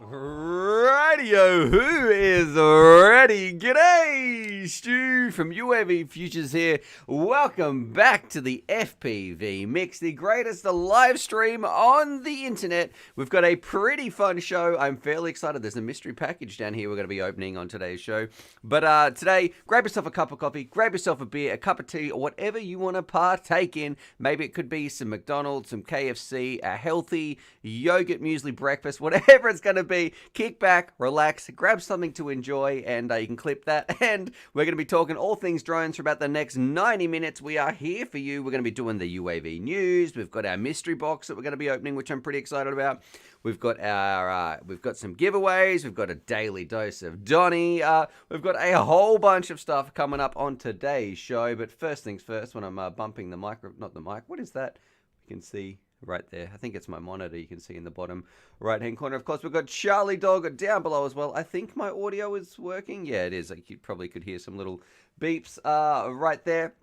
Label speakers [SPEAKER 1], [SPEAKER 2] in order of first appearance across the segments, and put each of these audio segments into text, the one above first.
[SPEAKER 1] Radio, who is ready? G'day, Stu from UAV Futures here. Welcome back to the FPV Mix, the greatest live stream on the internet. We've got a pretty fun show. I'm fairly excited. There's a mystery package down here we're going to be opening on today's show. But today, grab yourself a cup of coffee, grab yourself a beer, a cup of tea, or whatever you want to partake in. Maybe it could be some McDonald's, some KFC, a healthy yogurt muesli breakfast, whatever it's going to be. Kick back, relax, grab something to enjoy, and you can clip that. And we're going to be talking all things drones for about the next 90 minutes. We are here for you. We're going to be doing the UAV news. We've got our mystery box that we're going to be opening, which I'm pretty excited about. We've got our we've got some giveaways. We've got a daily dose of Donnie. We've got a whole bunch of stuff coming up on today's show. But first things first, when I'm bumping the mic, not the mic, what is that? You can see right there. I think it's my monitor. You can see in the bottom right-hand corner. Of course, we've got Charlie Dog down below as well. I think my audio is working. Yeah, it is. You probably could hear some little beeps right there.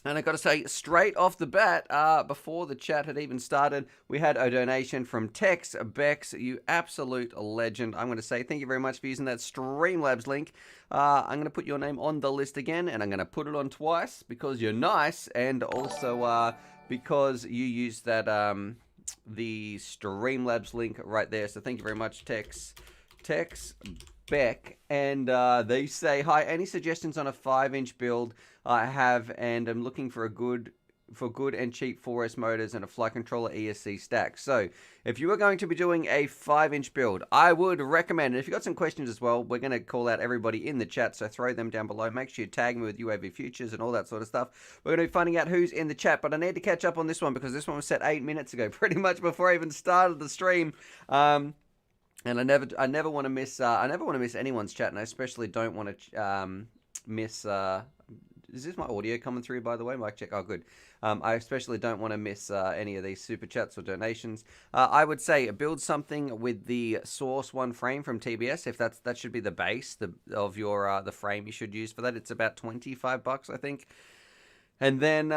[SPEAKER 1] And I got to say, straight off the bat, before the chat had even started, we had a donation from Tex Bex, you absolute legend. I'm going to say thank you very much for using that Streamlabs link. I'm going to put your name on the list again, and I'm going to put it on twice because you're nice, and also because you used that the Streamlabs link right there. So thank you very much, Tex Beck. And they say, hi, any suggestions on a 5-inch build I have, and I'm looking for good and cheap 4S motors and a flight controller ESC stack. So if you are going to be doing a 5-inch build, I would recommend, and if you've got some questions as well, we're going to call out everybody in the chat, so throw them down below. Make sure you tag me with UAV Futures and all that sort of stuff. We're going to be finding out who's in the chat, but I need to catch up on this one because this one was set 8 minutes ago, pretty much before I even started the stream. And I never want to miss anyone's chat, and I especially don't want to miss. Is this my audio coming through, by the way? Mic check. Oh, good. I especially don't want to miss any of these super chats or donations. I would say build something with the Source 1 frame from TBS. If that should be the base of your the frame you should use for that. It's about $25, I think. And then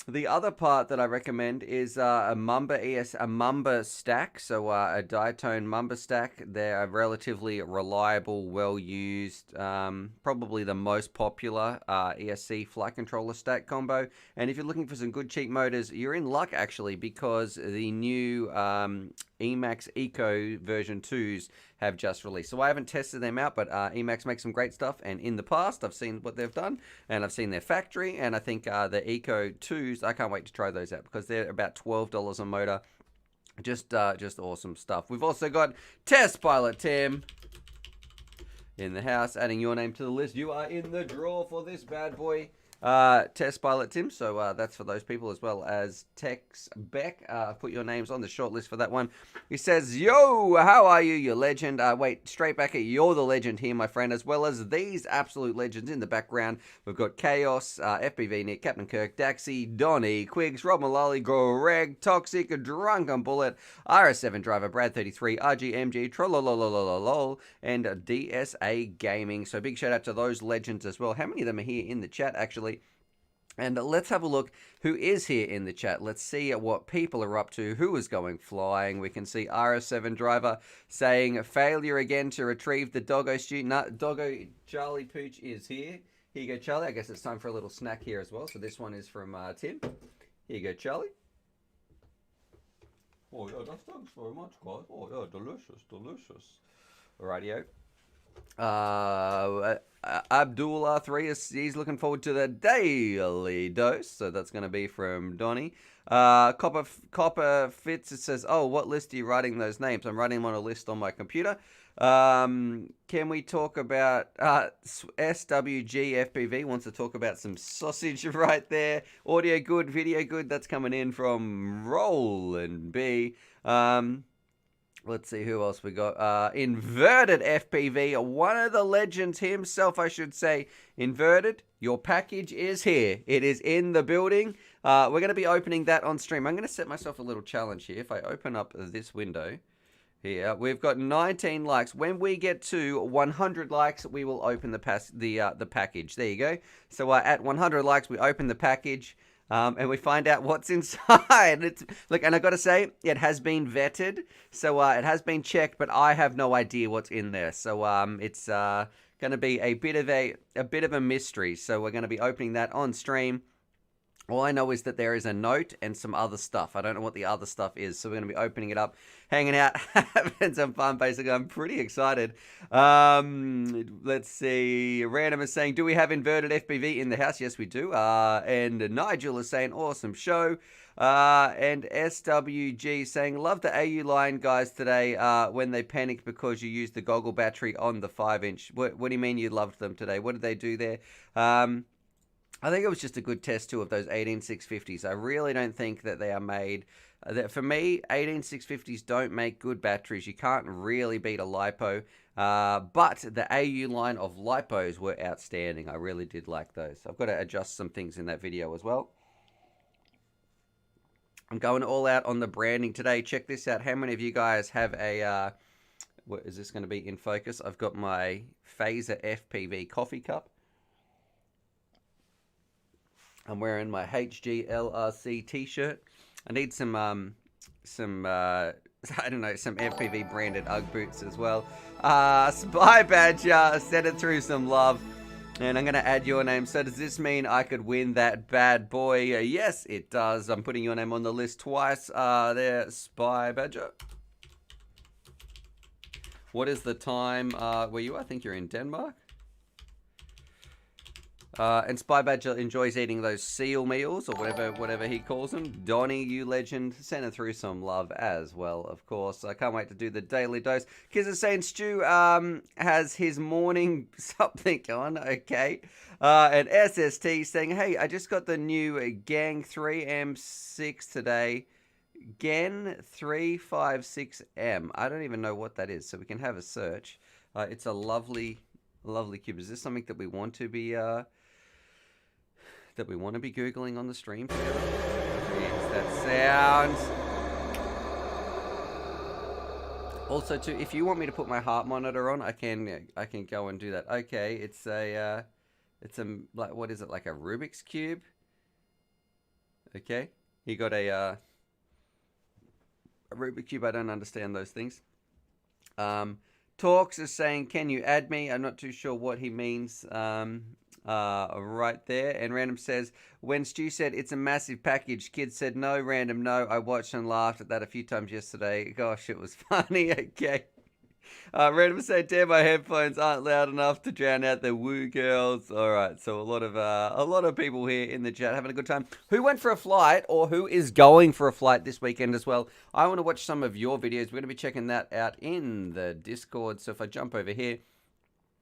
[SPEAKER 1] the other part that I recommend is a Mamba stack. So a Diatone Mamba stack. They're relatively reliable, well used, probably the most popular ESC flight controller stack combo. And if you're looking for some good cheap motors, you're in luck actually, because the new Emax Eco version 2s have just released. So I haven't tested them out, but Emax makes some great stuff, and in the past I've seen what they've done, and I've seen their factory, and I think the Eco 2s, I can't wait to try those out because they're about $12 a motor. Just awesome stuff. We've also got Test Pilot Tim in the house, adding your name to the list. You are in the draw for this bad boy. Test Pilot Tim, so that's for those people, as well as Tex Beck. Put your names on the short list for that one. He says, yo, how are you, you legend? Wait, straight back at you're the legend here, my friend, as well as these absolute legends in the background. We've got Chaos, FPV Nick, Captain Kirk, Daxi, Donnie, Quigs, Rob Mullally, Greg, Toxic, Drunken Bullet, RS7 Driver, Brad33, RGMG, Trollololololol, and DSA Gaming. So big shout out to those legends as well. How many of them are here in the chat, actually? And let's have a look who is here in the chat. Let's see what people are up to, who is going flying. We can see RS7 Driver saying, failure again to retrieve the Doggo student. Doggo Charlie Pooch is here. Here you go, Charlie. I guess it's time for a little snack here as well. So this one is from Tim. Here you go, Charlie. Oh, yeah, thanks very much, guys. Oh, yeah, delicious, delicious. Rightio. Abdullah 3 he's looking forward to the daily dose, so that's going to be from Donnie. Copper Fitz, it says, oh, what list are you writing those names? I'm writing them on a list on my computer. Can we talk about SWG FPV wants to talk about some sausage right there. Audio good, video good. That's coming in from Roland B. Let's see who else we got. Inverted FPV, one of the legends himself, I should say. Inverted, your package is here. It is in the building. We're going to be opening that on stream. I'm going to set myself a little challenge here. If I open up this window here, we've got 19 likes. When we get to 100 likes, we will open the package. There you go. So at 100 likes, we open the package. and we find out what's inside. Look, and I got to say, it has been vetted, so it has been checked, but I have no idea what's in there. So it's going to be a bit of a mystery. So we're going to be opening that on stream. All I know is that there is a note and some other stuff. I don't know what the other stuff is, so we're going to be opening it up, hanging out, having some fun, basically. I'm pretty excited. Let's see. Random is saying, do we have inverted FPV in the house? Yes, we do. And Nigel is saying, awesome show. And SWG saying, love the AU line guys today when they panicked because you used the goggle battery on the 5-inch. What do you mean you loved them today? What did they do there? I think it was just a good test too of those 18650s. I really don't think that they are made. For me, 18650s don't make good batteries. You can't really beat a LiPo. But the AU line of LiPos were outstanding. I really did like those. I've got to adjust some things in that video as well. I'm going all out on the branding today. Check this out. How many of you guys have a... what is this going to be in focus? I've got my Phaser FPV coffee cup. I'm wearing my HGLRC t-shirt. I need some I don't know, some FPV branded UGG boots as well. Spy Badger, send it through some love. And I'm going to add your name. So does this mean I could win that bad boy? Yes, it does. I'm putting your name on the list twice. There, Spy Badger. What is the time where you are? I think you're in Denmark. And Spy Badger enjoys eating those seal meals, or whatever he calls them. Donnie, you legend, sending through some love as well, of course. I can't wait to do the daily dose. Kids are saying Stu has his morning something on, okay. And SST saying, hey, I just got the new Gang 3 M6 today. Gen 356M. I don't even know what that is, so we can have a search. It's a lovely cube. Is this something that we want to be Googling on the stream together? Jeez, that sound. Also, too, if you want me to put my heart monitor on, I can go and do that. Okay, it's a like, what is it, like a Rubik's cube? Okay, he got a Rubik's cube. I don't understand those things. Talks is saying, can you add me? I'm not too sure what he means right there. And Random says, when Stu said it's a massive package, kids said, no, Random, no. I watched and laughed at that a few times yesterday. Gosh, it was funny. Okay. Random said, damn, my headphones aren't loud enough to drown out the woo girls. All right, so a lot of people here in the chat having a good time. Who went for a flight, or who is going for a flight this weekend as well? I want to watch some of your videos. We're going to be checking that out in the Discord. So if I jump over here,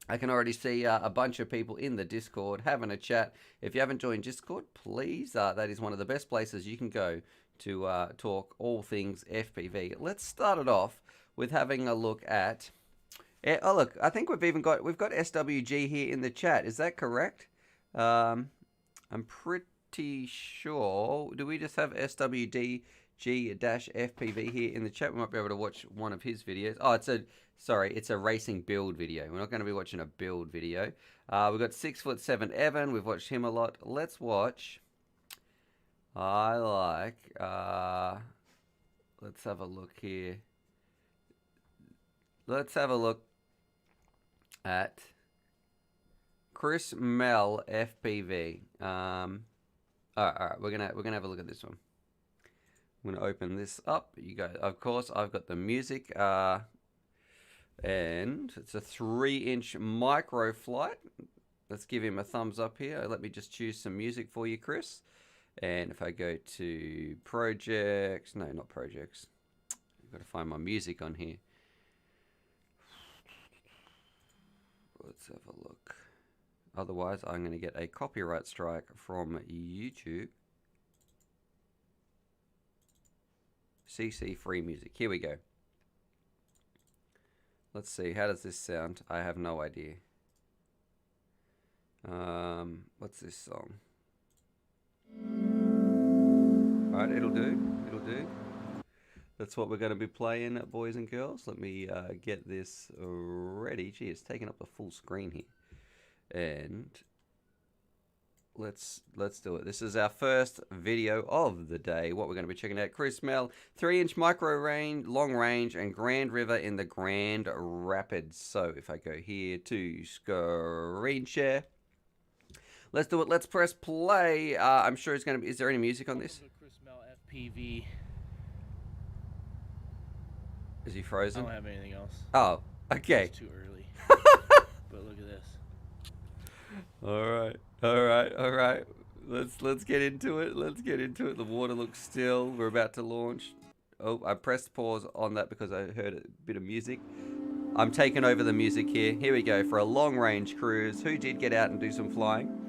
[SPEAKER 1] I can already see a bunch of people in the Discord having a chat. If you haven't joined Discord, please, that is one of the best places you can go to talk all things FPV. Let's start it off with having a look at... Oh, look, I think we've got SWG here in the chat. Is that correct? I'm pretty sure. Do we just have SWDG-FPV here in the chat? We might be able to watch one of his videos. Oh, it's a racing build video. We're not going to be watching a build video. We've got 6'7" Evan. We've watched him a lot. Let's watch. Let's have a look here. Let's have a look at Chris Mel FPV. All right, we're gonna have a look at this one. I'm gonna open this up. You guys, of course, I've got the music, and it's a 3-inch micro flight. Let's give him a thumbs up here. Let me just choose some music for you, Chris. And if I go to projects, no, not projects. I've got to find my music on here. Let's have a look. Otherwise, I'm going to get a copyright strike from YouTube. CC free music. Here we go. Let's see. How does this sound? I have no idea. What's this song? Alright, it'll do. It'll do. That's what we're going to be playing, boys and girls. Let me get this ready. Gee, it's taking up the full screen here. And let's do it. This is our first video of the day. What we're going to be checking out: Chris Mel, 3-inch micro range, long range, and Grand River in the Grand Rapids. So if I go here to screen share, let's do it. Let's press play. I'm sure it's going to be. Is there any music on this?
[SPEAKER 2] Chris Mel FPV.
[SPEAKER 1] Is he frozen?
[SPEAKER 2] I don't have anything else.
[SPEAKER 1] Oh, okay.
[SPEAKER 2] It's too early. But look at this.
[SPEAKER 1] All right. Let's get into it. The water looks still. We're about to launch. Oh, I pressed pause on that because I heard a bit of music. I'm taking over the music here. Here we go for a long range cruise. Who did get out and do some flying?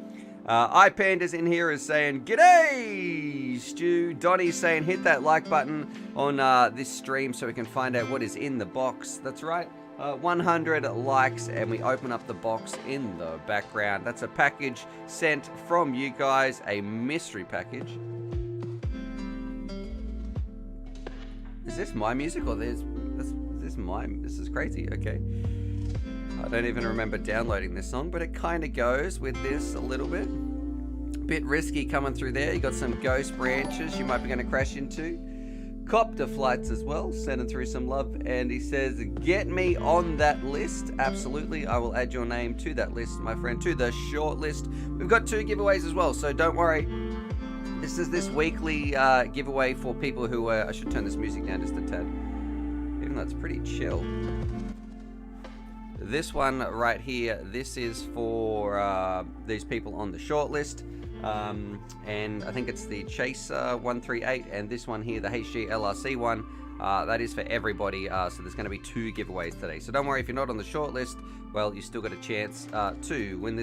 [SPEAKER 1] iPanda's in here is saying, "G'day, Stu." Donnie's saying, "Hit that like button on this stream so we can find out what is in the box." That's right. 100 likes and we open up the box in the background. That's a package sent from you guys, a mystery package. Is this my music or this mine? This is crazy. Okay. I don't even remember downloading this song, but it kind of goes with this a little bit. Bit risky coming through there. You got some ghost branches you might be going to crash into. Copter flights as well, sending through some love. And he says, "Get me on that list." Absolutely, I will add your name to that list, my friend, to the short list. We've got 2 giveaways as well, so don't worry. This is this weekly giveaway for people who I should turn this music down just a tad, even though it's pretty chill. This one right here, this is for these people on the short list. And I think it's the Chaser 138, and this one here, the HG LRC one, that is for everybody. So there's going to be 2 giveaways today. So don't worry if you're not on the short list. Well, you still got a chance to win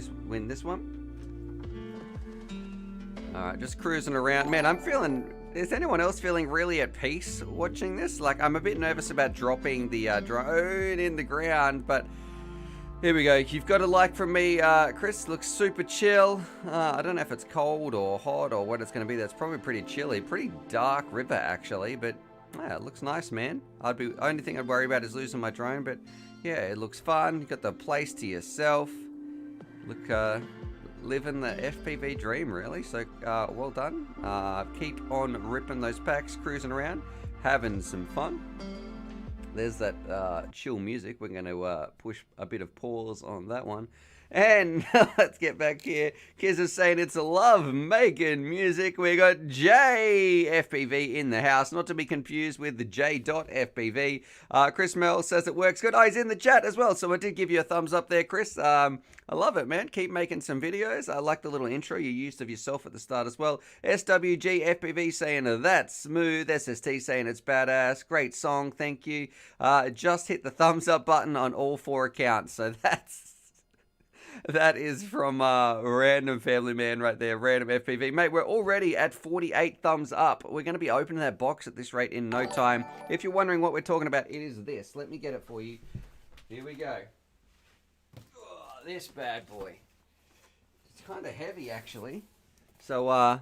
[SPEAKER 1] this one. All right, just cruising around, man. I'm feeling. Is anyone else feeling really at peace watching this? Like, I'm a bit nervous about dropping the drone in the ground, but here we go. You've got a like from me, Chris. Looks super chill. I don't know if it's cold or hot or what it's going to be. That's probably pretty chilly. Pretty dark river, actually. But, yeah, it looks nice, man. Only thing I'd worry about is losing my drone. But, yeah, it looks fun. You've got the place to yourself. Look, living the FPV dream, really. So, well done. Keep on ripping those packs, cruising around, having some fun. There's that chill music. We're going to push a bit of pause on that one. And let's get back here. Kiz is saying it's a love making music. We got J FPV in the house, not to be confused with the J.FPV. Chris Mel says it works good. Oh, he's in the chat as well, so I did give you a thumbs up there, Chris. I love it, man. Keep making some videos. I like the little intro you used of yourself at the start as well. SWG FPV saying that's smooth. SST saying it's badass. Great song, thank you. Just hit the thumbs up button on all 4 accounts. So that is from Random Family Man right there, Random FPV. Mate, we're already at 48 thumbs up. We're going to be opening that box at this rate in no time. If you're wondering what we're talking about, it is this. Let me get it for you. Here we go. Oh, this bad boy. It's kind of heavy, actually. So, I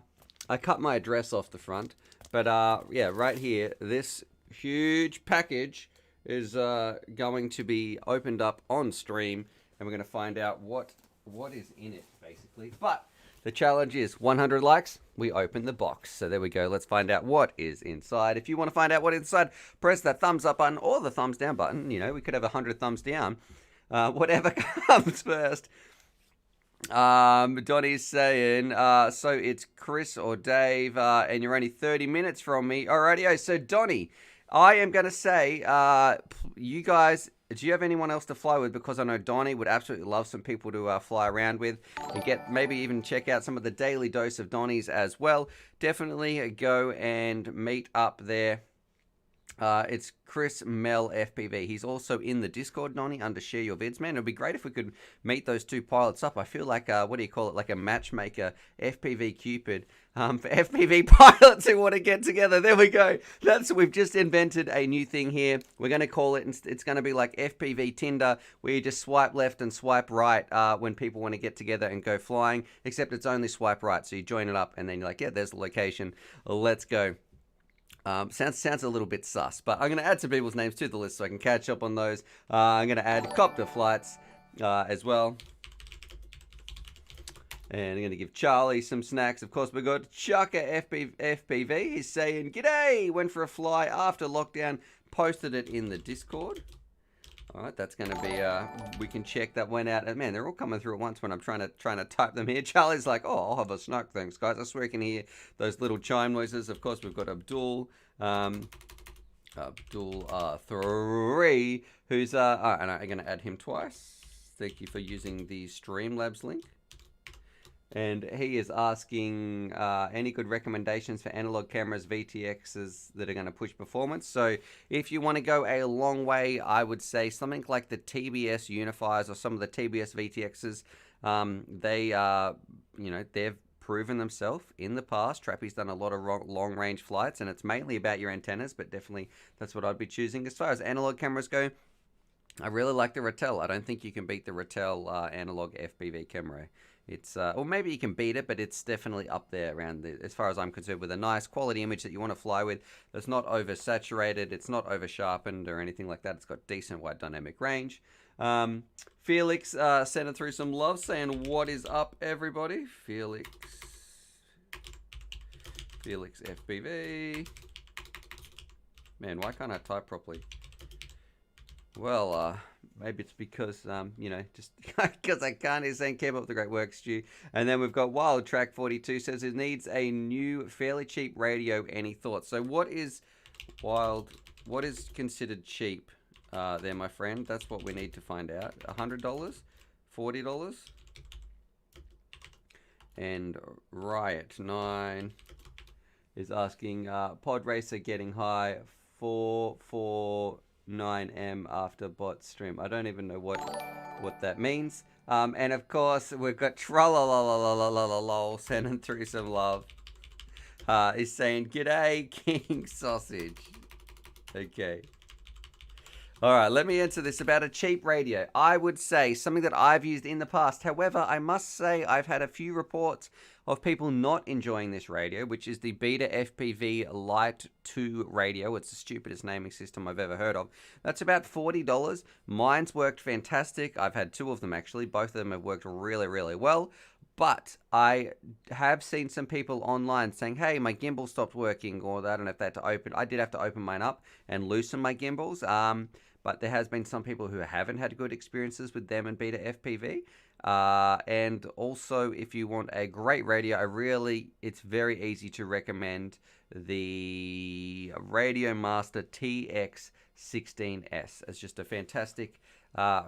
[SPEAKER 1] cut my address off the front. But, yeah, right here, this huge package is going to be opened up on stream. And we're going to find out what is in it, basically. But the challenge is 100 likes, we open the box. So there we go. Let's find out what is inside. If you want to find out what is inside, press that thumbs up button or the thumbs down button. You know, we could have 100 thumbs down. Whatever comes first. Donnie's saying, so it's Chris or Dave, and you're only 30 minutes from me. Alrighty, so Donnie, I am going to say, you guys... Do you have anyone else to fly with? Because I know Donnie would absolutely love some people to fly around with and maybe even check out some of the daily dose of Donnies as well. Definitely go and meet up there. It's Chris Mel FPV. He's also in the Discord, Donnie, under Share Your Vids, man. It would be great if we could meet those 2 pilots up. I feel like, what do you call it, like a matchmaker, FPV Cupid, for FPV pilots who want to get together. There we go. We've just invented a new thing here. We're going to call it, it's going to be like FPV Tinder, where you just swipe left and swipe right when people want to get together and go flying, except it's only swipe right. So you join it up and then you're like, yeah, there's the location. Let's go. Sounds a little bit sus, but I'm going to add some people's names to the list so I can catch up on those. I'm going to add copter flights as well. And I'm going to give Charlie some snacks. Of course, we've got Chucker FPV. He's saying, "G'day, went for a fly after lockdown, posted it in the Discord." All right, that's going to be, we can check that one out. And man, they're all coming through at once when I'm trying to type them here. Charlie's like, "Oh, I'll have a snack, thanks, guys." I swear I can hear those little chime noises. Of course, we've got Abdul 3, who's, and I'm going to add him twice. Thank you for using the Streamlabs link. And he is asking any good recommendations for analog cameras, VTXs that are going to push performance. So if you want to go a long way, I would say something like the TBS Unifiers or some of the TBS VTXs. They are, they've proven themselves in the past. Trappy's done a lot of long range flights, and it's mainly about your antennas, but definitely that's what I'd be choosing. As far as analog cameras go, I really like the Ratel. I don't think you can beat the Ratel analog FPV camera. It's, or maybe you can beat it, but it's definitely up there around as far as I'm concerned, with a nice quality image that you want to fly with. That's not oversaturated, it's not over sharpened or anything like that. It's got decent wide dynamic range. Felix sending through some love, saying, "What is up, everybody?" Felix FPV. Man, why can't I type properly? Well, maybe it's because, just because I can't. He's saying, "Keep up the great work, Stu." And then we've got Wild Track 42 says it needs a new, fairly cheap radio. Any thoughts? So what is considered cheap there, my friend? That's what we need to find out. $100? $40? And Riot 9 is asking, Pod Racer getting high 449M after bot stream. I don't even know what that means. And of course, we've got Trololololololol sending through some love. He's saying, "G'day, King Sausage." Okay. All right, let me answer this about a cheap radio. I would say something that I've used in the past. However, I must say I've had a few reports of people not enjoying this radio, which is the Beta FPV Lite 2 radio. It's the stupidest naming system I've ever heard of. That's about $40. Mine's worked fantastic. I've had 2 of them, actually. Both of them have worked really, really well. But I have seen some people online saying, "Hey, my gimbal stopped working," or that, and if they had to open, I did have to open mine up and loosen my gimbals. But there has been some people who haven't had good experiences with them and Beta FPV. And also, if you want a great radio, it's very easy to recommend the Radio Master TX16S. It's just a fantastic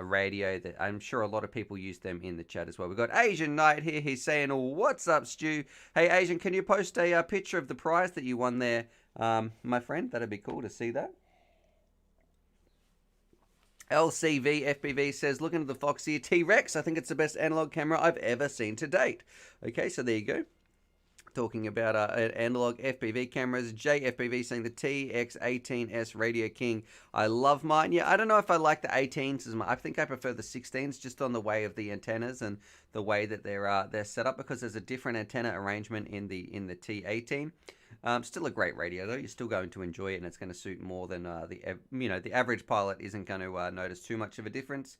[SPEAKER 1] radio that I'm sure a lot of people use them in the chat as well. We've got Asian Knight here. He's saying, "What's up, Stu? Hey, Asian, can you post a picture of the prize that you won there, my friend? That'd be cool to see that." LCV FPV says, "Looking at the Foxy T-Rex, I think it's the best analog camera I've ever seen to date." Okay, so there you go. Talking about analog FPV cameras. JFPV saying the TX18S Radio King. I love mine. Yeah, I don't know if I like the 18s as much. I think I prefer the 16s just on the way of the antennas and the way that they're set up, because there's a different antenna arrangement in the T18. Still a great radio though. You're still going to enjoy it, and it's going to suit more than the average pilot isn't going to notice too much of a difference.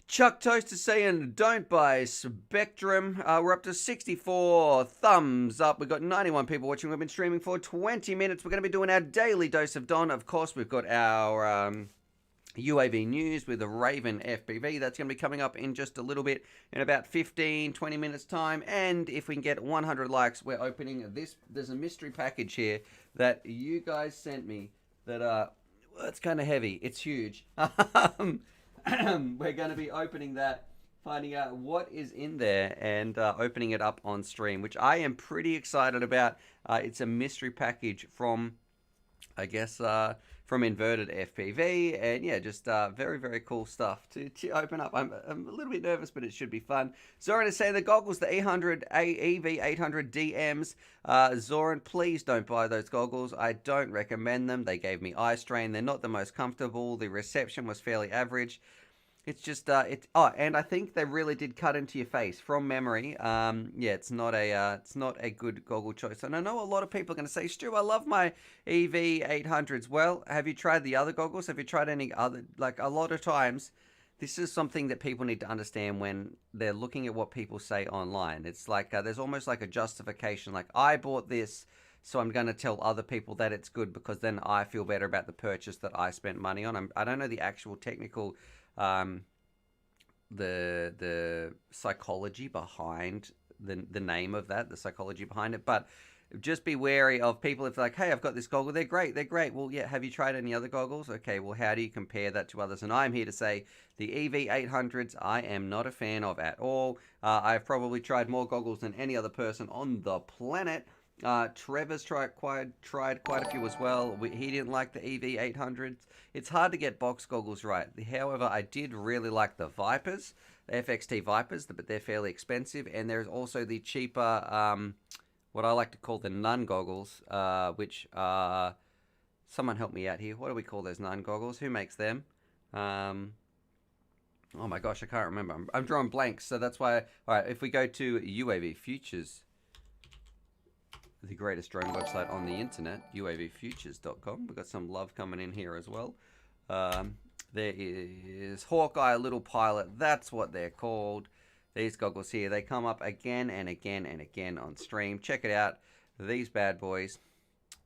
[SPEAKER 1] Chuck Toast is saying, "Don't buy Spectrum." We're up to 64 thumbs up. We've got 91 people watching. We've been streaming for 20 minutes. We're going to be doing our daily dose of Don. Of course, we've got our UAV news with the Raven FPV. That's going to be coming up in just a little bit, in about 15-20 minutes time. And if we can get 100 likes, we're opening this. There's a mystery package here that you guys sent me that it's kind of heavy. It's huge. We're going to be opening that, finding out what is in there, and opening it up on stream, which I am pretty excited about. It's a mystery package from, I guess, from Inverted FPV, and yeah, just very, very cool stuff to open up. I'm a little bit nervous, but it should be fun. Zoran is saying the goggles, the EV800 DMs. Zoran, please don't buy those goggles. I don't recommend them. They gave me eye strain. They're not the most comfortable. The reception was fairly average. It's just, and I think they really did cut into your face from memory. Yeah, it's not a good goggle choice. And I know a lot of people are going to say, "Stu, I love my EV800s. Well, have you tried the other goggles? Have you tried any other? Like, a lot of times, this is something that people need to understand when they're looking at what people say online. It's like there's almost like a justification, like I bought this, so I'm going to tell other people that it's good because then I feel better about the purchase that I spent money on. I don't know the actual technical, the psychology behind the name of that, the psychology behind it, but just be wary of people if they're like, hey, I've got this goggle, they're great. Well, yeah, have you tried any other goggles? Okay, well, how do you compare that to others? And I'm here to say the EV800s I am not a fan of at all. I've probably tried more goggles than any other person on the planet. Trevor's tried quite a few as well. He didn't like the EV800s. It's hard to get box goggles right. However, I did really like the Vipers, the FXT Vipers, but they're fairly expensive. And there's also the cheaper, what I like to call the nun goggles, which are, someone help me out here. What do we call those nun goggles? Who makes them? Oh my gosh, I can't remember. I'm drawing blanks, so that's why. All right, if we go to UAV Futures, the greatest drone website on the internet, uavfutures.com. We've got some love coming in here as well. There is Hawkeye Little Pilot. That's what they're called. These goggles here, they come up again and again and again on stream. Check it out. These bad boys,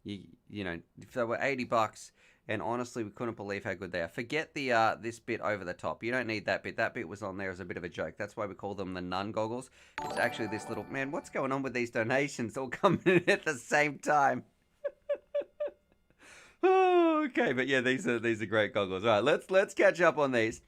[SPEAKER 1] you know, if they were $80, and honestly, we couldn't believe how good they are. Forget the this bit over the top. You don't need that bit. That bit was on there as a bit of a joke. That's why we call them the nun goggles. It's actually this little, man, what's going on with these donations all coming in at the same time? Oh, okay, but yeah, these are great goggles. All right, let's catch up on these.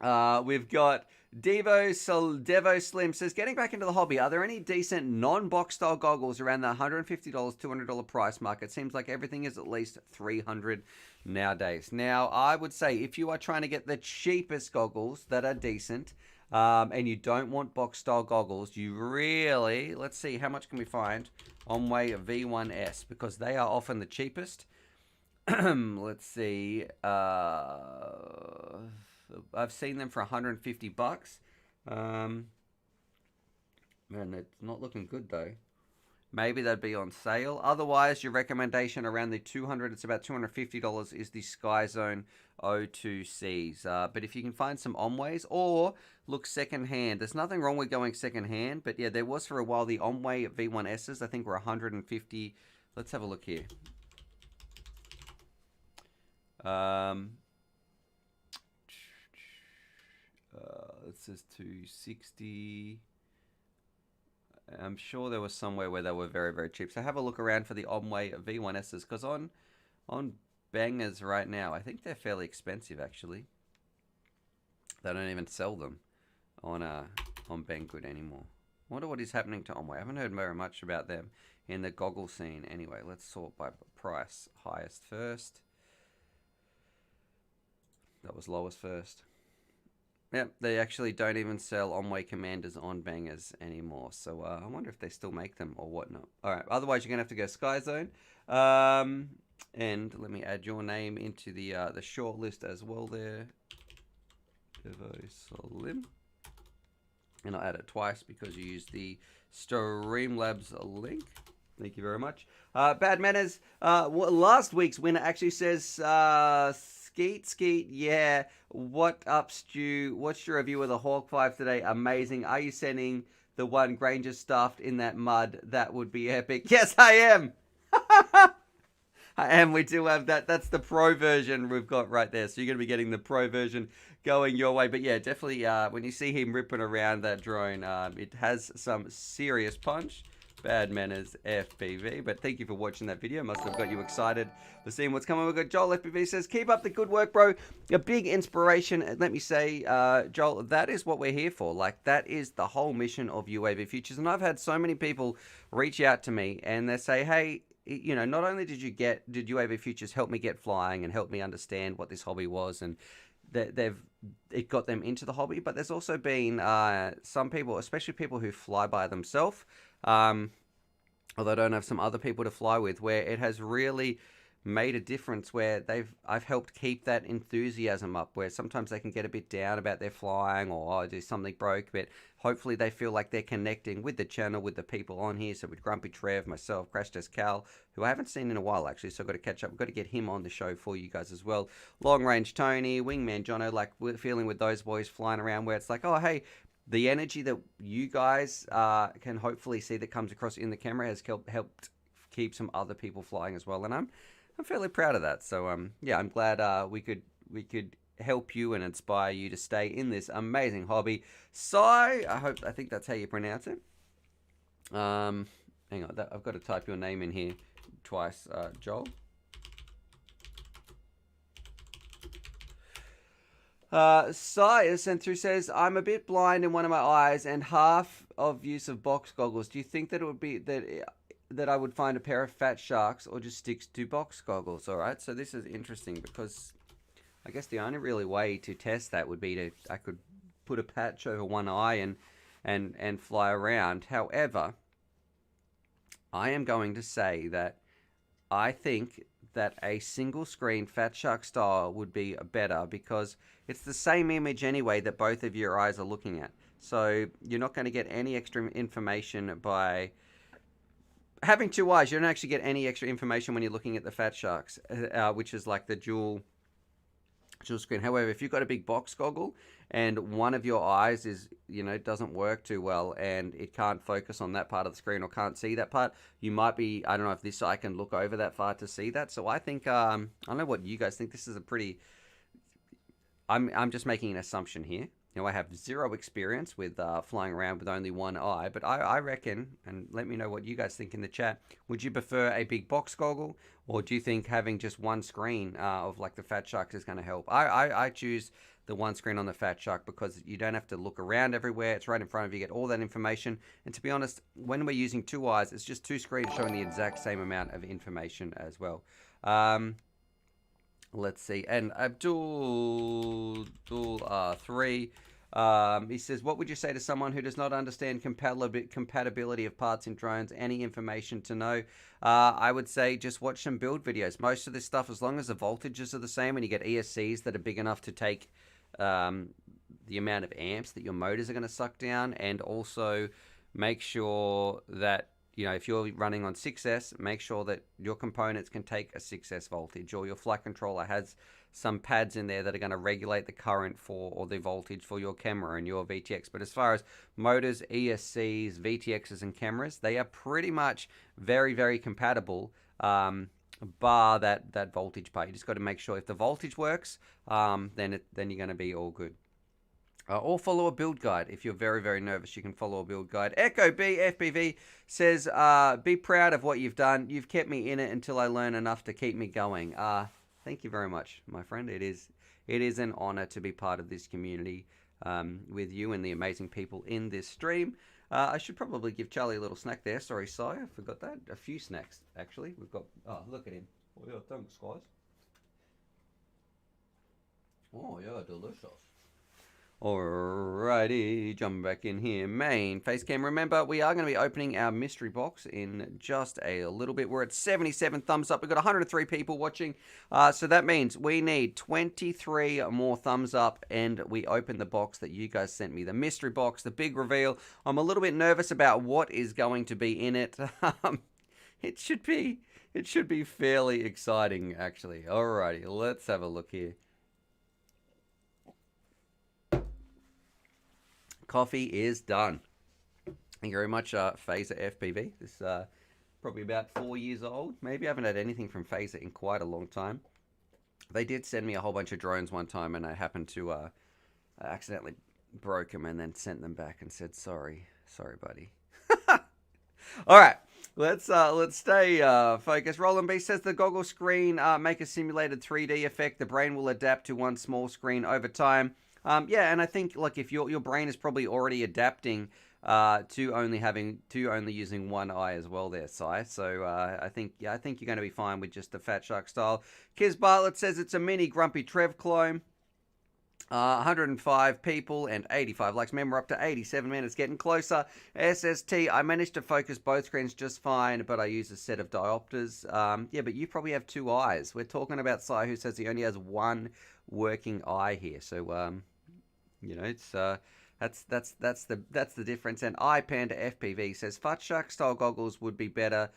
[SPEAKER 1] We've got Devo Slim says, getting back into the hobby, are there any decent non-box style goggles around the $150, $200 price mark? It seems like everything is at least $300 nowadays. Now, I would say if you are trying to get the cheapest goggles that are decent, and you don't want box style goggles, you really, let's see, how much can we find on Way V1S, because they are often the cheapest. Let's see, I've seen them for $150. Man, it's not looking good though. Maybe they'd be on sale. Otherwise, your recommendation around the $200, it's about $250, is the Sky Zone O2Cs. But if you can find some Omways or look secondhand, there's nothing wrong with going secondhand. But yeah, there was for a while the Omway V1Ss. I think were $150. Let's have a look here. It says 260. I'm sure there was somewhere where they were very, very cheap. So have a look around for the Omway V1Ss, because on Bangers right now, I think they're fairly expensive actually. They don't even sell them on Banggood anymore. I wonder what is happening to Omway. I haven't heard very much about them in the goggle scene. Anyway, let's sort by price. Highest first. That was lowest first. Yep, they actually don't even sell Omway Commanders on Bangers anymore. So I wonder if they still make them or whatnot. All right, otherwise you're going to have to go Sky Zone. And let me add your name into the short list as well there. Devo Slim. And I'll add it twice because you used the Streamlabs link. Thank you very much. Bad Manners. Last week's winner actually says... Skeet, yeah. What up, Stu? What's your review of the Hawk 5 today? Amazing. Are you sending the one Granger stuffed in that mud? That would be epic. Yes, I am. I am. We do have that. That's the pro version we've got right there. So you're going to be getting the pro version going your way. But yeah, definitely when you see him ripping around that drone, it has some serious punch. Bad Manners FPV. But thank you for watching that video. Must have got you excited for seeing what's coming. We've got Joel FPV says, keep up the good work, bro. A big inspiration. Let me say, Joel, that is what we're here for. Like, that is the whole mission of UAV Futures. And I've had so many people reach out to me and they say, hey, you know, not only did UAV Futures help me get flying and help me understand what this hobby was, and it got them into the hobby, but there's also been some people, especially people who fly by themselves, although I don't have some other people to fly with, where it has really made a difference where I've helped keep that enthusiasm up, where sometimes they can get a bit down about their flying or do something broke, but hopefully they feel like they're connecting with the channel, with the people on here. So with Grumpy Trev, myself, Crash Test Cal, who I haven't seen in a while actually, so I've got to catch up. We've got to get him on the show for you guys as well. Long Range Tony, Wingman Jono, like we're feeling with those boys flying around where it's like, oh hey, the energy that you guys can hopefully see that comes across in the camera has helped keep some other people flying as well, and I'm fairly proud of that. So yeah, I'm glad we could help you and inspire you to stay in this amazing hobby. Sai, I think that's how you pronounce it. Hang on, I've got to type your name in here twice, Joel. Sai sent through says, I'm a bit blind in one of my eyes and half of use of box goggles. Do you think that it would be that I would find a pair of Fat Sharks or just stick to box goggles? All right, so this is interesting because I guess the only really way to test that would be I could put a patch over one eye and fly around. However, I am going to say that I think that a single screen Fat Shark style would be better because it's the same image anyway that both of your eyes are looking at. So you're not going to get any extra information by having two eyes. You don't actually get any extra information when you're looking at the Fat Sharks, which is like the dual screen. However, if you've got a big box goggle and one of your eyes is, doesn't work too well and it can't focus on that part of the screen or can't see that part, you might be, I don't know if this eye can look over that far to see that. So I think, I don't know what you guys think. This is a pretty, I'm just making an assumption here. I have zero experience with flying around with only one eye, but I reckon, and let me know what you guys think in the chat, would you prefer a big box goggle, or do you think having just one screen of like the Fat Shark is going to help? I choose the one screen on the Fat Shark because you don't have to look around everywhere. It's right in front of you, get all that information. And to be honest, when we're using two eyes, it's just two screens showing the exact same amount of information as well. Let's see. And Abdul 3, he says, what would you say to someone who does not understand compatibility of parts in drones? Any information to know? I would say just watch some build videos. Most of this stuff, as long as the voltages are the same and you get ESCs that are big enough to take the amount of amps that your motors are going to suck down, and also make sure that if you're running on 6S, make sure that your components can take a 6S voltage, or your flight controller has some pads in there that are going to regulate the current or the voltage for your camera and your VTX. But as far as motors, ESCs, VTXs, and cameras, they are pretty much very, very compatible, bar that voltage part. You just got to make sure if the voltage works, then you're going to be all good. Or follow a build guide. If you're very, very nervous, you can follow a build guide. Echo B FPV says, be proud of what you've done. You've kept me in it until I learn enough to keep me going. Thank you very much, my friend. It is an honor to be part of this community with you and the amazing people in this stream. I should probably give Charlie a little snack there. Sorry, Si, I forgot that. A few snacks, actually. We've got, look at him. Oh, yeah, thanks, guys. Oh, yeah, delicious. Alrighty, jumping back in here. Main face cam. Remember, we are going to be opening our mystery box in just a little bit. We're at 77 thumbs up. We've got 103 people watching. So that means we need 23 more thumbs up, and we open the box that you guys sent me. The mystery box, the big reveal. I'm a little bit nervous about what is going to be in it. It should be fairly exciting, actually. Alrighty, let's have a look here. Coffee is done. Thank you very much, Phaser FPV. This is probably about 4 years old. Maybe I haven't had anything from Phaser in quite a long time. They did send me a whole bunch of drones one time, and I happened to I accidentally broke them and then sent them back and said, sorry, buddy. All right, let's stay focused. Roland B says the goggle screen make a simulated 3D effect. The brain will adapt to one small screen over time. Yeah, and I think like if your brain is probably already adapting to only using one eye as well there, Si. So I think you're going to be fine with just the Fat Shark style. Kiz Bartlett says it's a mini Grumpy Trev clone. 105 people and 85 likes. Man, we're up to 87 minutes, getting closer. SST, I managed to focus both screens just fine, but I use a set of diopters. Yeah, but you probably have 2 eyes. We're talking about Sai, who says he only has 1 working eye here. So, you know, it's that's the difference. And iPanda FPV says Fat Shark style goggles would be better,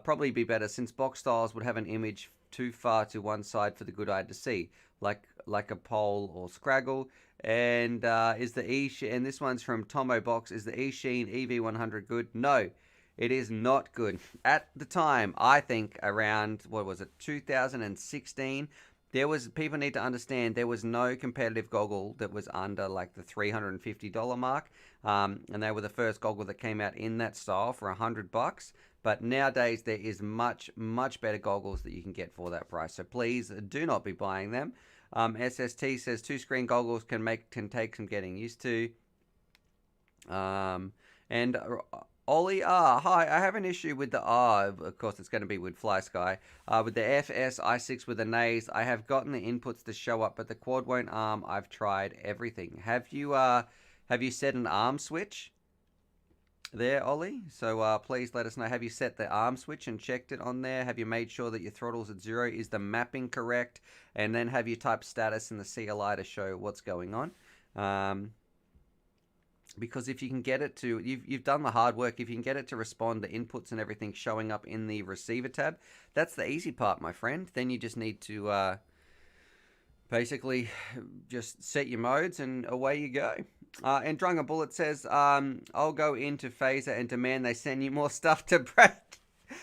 [SPEAKER 1] probably be better, since box styles would have an image too far to one side for the good eye to see, like a pole or Scraggle. And is the and this one's from Tomo Box. Is the eSheen EV100 good? No, it is not good. At the time, I think around, what was it, 2016. There was, people need to understand, there was no competitive goggle that was under like the $350 mark, and they were the first goggle that came out in that style for $100. But nowadays there is much better goggles that you can get for that price. So please do not be buying them. SST says 2 screen goggles can take some getting used to. And Ollie hi, I have an issue with the of course it's going to be with Fly Sky, with the FS i6 with the nays. I have gotten the inputs to show up, but the quad won't arm. I've tried everything. Have you set an arm switch there, Ollie? So please let us know. Have you set the arm switch and checked it on there? Have you made sure that your throttle's at 0? Is the mapping correct? And then have you typed status in the CLI to show what's going on? Because if you can get it to, you've done the hard work. If you can get it to respond, the inputs and everything showing up in the receiver tab, that's the easy part, my friend. Then you just need to basically just set your modes and away you go. And Drunga Bullet says, I'll go into Phaser and demand they send you more stuff to break.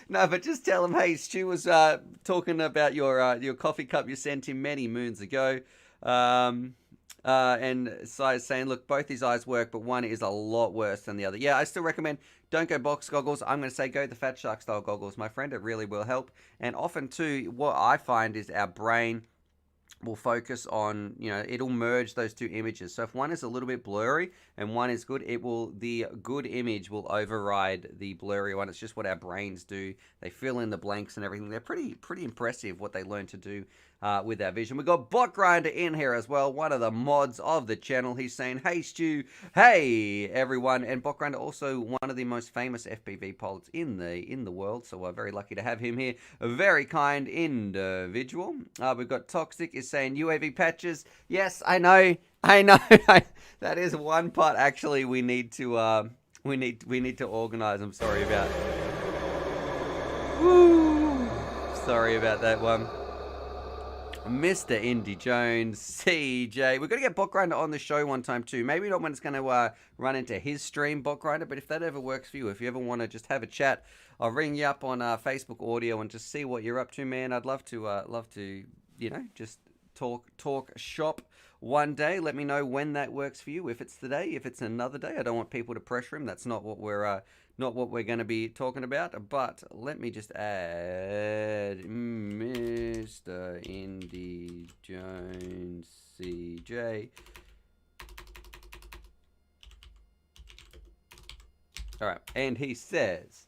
[SPEAKER 1] No, but just tell him, hey, Stu was talking about your coffee cup you sent him many moons ago. And Sai is saying, look, both his eyes work, but one is a lot worse than the other. Yeah, I still recommend, don't go box goggles. I'm going to say go the Fat Shark style goggles, my friend. It really will help. And often, too, what I find is our brain will focus on, you know, it'll merge those 2 images. So if one is a little bit blurry and one is good, the good image will override the blurry one. It's just what our brains do. They fill in the blanks and everything. They're pretty impressive what they learn to do with our vision. We've got Bot Grinder in here as well, one of the mods of the channel. He's saying, hey Stu, hey everyone. And Bot Grinder, also one of the most famous FPV pilots in the world, so we're very lucky to have him here. A very kind individual. We've got Toxic is saying UAV patches. Yes, I know. That is one part actually we need to organize. I'm sorry about. Woo! Sorry about that one. Mr. Indy Jones, CJ. We're going to get Bot Grinder on the show one time too. Maybe not when it's going to run into his stream, Bot Grinder, but if that ever works for you, if you ever want to just have a chat, I'll ring you up on Facebook audio and just see what you're up to, man. I'd love to, you know, just talk shop one day. Let me know when that works for you. If it's today, if it's another day. I don't want people to pressure him. That's not what we're going to be talking about. But let me just add Mr. Indy Jones CJ. All right, and he says,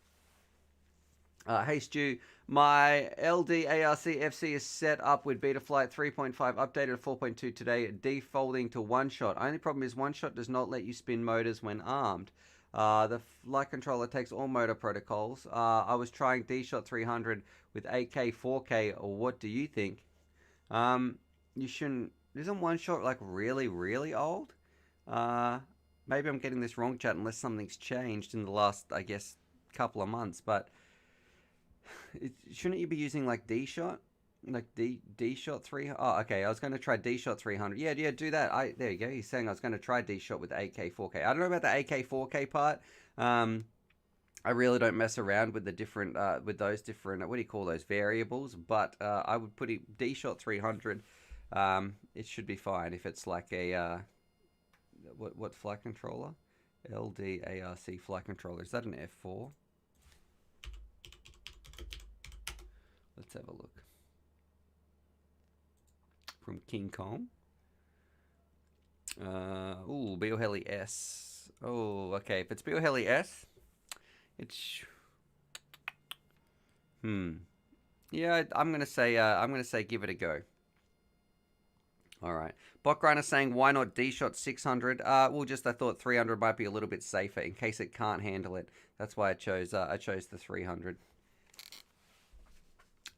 [SPEAKER 1] hey Stu, my LD ARC FC is set up with Betaflight 3.5, updated to 4.2 today, defaulting to one shot. Only problem is one shot does not let you spin motors when armed. The flight controller takes all motor protocols. I was trying D-Shot 300 with 8K, 4K. What do you think? You shouldn't. Isn't one shot like really old? Maybe I'm getting this wrong, chat, unless something's changed in the last, I guess, couple of months. But shouldn't you be using like D-Shot? Like D-Shot 300? Oh, okay. I was going to try D-Shot 300. Yeah, do that. There you go. He's saying I was going to try D-Shot with 8K, 4K. I don't know about the 8K, 4K part. I really don't mess around with the different, with those different, what do you call those, variables. But I would put it D-Shot 300. It should be fine if it's like a, what flight controller? LDARC flight controller. Is that an F4? Let's have a look. From King Kong. Ooh, BioHeli S. Oh, okay. If it's BioHeli S, it's. Yeah, I'm gonna say give it a go. All right. Bot Grinder saying, why not D-Shot 600? I thought 300 might be a little bit safer in case it can't handle it. That's why I chose the 300.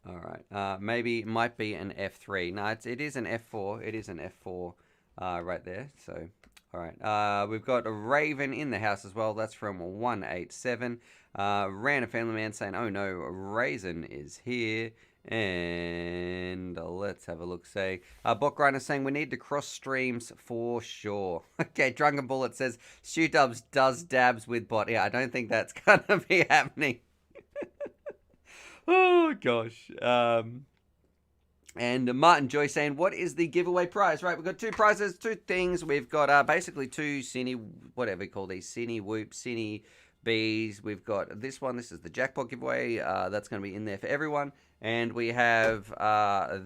[SPEAKER 1] All right. Maybe it might be an F3. No, it is an F4. It is an F4 right there. So, all right. We've got a Raven in the house as well. That's from 187. Random Family Man saying, oh no, Raisin is here. And let's have a look. Say, Bot Grinder saying we need to cross streams for sure. Okay, Drunken Bullet says Stu Dubs does dabs with bot. Yeah, I don't think that's gonna be happening. Oh gosh. And Martin Joy saying, what is the giveaway prize? Right, we've got two prizes, two things. We've got basically two Cine, whatever we call these, Cine Whoops, Cine Bees. We've got this one. This is the jackpot giveaway. That's going to be in there for everyone. And we have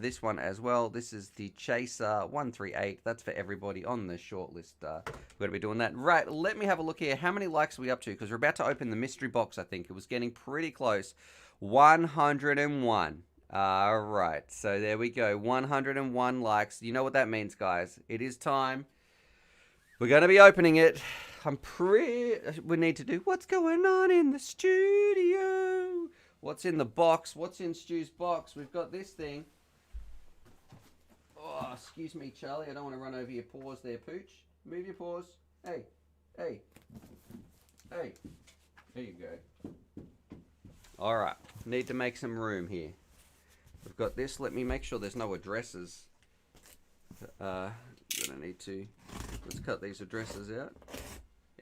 [SPEAKER 1] this one as well. This is the Chaser 138. That's for everybody on the shortlist. We're going to be doing that. Right, let me have a look here. How many likes are we up to? Because we're about to open the mystery box, I think. It was getting pretty close. 101. All right, so there we go. 101 likes. You know what that means, guys. It is time. We're going to be opening it. We need to do what's going on in the studio. What's in the box? What's in Stu's box? We've got this thing. Oh, excuse me, Charlie. I don't want to run over your paws there, Pooch. Move your paws. Hey, hey, hey. There you go. All right. Need to make some room here. We've got this. Let me make sure there's no addresses. Gonna need to. Let's cut these addresses out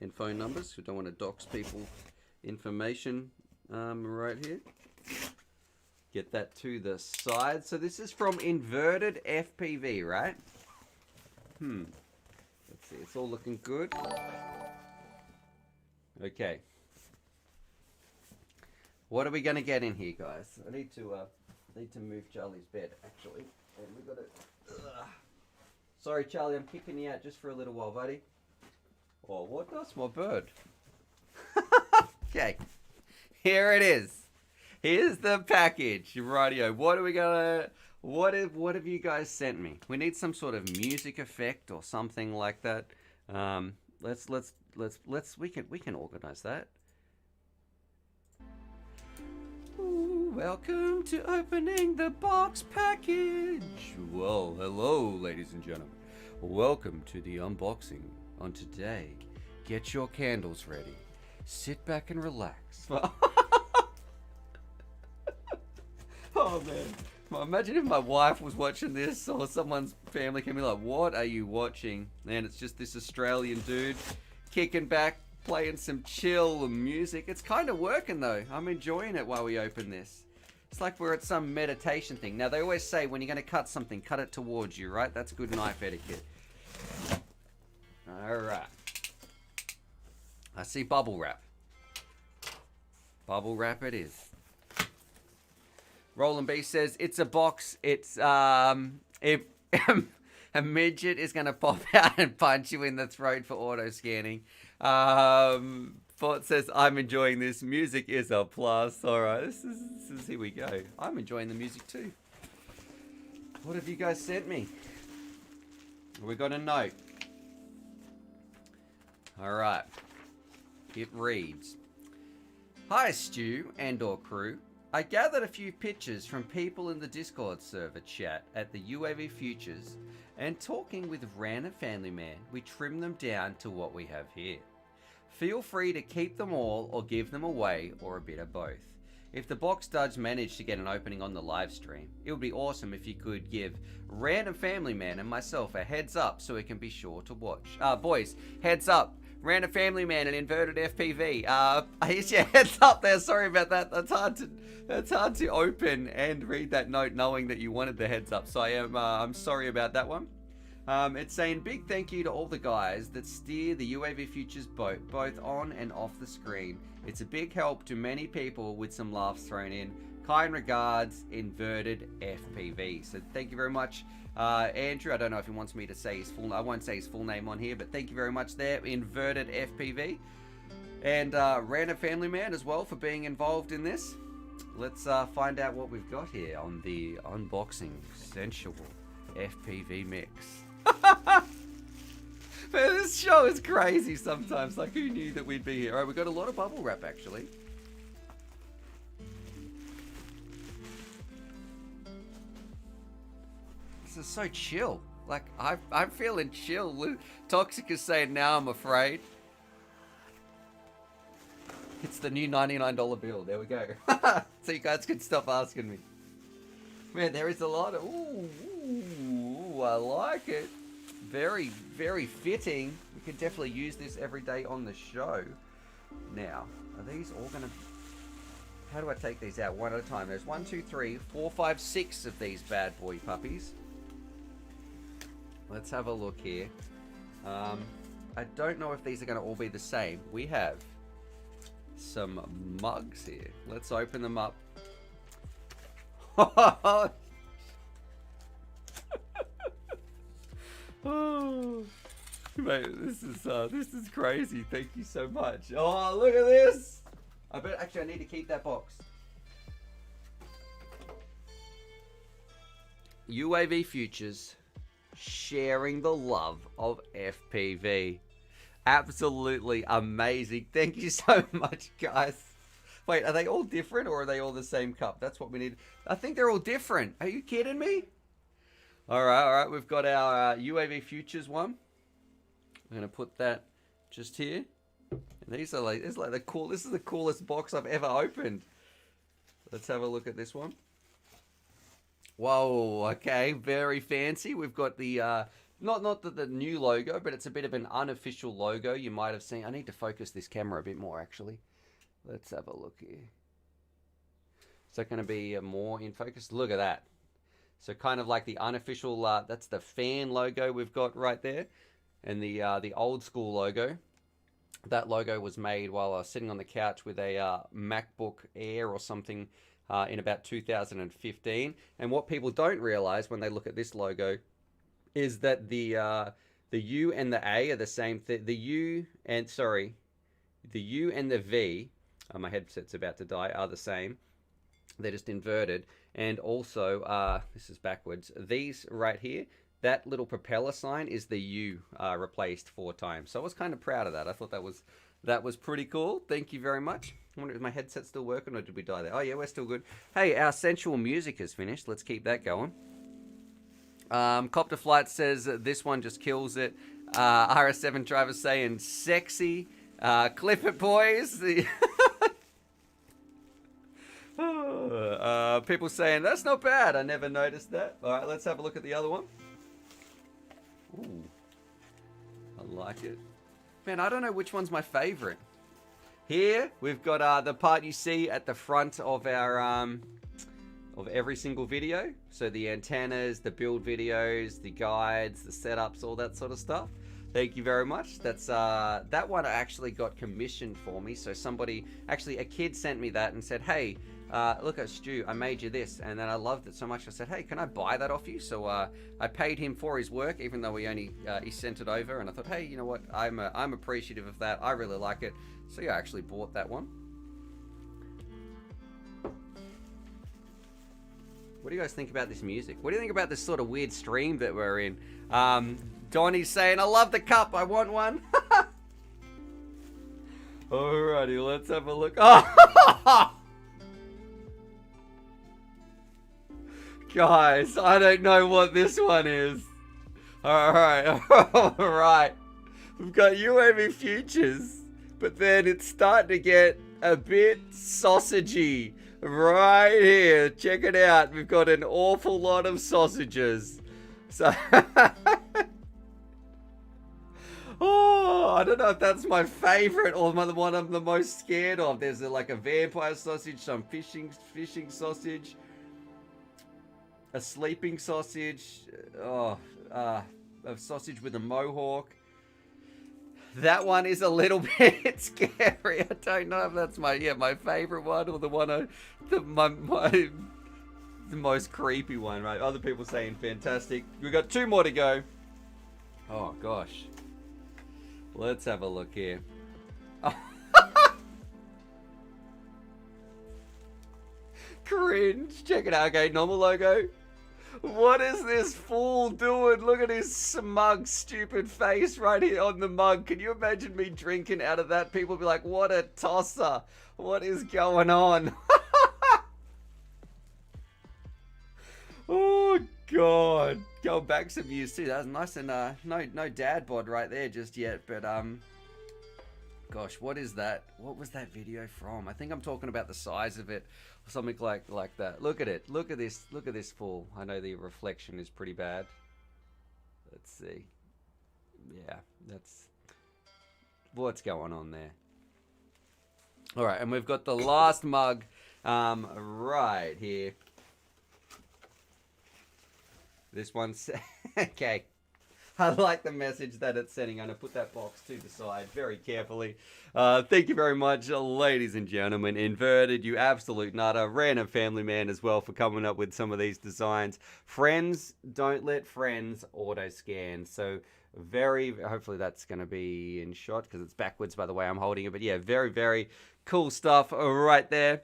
[SPEAKER 1] and phone numbers. We don't want to dox people information. Right here. Get that to the side. So this is from Inverted FPV, right? Let's see. It's all looking good. Okay. What are we gonna get in here, guys? I need to move Charlie's bed actually, and we got to. Sorry, Charlie. I'm kicking you out just for a little while, buddy. Oh, what? That's my bird. Okay. Here it is. Here's the package. Rightio. What are we gonna? What have you guys sent me? We need some sort of music effect or something like that. We can organize that. Ooh, welcome to opening the box package. Well, hello, ladies and gentlemen. Welcome to the unboxing on today. Get your candles ready. Sit back and relax. Oh man. Well, imagine if my wife was watching this or someone's family can be like, what are you watching? And it's just this Australian dude kicking back, playing some chill music. It's kind of working though. I'm enjoying it while we open this. It's like we're at some meditation thing. Now they always say when you're going to cut something, cut it towards you, right? That's good knife etiquette. Alright. I see bubble wrap. Bubble wrap it is. Roland B says, it's a box. It's, if a midget is going to pop out and punch you in the throat for auto scanning. Fort says, I'm enjoying this. Music is a plus. All right, this is, here we go. I'm enjoying the music too. What have you guys sent me? We got a note. All right. It reads, hi, Stu and or crew. I gathered a few pictures from people in the Discord server chat at the UAV Futures, and talking with Random Family Man, we trimmed them down to what we have here. Feel free to keep them all or give them away, or a bit of both. If the box does manage to get an opening on the live stream, it would be awesome if you could give Random Family Man and myself a heads up so we can be sure to watch. Boys, heads up. Random Family Man and Inverted FPV. Here's your heads up there. Sorry about that. That's hard to open and read that note knowing that you wanted the heads up. So I'm sorry about that one. It's saying big thank you to all the guys that steer the UAV Futures boat, both on and off the screen. It's a big help to many people with some laughs thrown in. Kind regards, Inverted FPV. So thank you very much, Andrew. I don't know if he wants me to say his full name. I won't say his full name on here, but thank you very much there, Inverted FPV. And Random Family Man as well for being involved in this. Let's find out what we've got here on the unboxing sensual FPV mix. Man, this show is crazy sometimes. Like, who knew that we'd be here? Alright, we got a lot of bubble wrap, actually. This is so chill. Like, I'm feeling chill. Toxic is saying, now I'm afraid. It's the new $99 bill. There we go. So you guys can stop asking me. Man, there is a lot of... Ooh, I like it. Very, very fitting. We could definitely use this every day on the show. Now, are these all going to... How do I take these out one at a time? There's 1, 2, 3, 4, 5, 6 of these bad boy puppies. Let's have a look here. I don't know if these are going to all be the same. We have some mugs here. Let's open them up. Oh, mate, this is crazy. Thank you so much. Oh, look at this. I need to keep that box. UAV Futures sharing the love of FPV. Absolutely amazing. Thank you so much, guys. Wait, are they all different or are they all the same cup? That's what we need. I think they're all different. Are you kidding me? All right. We've got our UAV Futures one. I'm going to put that just here. And these are like, this is the coolest box I've ever opened. Let's have a look at this one. Whoa, okay, very fancy. We've got the, not the new logo, but it's a bit of an unofficial logo you might have seen. I need to focus this camera a bit more, actually. Let's have a look here. Is that going to be more in focus? Look at that. So kind of like the unofficial, that's the fan logo we've got right there. And the old school logo. That logo was made while I was sitting on the couch with a MacBook Air or something in about 2015. And what people don't realize when they look at this logo is that the U and the A are the same thing. The U and the V, my headset's about to die, are the same. They're just inverted. And also, this is backwards. These right here, that little propeller sign is the U replaced 4 times. So I was kind of proud of that. I thought that was pretty cool. Thank you very much. I wonder if my headset's still working or did we die there? Oh yeah, we're still good. Hey, our sensual music is finished. Let's keep that going. Copter Flight says this one just kills it. RS7 driver saying sexy. Clip it, boys. People saying that's not bad. I never noticed that. All right, let's have a look at the other one. Ooh, I like it. Man, I don't know which one's my favorite. Here we've got the part you see at the front of our of every single video. So the antennas, the build videos, the guides, the setups, all that sort of stuff. Thank you very much. That's that one actually got commissioned for me. So somebody, actually a kid sent me that and said, hey, look at Stu, I made you this. And then I loved it so much I said, hey, can I buy that off you? So I paid him for his work, even though he sent it over. And I thought, hey, you know what, I'm appreciative of that. I really like it. So yeah, I actually bought that one. What do you guys think about this music? What do you think about this sort of weird stream that we're in? Donnie's saying, I love the cup, I want one. Alrighty, let's have a look. Oh! Guys, I don't know what this one is. Alright. We've got UAV Futures, but then it's starting to get a bit sausagey. Right here, check it out. We've got an awful lot of sausages. So, oh, I don't know if that's my favorite or the one I'm the most scared of. There's like a vampire sausage, some fishing sausage, a sleeping sausage, a sausage with a mohawk. That one is a little bit scary. I don't know if that's my favorite one or the one the most creepy one, right? Other people saying fantastic. We've got 2 more to go. Oh gosh. Let's have a look here. Oh. Cringe. Check it out. Okay, normal logo. What is this fool doing? Look at his smug, stupid face right here on the mug. Can you imagine me drinking out of that? People be like, what a tosser. What is going on? Oh, God. Going back some years, too. That was nice and, no dad bod right there just yet. But, gosh, what is that? What was that video from? I think I'm talking about the size of it or something like that. Look at it. Look at this. Look at this fool. I know the reflection is pretty bad. Let's see. Yeah, that's what's going on there. All right, and we've got the last mug right here. This one's okay. I like the message that it's sending. I'm going to put that box to the side very carefully. Thank you very much, ladies and gentlemen. Inverted, you absolute nutter. Random family man as well for coming up with some of these designs. Friends, don't let friends auto-scan. So hopefully that's going to be in shot because it's backwards by the way I'm holding it. But yeah, very, very cool stuff right there.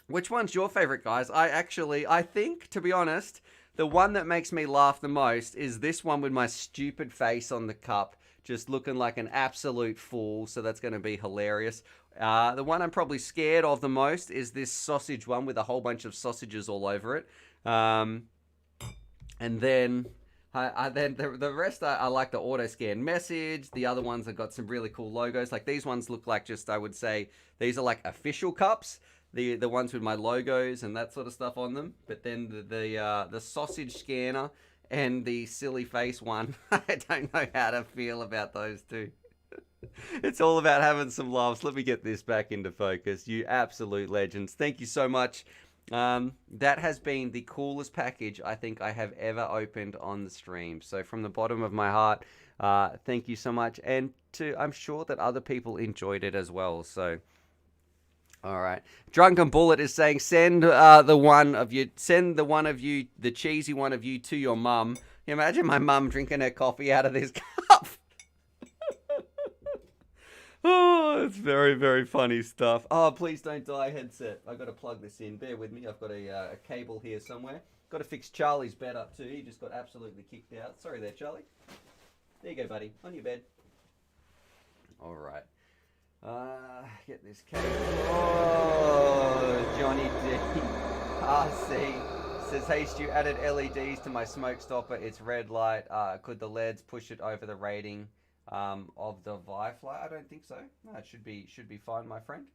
[SPEAKER 1] Which one's your favorite, guys? I think, to be honest, the one that makes me laugh the most is this one with my stupid face on the cup, just looking like an absolute fool, so that's going to be hilarious. The one I'm probably scared of the most is this sausage one with a whole bunch of sausages all over it. And then the rest, I like the auto-scan message. The other ones have got some really cool logos. Like these ones look like just, I would say, these are like official cups. The ones with my logos and that sort of stuff on them. But then the sausage scanner and the silly face one, I don't know how to feel about those two. It's all about having some laughs. Let me get this back into focus. You absolute legends. Thank you so much. That has been the coolest package I think I have ever opened on the stream. So from the bottom of my heart, thank you so much. And I'm sure that other people enjoyed it as well. So... all right. Drunken Bullet is saying, send the one of you, the cheesy one of you to your mum. Imagine my mum drinking her coffee out of this cup. Oh, it's very, very funny stuff. Oh, please don't die headset. I've got to plug this in. Bear with me. I've got a cable here somewhere. Got to fix Charlie's bed up too. He just got absolutely kicked out. Sorry there, Charlie. There you go, buddy. On your bed. All right. Get this cable. Oh, Johnny D. RC says, hey Stu, added LEDs to my smoke stopper. It's red light. Could the LEDs push it over the rating of the Firefly? I don't think so. No, it should be fine, my friend.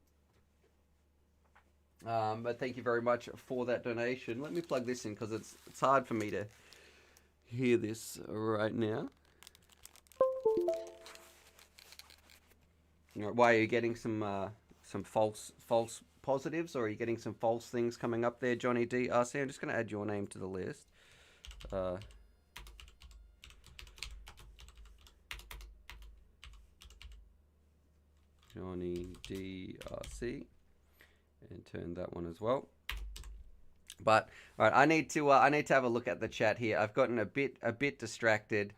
[SPEAKER 1] But thank you very much for that donation. Let me plug this in because it's hard for me to hear this right now. Why are you getting some false positives, or are you getting some false things coming up there, Johnny D? RC, I'm just going to add your name to the list. Johnny D RC, and turn that one as well. But all right, I need to have a look at the chat here. I've gotten a bit distracted.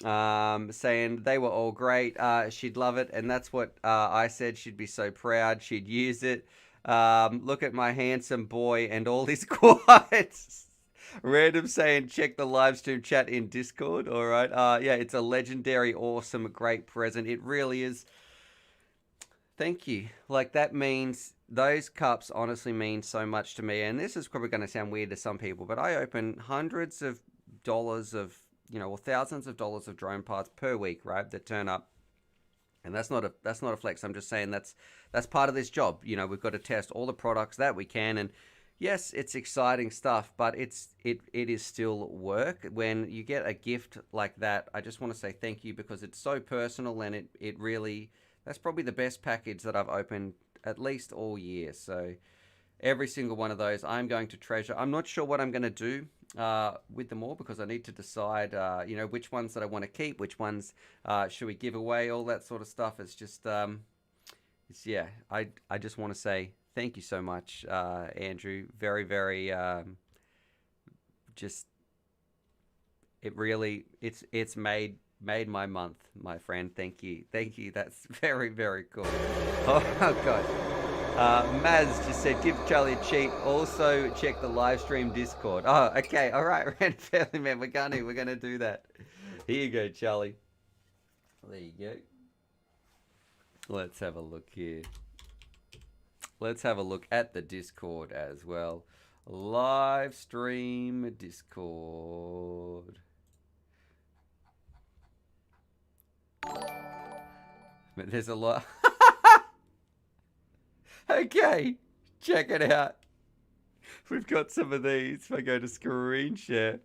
[SPEAKER 1] Saying they were all great. She'd love it, and that's what I said. She'd be so proud. She'd use it. Look at my handsome boy and all his quads. Random saying check the live stream chat in Discord. All right. Yeah, it's a legendary, awesome, great present. It really is. Thank you. Like that means those cups honestly mean so much to me. And this is probably going to sound weird to some people, but I open hundreds of dollars of or thousands of dollars of drone parts per week, right, that turn up. And that's not a flex. I'm just saying that's part of this job. We've got to test all the products that we can. And yes, it's exciting stuff, but it is still work. When you get a gift like that, I just want to say thank you because it's so personal, and it really, that's probably the best package that I've opened at least all year. So every single one of those I'm going to treasure. I'm not sure what I'm going to do with them all because I need to decide, which ones that I want to keep, which ones should we give away, all that sort of stuff. It's just, I just want to say thank you so much, Andrew. Very, very, it's made my month, my friend. Thank you. That's very, very cool. Oh, God. Maz just said, give Charlie a cheat. Also, check the live stream Discord. Oh, okay. All right, Random Family Man. We're gonna do that. Here you go, Charlie. There you go. Let's have a look here. Let's have a look at the Discord as well. Live stream Discord. But there's a lot. Okay, check it out. We've got some of these. If I go to screen share.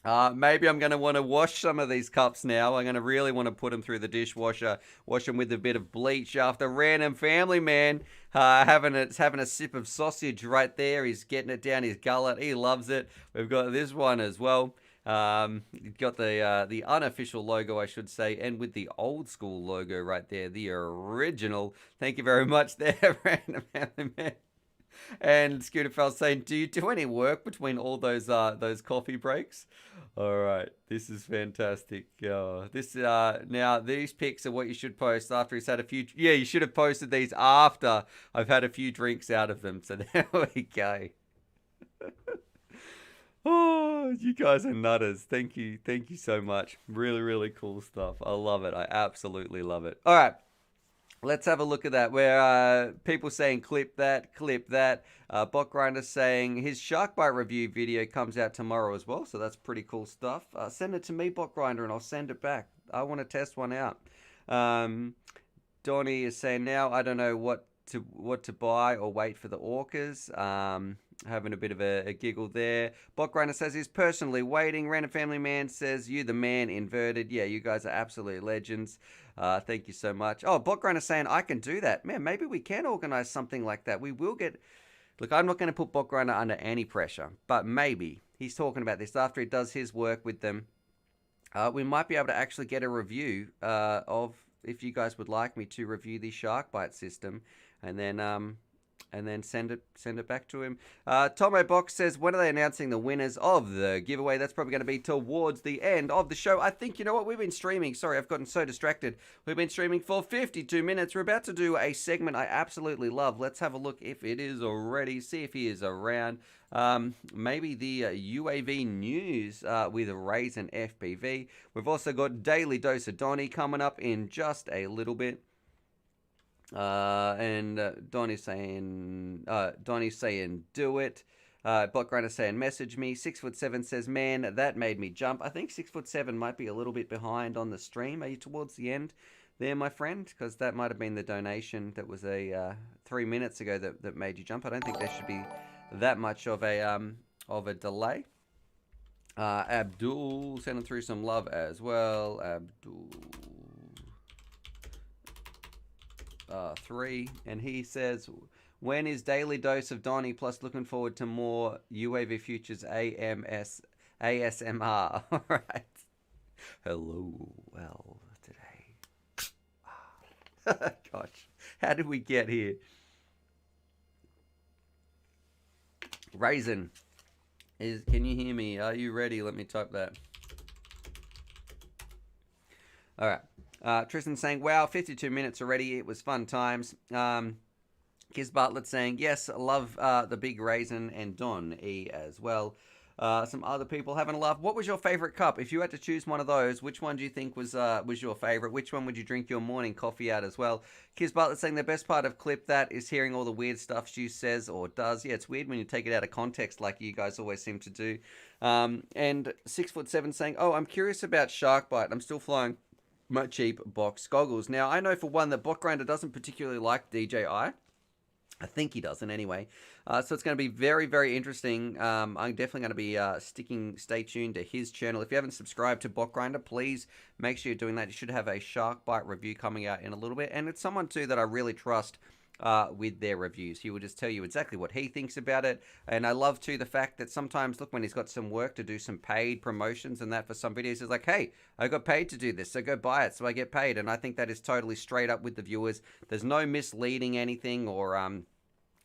[SPEAKER 1] Maybe I'm going to want to wash some of these cups now. I'm going to really want to put them through the dishwasher. Wash them with a bit of bleach after Random Family Man having a sip of sausage right there. He's getting it down his gullet. He loves it. We've got this one as well. You've got the unofficial logo, I should say, and with the old school logo right there, the original. Thank you very much there, Random Family Man. And Scooter Fell saying, do you do any work between all those coffee breaks? All right, this is fantastic. Now these pics are what you should post after he's had a few. Yeah, you should have posted these after I've had a few drinks out of them. So there we go. Oh, you guys are nutters. Thank you so much. Really, really cool stuff. I love it. I absolutely love it. All right. Let's have a look at that. Where people saying clip that. Bot Grinder saying his shark bite review video comes out tomorrow as well. So that's pretty cool stuff. Send it to me, Bot Grinder, and I'll send it back. I want to test one out. Donnie is saying now I don't know what to buy or wait for the orcas. Having a bit of a giggle there. Bot Grinder says he's personally waiting. Random Family Man says you the man inverted. Yeah, you guys are absolute legends. Thank you so much. Oh, Bot Grinder saying I can do that. Man, maybe we can organize something like that. We will get... Look, I'm not going to put Bot Grinder under any pressure, but maybe he's talking about this after he does his work with them. We might be able to actually get a review of, if you guys would like me to review the shark bite system, and then send it back to him. Tomo Box says, when are they announcing the winners of the giveaway? That's probably going to be towards the end of the show. I think, you know what, we've been streaming. Sorry, I've gotten so distracted. We've been streaming for 52 minutes. We're about to do a segment I absolutely love. Let's have a look if it is already. See if he is around. Maybe the UAV news with Raven FPV. We've also got Daily Dose of Donnie coming up in just a little bit. Donnie's saying, do it. Bot Grinder saying, message me. 6'7" says, man, that made me jump. I think 6'7" might be a little bit behind on the stream. Are you towards the end there, my friend? Because that might have been the donation that was 3 minutes ago that made you jump. I don't think there should be that much of a delay. Abdul sending through some love as well. Abdul. 3, and he says, when is Daily Dose of Donnie, plus looking forward to more UAV Futures ASMR. All right. Hello, well, today. Gosh, how did we get here? Raisin, can you hear me? Are you ready? Let me type that. All right. Tristan saying, wow, 52 minutes already. It was fun times. Kiz Bartlett saying, yes, love the big Raisin, and Don E as well. Some other people having a laugh. What was your favorite cup? If you had to choose one of those, which one do you think was your favorite? Which one would you drink your morning coffee at as well? Kiz Bartlett saying the best part of clip that is hearing all the weird stuff Stu says or does. Yeah, it's weird when you take it out of context like you guys always seem to do. And 6'7" saying, oh, I'm curious about shark bite. I'm still flying my cheap box goggles. Now, I know for one that Bot Grinder doesn't particularly like DJI. I think he doesn't anyway. So it's going to be very, very interesting. I'm definitely going to be stay tuned to his channel. If you haven't subscribed to Bot Grinder, please make sure you're doing that. You should have a shark bite review coming out in a little bit. And it's someone too that I really trust with their reviews. He will just tell you exactly what he thinks about it. And I love too the fact that sometimes, look, when he's got some work to do some paid promotions and that for some videos, he's like, hey, I got paid to do this, so go buy it so I get paid. And I think that is totally straight up with the viewers. There's no misleading anything or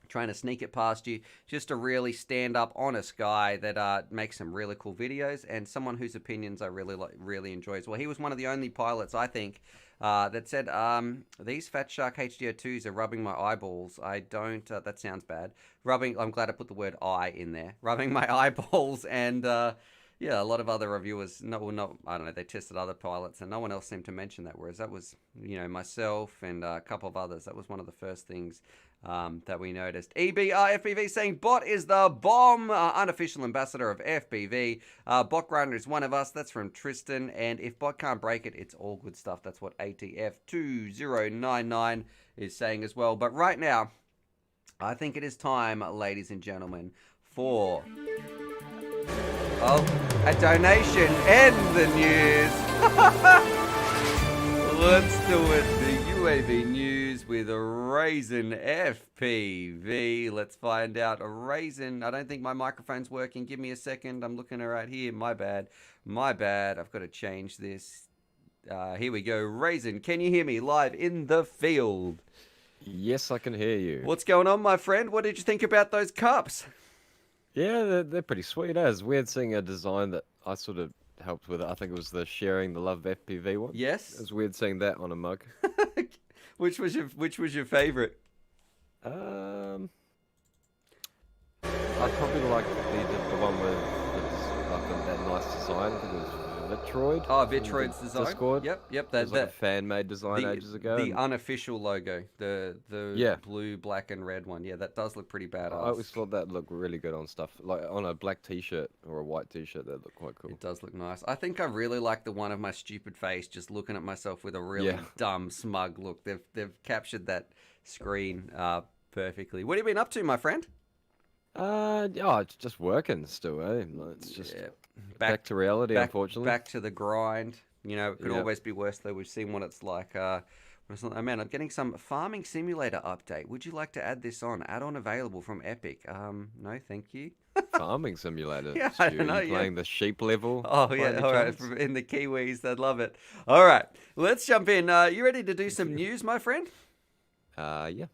[SPEAKER 1] trying to sneak it past you. Just a really stand-up, honest guy that makes some really cool videos, and someone whose opinions I really enjoy as well. He was one of the only pilots, I think, that said, these Fat Shark HDO2s are rubbing my eyeballs. I don't, that sounds bad. I'm glad I put the word eye in there. Rubbing my eyeballs and, yeah, a lot of other reviewers, I don't know, they tested other pilots and no one else seemed to mention that, whereas that was, myself and a couple of others. That was one of the first things that we noticed. EBR FPV saying Bot is the bomb, unofficial ambassador of FPV. Bot Grinder is one of us. That's from Tristan. And if Bot can't break it, it's all good stuff. That's what ATF2099 is saying as well. But right now, I think it is time, ladies and gentlemen, for a donation and the news. Let's do it. The UAV news with Raven FPV. Let's find out. Raven, I don't think my microphone's working. Give me a second. I'm looking right here. My bad. I've got to change this. Here we go. Raven, can you hear me live in the field?
[SPEAKER 3] Yes, I can hear you.
[SPEAKER 1] What's going on, my friend? What did you think about those cups?
[SPEAKER 3] Yeah, they're pretty sweet. It's weird seeing a design that I sort of helped with. I think it was the Sharing the Love FPV one.
[SPEAKER 1] Yes.
[SPEAKER 3] It was weird seeing that on a mug.
[SPEAKER 1] Which was your favorite?
[SPEAKER 3] I'd probably like the one with that nice design. I think it was Vitroid.
[SPEAKER 1] Oh, Vitroid's design.
[SPEAKER 3] Discord.
[SPEAKER 1] Yep.
[SPEAKER 3] It was like a fan-made design ages ago.
[SPEAKER 1] The unofficial logo, the blue, black, and red one. Yeah, that does look pretty badass.
[SPEAKER 3] I always thought that looked really good on stuff, like on a black T-shirt or a white T-shirt. That looked quite cool.
[SPEAKER 1] It does look nice. I think I really like the one of my stupid face, just looking at myself with a really dumb, smug look. They've captured that screen perfectly. What have you been up to, my friend?
[SPEAKER 3] It's just working still, eh? It's just back to reality, unfortunately.
[SPEAKER 1] Back to the grind. It could always be worse, though. We've seen what it's like. Oh, man, I'm getting some Farming Simulator update. Would you like to add this on? Add-on available from Epic. No, thank you.
[SPEAKER 3] Farming Simulator?
[SPEAKER 1] Yeah, I don't know.
[SPEAKER 3] Playing the sheep level?
[SPEAKER 1] Oh, yeah, all right. In the Kiwis, they'd love it. All right, let's jump in. You ready to do some news, my friend?
[SPEAKER 3] Yeah.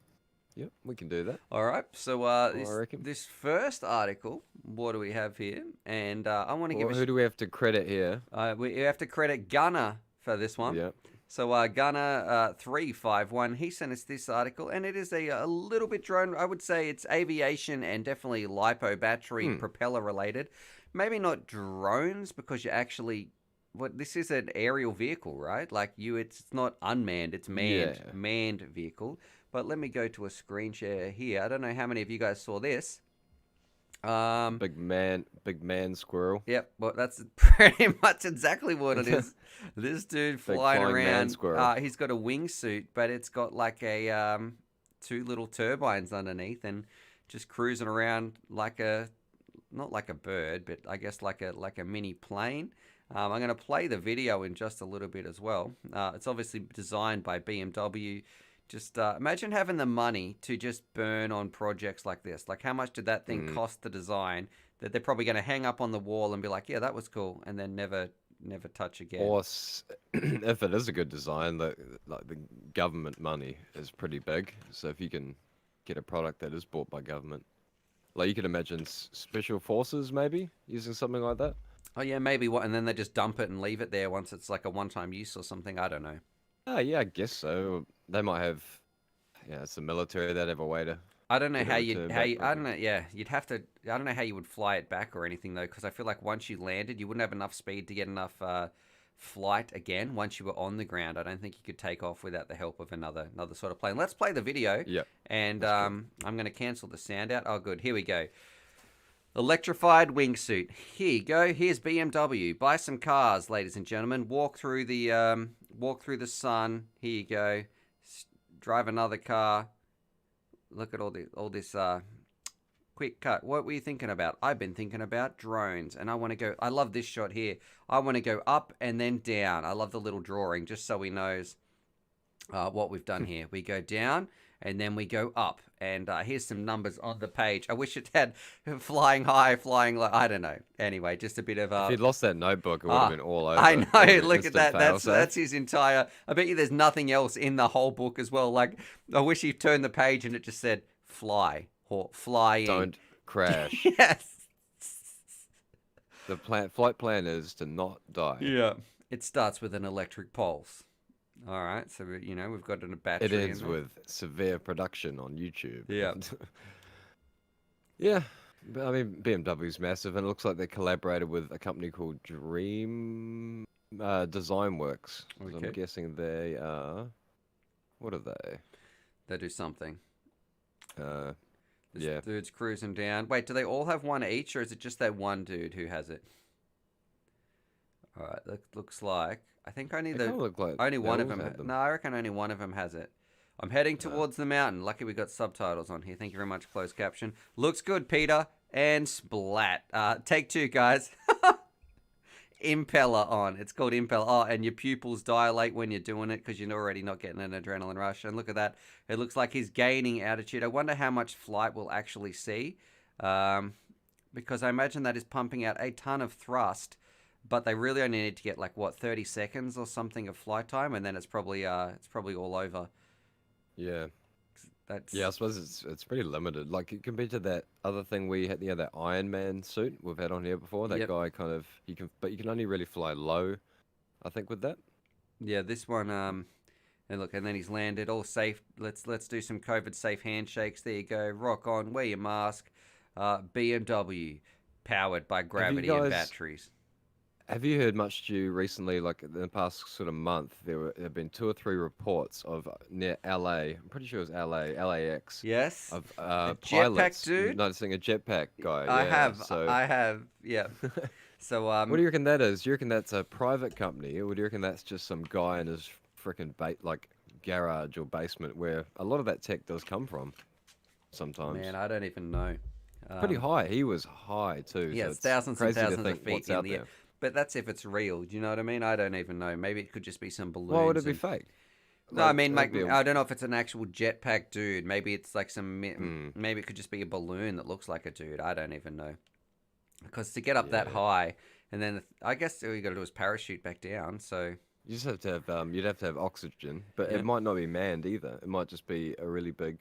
[SPEAKER 3] Yep, we can do that.
[SPEAKER 1] All right, so this first article, what do we have here? And I want to give
[SPEAKER 3] who do we have to credit here?
[SPEAKER 1] We have to credit Gunner for this one.
[SPEAKER 3] Yep.
[SPEAKER 1] So Gunner 351, he sent us this article, and it is a little bit drone. I would say it's aviation and definitely lipo battery propeller related. Maybe not drones because you actually. This is an aerial vehicle, right? Like it's not unmanned, it's manned vehicle. But let me go to a screen share here. I don't know how many of you guys saw this.
[SPEAKER 3] Big man squirrel.
[SPEAKER 1] Yep, well, that's pretty much exactly what it is. This dude flying around. He's got a wingsuit, but it's got like a 2 little turbines underneath, and just cruising around like not like a bird, but I guess like a mini plane. I'm going to play the video in just a little bit as well. It's obviously designed by BMW. Just imagine having the money to just burn on projects like this. Like, how much did that thing cost to design that they're probably going to hang up on the wall and be like, yeah, that was cool, and then never touch again.
[SPEAKER 3] Or if it is a good design, the government money is pretty big. So if you can get a product that is bought by government, like you could imagine special forces maybe using something like that.
[SPEAKER 1] Oh yeah, maybe and then they just dump it and leave it there once it's like a one-time use or something. I don't know.
[SPEAKER 3] Oh yeah, I guess so. They might have. Yeah, it's the military that have a way to.
[SPEAKER 1] I don't know I don't know. Yeah, you'd have to. I don't know how you would fly it back or anything though, because I feel like once you landed, you wouldn't have enough speed to get enough flight again. Once you were on the ground, I don't think you could take off without the help of another sort of plane. Let's play the video.
[SPEAKER 3] Yeah.
[SPEAKER 1] And I'm going to cancel the sound out. Oh, good. Here we go. Electrified wingsuit. Here you go. Here's BMW. Buy some cars, ladies and gentlemen. Walk through the sun. Here you go. Drive another car. Look at all this quick cut. What were you thinking about? I've been thinking about drones, and I want to go. I love this shot here. I want to go up and then down. I love the little drawing, just so he knows what we've done here. We go down and then we go up, and here's some numbers on the page. I wish it had flying high, flying low. I don't know. Anyway, just a bit of
[SPEAKER 3] if he'd lost that notebook, it would have been all over.
[SPEAKER 1] I know. Look at that. That's his entire. I bet you there's nothing else in the whole book as well. Like, I wish he turned the page and it just said fly or fly in.
[SPEAKER 3] Don't crash.
[SPEAKER 1] Yes.
[SPEAKER 3] The flight plan is to not die.
[SPEAKER 1] Yeah. It starts with an electric pulse. All right, so we've got a battery.
[SPEAKER 3] It ends
[SPEAKER 1] in there.
[SPEAKER 3] with severe production on YouTube.
[SPEAKER 1] Yeah.
[SPEAKER 3] Yeah, but I mean BMW's massive, and it looks like they collaborated with a company called Dream Design Works. So I'm
[SPEAKER 1] Okay.
[SPEAKER 3] guessing they are. What are they?
[SPEAKER 1] They do something.
[SPEAKER 3] Uh,
[SPEAKER 1] This
[SPEAKER 3] yeah.
[SPEAKER 1] dude's cruising down. Wait, do they all have one each, or is it just that one dude who has it? All right, that looks like I think
[SPEAKER 3] They kind of look like
[SPEAKER 1] only
[SPEAKER 3] they
[SPEAKER 1] one of
[SPEAKER 3] always
[SPEAKER 1] them.
[SPEAKER 3] had them.
[SPEAKER 1] No, I reckon only one of them has it. I'm heading
[SPEAKER 3] Uh,
[SPEAKER 1] towards the mountain. Lucky we got subtitles on here. Thank you very much. Closed caption. Looks good, Peter. And splat. Take two, guys. Impeller on. It's called impeller. Oh, and your pupils dilate when you're doing it because you're already not getting an adrenaline rush. And look at that. It looks like he's gaining altitude. I wonder how much flight we'll actually see. Because I imagine that is pumping out a ton of thrust. But they really only need to get like, what, 30 seconds or something of flight time. And then it's probably all over.
[SPEAKER 3] yeah.
[SPEAKER 1] That's...
[SPEAKER 3] Yeah, I suppose it's pretty limited. Like compared to that other thing we had, that Iron Man suit we've had on here before. That
[SPEAKER 1] Yep.
[SPEAKER 3] guy kind of but you can only really fly low, I think, with that.
[SPEAKER 1] Yeah, this one, and look, and then he's landed, all safe. Let's do some COVID safe handshakes. There you go. Rock on, wear your mask. BMW, powered by gravity and
[SPEAKER 3] guys-
[SPEAKER 1] batteries.
[SPEAKER 3] Have you heard much, Stu, recently? Like in the past sort of month, there have been 2 or 3 reports of near LA. I'm pretty sure it was LAX.
[SPEAKER 1] Yes.
[SPEAKER 3] Of
[SPEAKER 1] jetpack
[SPEAKER 3] pilots
[SPEAKER 1] dude?
[SPEAKER 3] noticing a jetpack guy.
[SPEAKER 1] I
[SPEAKER 3] yeah,
[SPEAKER 1] have.
[SPEAKER 3] So
[SPEAKER 1] I have. Yeah. So
[SPEAKER 3] what do you reckon that is? Do you reckon that's a private company, or do you reckon that's just some guy in his freaking garage or basement where a lot of that tech does come from? Sometimes.
[SPEAKER 1] Man, I don't even know.
[SPEAKER 3] Pretty high. He was high too.
[SPEAKER 1] Yeah,
[SPEAKER 3] so
[SPEAKER 1] it's thousands and
[SPEAKER 3] crazy to
[SPEAKER 1] thousands of
[SPEAKER 3] think
[SPEAKER 1] feet
[SPEAKER 3] what's
[SPEAKER 1] in
[SPEAKER 3] out
[SPEAKER 1] the air.
[SPEAKER 3] there.
[SPEAKER 1] But that's if it's real. Do you know what I mean? I don't even know. Maybe it could just be some balloons.
[SPEAKER 3] Why would it be
[SPEAKER 1] and-
[SPEAKER 3] fake?
[SPEAKER 1] No, I mean,
[SPEAKER 3] that'd be
[SPEAKER 1] I don't know if it's an actual jetpack dude. Maybe it's like
[SPEAKER 3] Hmm.
[SPEAKER 1] maybe it could just be a balloon that looks like a dude. I don't even know. Because to get up that
[SPEAKER 3] Yeah.
[SPEAKER 1] high, and then I guess all you got to do is parachute back down. So
[SPEAKER 3] You just have to have you'd have to have oxygen, but
[SPEAKER 1] Yeah.
[SPEAKER 3] it might not be manned either. It might just be a really big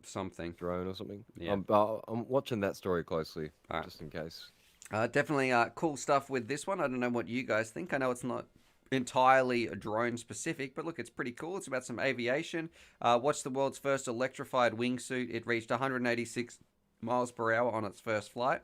[SPEAKER 1] something.
[SPEAKER 3] drone or something.
[SPEAKER 1] Yeah.
[SPEAKER 3] But I'm watching that story closely,
[SPEAKER 1] Alright.
[SPEAKER 3] just in case.
[SPEAKER 1] Definitely cool stuff with this one. I don't know what you guys think. I know it's not entirely drone specific, but look, it's pretty cool. It's about some aviation. What's the world's first electrified wingsuit? It reached 186 miles per hour on its first flight.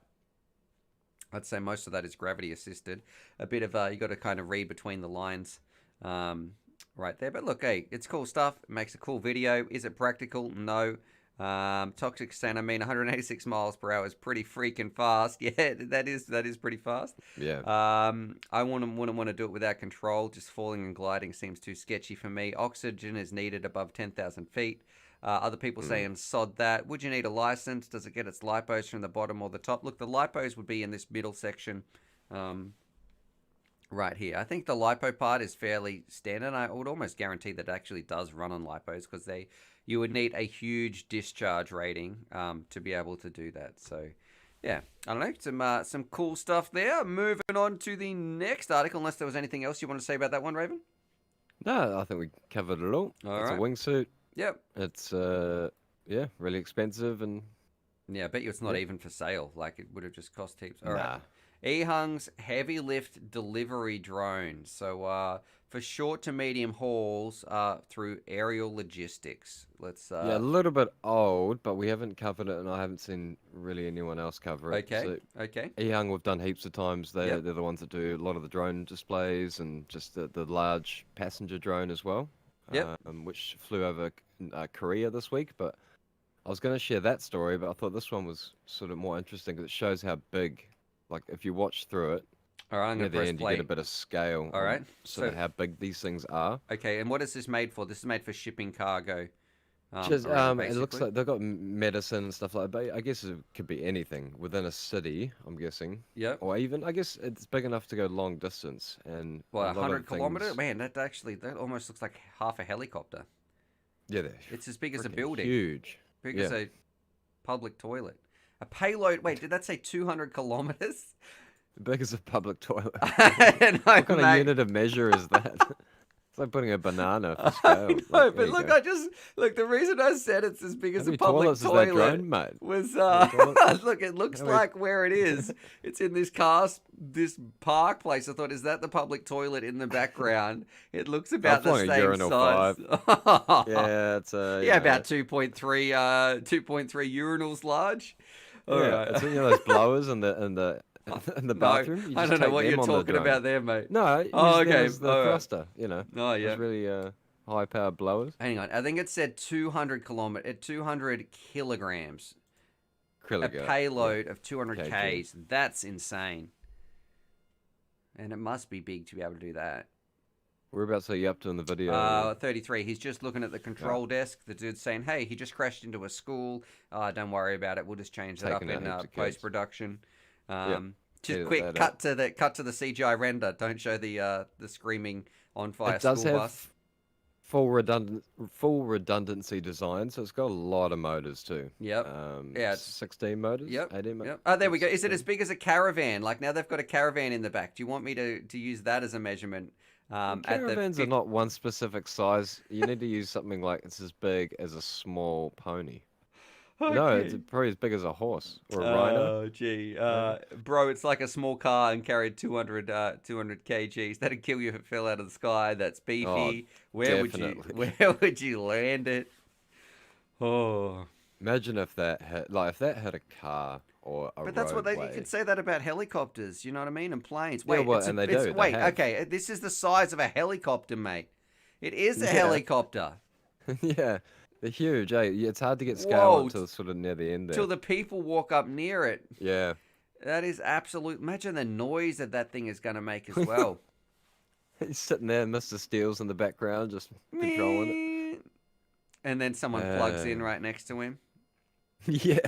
[SPEAKER 1] I'd say most of that is gravity assisted. A bit of you got to kind of read between the lines right there. But look, hey, it's cool stuff. It makes a cool video. Is it practical? No. Toxic scent. I mean, 186 miles per hour is pretty freaking fast. Yeah, that is pretty fast.
[SPEAKER 3] Yeah.
[SPEAKER 1] I wouldn't want to do it without control. Just falling and gliding seems too sketchy for me. Oxygen is needed above 10,000 feet. Other people saying sod that. Would you need a license? Does it get its lipos from the bottom or the top? Look, the lipos would be in this middle section right here. I think the lipo part is fairly standard. I would almost guarantee that it actually does run on lipos because you would need a huge discharge rating to be able to do that. So, yeah, I don't know, some cool stuff there. Moving on to the next article, unless there was anything else you want to say about that one, Raven?
[SPEAKER 3] No, I think we covered it all.
[SPEAKER 1] All
[SPEAKER 3] It's
[SPEAKER 1] right.
[SPEAKER 3] a wingsuit.
[SPEAKER 1] Yep.
[SPEAKER 3] It's really expensive and
[SPEAKER 1] Yeah, I bet you it's not even for sale. Like, it would have just cost heaps. All
[SPEAKER 3] nah.
[SPEAKER 1] right. Ehung's heavy lift delivery drone. So, for short to medium hauls through aerial logistics. Let's.
[SPEAKER 3] Yeah, a little bit old, but we haven't covered it, and I haven't seen really anyone else cover it.
[SPEAKER 1] Okay.
[SPEAKER 3] So
[SPEAKER 1] Okay.
[SPEAKER 3] Ehung, we've done heaps of times.
[SPEAKER 1] Yep.
[SPEAKER 3] They're the ones that do a lot of the drone displays and just the large passenger drone as well.
[SPEAKER 1] Yep.
[SPEAKER 3] Which flew over Korea this week, but I was going to share that story, but I thought this one was sort of more interesting because it shows how big, like if you watch through it,
[SPEAKER 1] All right. I'm
[SPEAKER 3] near
[SPEAKER 1] gonna
[SPEAKER 3] the
[SPEAKER 1] press
[SPEAKER 3] end you
[SPEAKER 1] play.
[SPEAKER 3] get a bit of scale.
[SPEAKER 1] All right,
[SPEAKER 3] Sort of
[SPEAKER 1] so-
[SPEAKER 3] how big these things are.
[SPEAKER 1] Okay. And what is this made for? This is made for shipping cargo.
[SPEAKER 3] Just,
[SPEAKER 1] around,
[SPEAKER 3] it looks
[SPEAKER 1] basically.
[SPEAKER 3] like they've got medicine and stuff like that, but I guess it could be anything within a city, I'm guessing.
[SPEAKER 1] Yep.
[SPEAKER 3] Or even, I guess it's big enough to go long distance. And
[SPEAKER 1] What,
[SPEAKER 3] a lot of
[SPEAKER 1] 100 kilometers?
[SPEAKER 3] things-
[SPEAKER 1] Man, that almost looks like half a helicopter.
[SPEAKER 3] Yeah, they're
[SPEAKER 1] It's as big as a
[SPEAKER 3] freaking
[SPEAKER 1] building.
[SPEAKER 3] huge.
[SPEAKER 1] Big
[SPEAKER 3] Yeah.
[SPEAKER 1] as a public toilet. A payload. Wait, did that say 200 kilometers?
[SPEAKER 3] Big as a public toilet.
[SPEAKER 1] And
[SPEAKER 3] What kind of unit of measure is that? It's like putting a banana for scale.
[SPEAKER 1] I know,
[SPEAKER 3] Like,
[SPEAKER 1] but look, the reason I said it's as big
[SPEAKER 3] how
[SPEAKER 1] as a
[SPEAKER 3] many
[SPEAKER 1] public
[SPEAKER 3] toilets is that
[SPEAKER 1] toilet
[SPEAKER 3] drone, mate?
[SPEAKER 1] was,
[SPEAKER 3] How many toilets?
[SPEAKER 1] look, it looks
[SPEAKER 3] How many-
[SPEAKER 1] like where it is. It's in this this park place. I thought, is that the public toilet in the background? It looks about the
[SPEAKER 3] flying a
[SPEAKER 1] same
[SPEAKER 3] urinal
[SPEAKER 1] size.
[SPEAKER 3] Yeah, it's
[SPEAKER 1] Yeah, about 2.3 urinals large. All
[SPEAKER 3] yeah,
[SPEAKER 1] right.
[SPEAKER 3] it's those blowers in the in the
[SPEAKER 1] No,
[SPEAKER 3] bathroom. You
[SPEAKER 1] I
[SPEAKER 3] just
[SPEAKER 1] don't know
[SPEAKER 3] take
[SPEAKER 1] what
[SPEAKER 3] them
[SPEAKER 1] you're
[SPEAKER 3] on the
[SPEAKER 1] talking
[SPEAKER 3] drone.
[SPEAKER 1] about there, mate.
[SPEAKER 3] No, use
[SPEAKER 1] Oh,
[SPEAKER 3] them
[SPEAKER 1] okay.
[SPEAKER 3] as the
[SPEAKER 1] All right.
[SPEAKER 3] thruster.
[SPEAKER 1] Oh, yeah.
[SPEAKER 3] Those really high powered blowers.
[SPEAKER 1] Hang on. I think it said 200 kilograms. A payload of 200
[SPEAKER 3] kg.
[SPEAKER 1] Ks. That's insane. And it must be big to be able to do that.
[SPEAKER 3] Whereabouts are you up to in the video?
[SPEAKER 1] 33. He's just looking at the control desk. The dude's saying, hey, he just crashed into a school. Don't worry about it. We'll just change that up in post-production. Just quick, cut to the CGI render. Don't show the screaming on fire
[SPEAKER 3] It does
[SPEAKER 1] school
[SPEAKER 3] have
[SPEAKER 1] bus.
[SPEAKER 3] full redundancy design, so it's got a lot of motors too.
[SPEAKER 1] Yep. Yeah.
[SPEAKER 3] 16 motors.
[SPEAKER 1] Yep.
[SPEAKER 3] 18 motors.
[SPEAKER 1] Yep. Oh, there we go. Is it as big as a caravan? Like now they've got a caravan in the back. Do you want me to use that as a measurement?
[SPEAKER 3] Caravans are not one specific size. You need to use something like it's as big as a small pony.
[SPEAKER 1] Okay.
[SPEAKER 3] No, it's probably as big as a horse or a rhino.
[SPEAKER 1] Oh, gee. Bro, it's like a small car and carried 200 kgs. That'd kill you if it fell out of the sky. That's beefy. Where would you land it? Oh.
[SPEAKER 3] Imagine if that had a car or a
[SPEAKER 1] But that's what
[SPEAKER 3] roadway.
[SPEAKER 1] you could say that about helicopters, you know what I mean? And planes.
[SPEAKER 3] Yeah,
[SPEAKER 1] Wait,
[SPEAKER 3] well, and they do. They
[SPEAKER 1] wait,
[SPEAKER 3] have.
[SPEAKER 1] okay, this is the size of a helicopter, mate. It is a
[SPEAKER 3] Yeah.
[SPEAKER 1] helicopter.
[SPEAKER 3] Yeah, they're huge. It's hard to get scale
[SPEAKER 1] Whoa,
[SPEAKER 3] until sort of near the end there.
[SPEAKER 1] Till the people walk up near it.
[SPEAKER 3] Yeah.
[SPEAKER 1] That is absolute. Imagine the noise that thing is going to make as well.
[SPEAKER 3] He's sitting there, Mr. Steele's in the background, just controlling it.
[SPEAKER 1] And then someone plugs in right next to him.
[SPEAKER 3] Yeah.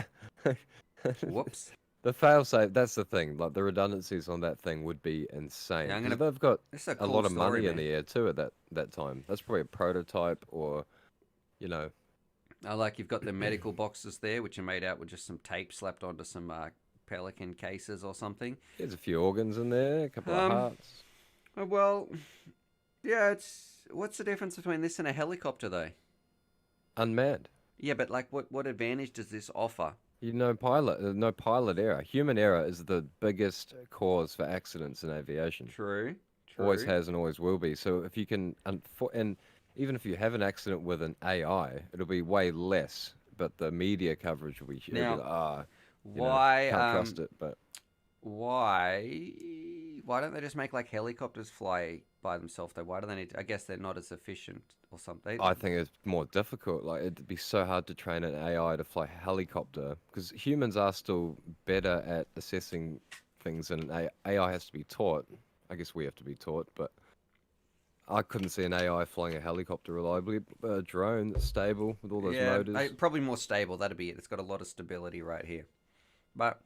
[SPEAKER 1] Whoops.
[SPEAKER 3] The failsafe, that's the thing. Like, the redundancies on that thing would be insane.
[SPEAKER 1] Yeah,
[SPEAKER 3] 'Cause they've got
[SPEAKER 1] This is
[SPEAKER 3] a lot of
[SPEAKER 1] cool story,
[SPEAKER 3] money in
[SPEAKER 1] man.
[SPEAKER 3] the air, too, at that time. That's probably a prototype or, you know...
[SPEAKER 1] I like you've got the medical boxes there, which are made out with just some tape slapped onto some pelican cases or something.
[SPEAKER 3] There's a few organs in there, a couple of hearts.
[SPEAKER 1] Well, yeah, what's the difference between this and a helicopter, though?
[SPEAKER 3] Unmanned.
[SPEAKER 1] Yeah, but like, what advantage does this offer?
[SPEAKER 3] No pilot error. Human error is the biggest cause for accidents in aviation.
[SPEAKER 1] True.
[SPEAKER 3] Always has and always will be. So if you can, and even if you have an accident with an AI, it'll be way less, but the media coverage will be huge.
[SPEAKER 1] Now,
[SPEAKER 3] why can't trust it? But
[SPEAKER 1] why don't they just make like helicopters fly by themselves though? Why do they need to, I guess they're not as efficient or something.
[SPEAKER 3] I think it's more difficult. Like, it'd be so hard to train an AI to fly a helicopter because humans are still better at assessing things, and AI has to be taught. I guess we have to be taught, but I couldn't see an AI flying a helicopter reliably. A drone that's stable with all those motors.
[SPEAKER 1] Probably more stable. That'd be it. It's got a lot of stability right here. But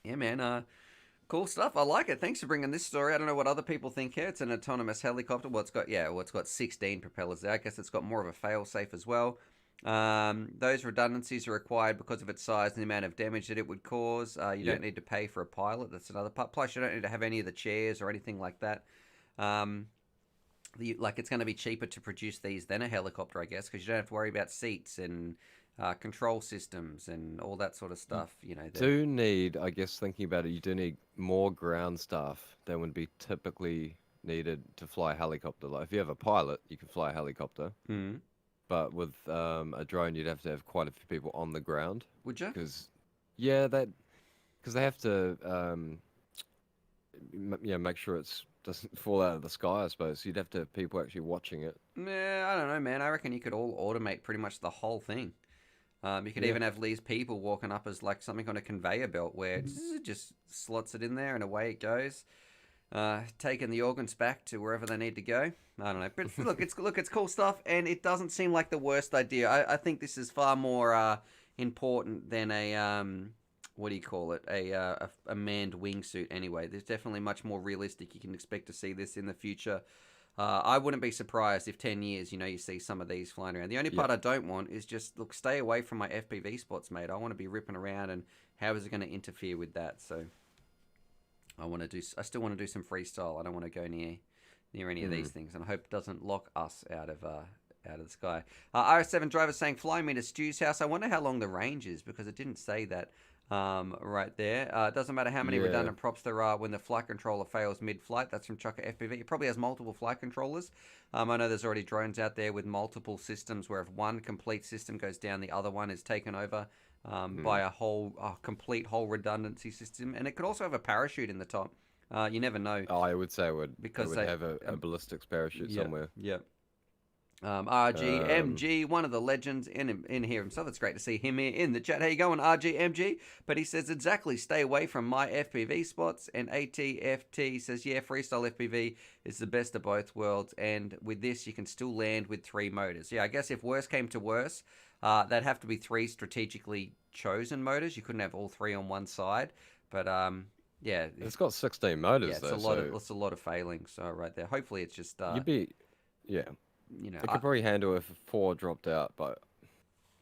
[SPEAKER 1] yeah, man, cool stuff. I like it. Thanks for bringing this story. I don't know what other people think here. It's an autonomous helicopter. Well, it's got 16 propellers there. I guess it's got more of a fail-safe as well. Those redundancies are required because of its size and the amount of damage that it would cause. You don't need to pay for a pilot. That's another part. Plus, you don't need to have any of the chairs or anything like that. It's going to be cheaper to produce these than a helicopter, I guess, because you don't have to worry about seats and control systems and all that sort of stuff. You know,
[SPEAKER 3] I guess thinking about it, you do need more ground staff than would be typically needed to fly a helicopter. Like, if you have a pilot, you can fly a helicopter.
[SPEAKER 1] Mm.
[SPEAKER 3] But with a drone, you'd have to have quite a few people on the ground.
[SPEAKER 1] Would you?
[SPEAKER 3] Because they have to make sure it doesn't fall out of the sky, I suppose. You'd have to have people actually watching it.
[SPEAKER 1] Yeah, I don't know, man. I reckon you could all automate pretty much the whole thing. You could even have these people walking up as like something on a conveyor belt where it just slots it in there and away it goes. Taking the organs back to wherever they need to go. I don't know, but it's cool stuff, and it doesn't seem like the worst idea. I think this is far more important than a what do you call it? A manned wingsuit. Anyway, there's definitely much more realistic. You can expect to see this in the future. I wouldn't be surprised if 10 years, you see some of these flying around. The only part I don't want is just stay away from my FPV spots, mate. I want to be ripping around, and how is it going to interfere with that? So I still want to do some freestyle. I don't want to go near any of these things, and I hope it doesn't lock us out of the sky. RS7 driver saying, flying me to Stu's house. I wonder how long the range is, because it didn't say that right there. It doesn't matter how many redundant props there are when the flight controller fails mid-flight. That's from Chucker FPV. It probably has multiple flight controllers. I know there's already drones out there with multiple systems where if one complete system goes down, the other one is taken over by a complete redundancy system. And it could also have a parachute in the top. You never know.
[SPEAKER 3] Oh, I would say it would,
[SPEAKER 1] because
[SPEAKER 3] it would have a ballistics parachute somewhere.
[SPEAKER 1] Yeah. RGMG, one of the legends in here himself. It's great to see him here in the chat. How you going, RGMG? But he says, exactly, stay away from my FPV spots. And ATFT says, yeah, freestyle FPV is the best of both worlds. And with this, you can still land with 3 motors. Yeah, I guess if worse came to worse, that'd have to be 3 strategically chosen motors. You couldn't have all 3 on one side. But, yeah.
[SPEAKER 3] It's got 16 motors,
[SPEAKER 1] yeah, it's a lot of failings right there. Hopefully it's just...
[SPEAKER 3] yeah.
[SPEAKER 1] You know,
[SPEAKER 3] it could probably handle if 4 dropped out, but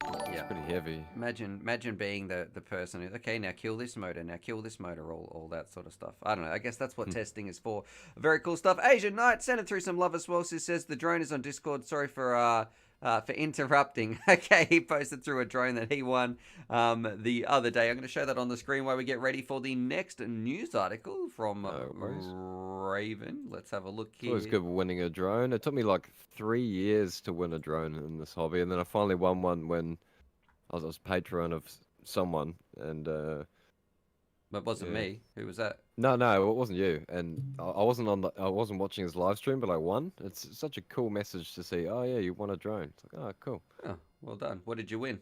[SPEAKER 1] yeah,
[SPEAKER 3] it's pretty heavy.
[SPEAKER 1] Imagine being the person who, okay, now kill this motor, all that sort of stuff. I don't know. I guess that's what testing is for. Very cool stuff. Asian Knight, send it through some love as well. She says the drone is on Discord. Sorry for interrupting. Okay, he posted through a drone that he won the other day. I'm going to show that on the screen while we get ready for the next news article from Raven. Let's have a look here.
[SPEAKER 3] It was good winning a drone. It took me like 3 years to win a drone in this hobby, and then I finally won one when I was patron of someone, and
[SPEAKER 1] But wasn't me. Who was that?
[SPEAKER 3] No, it wasn't you. And I wasn't I wasn't watching his live stream, but I won. It's such a cool message to see. Oh yeah, you won a drone. It's like, oh cool.
[SPEAKER 1] Oh, well done. What did you win?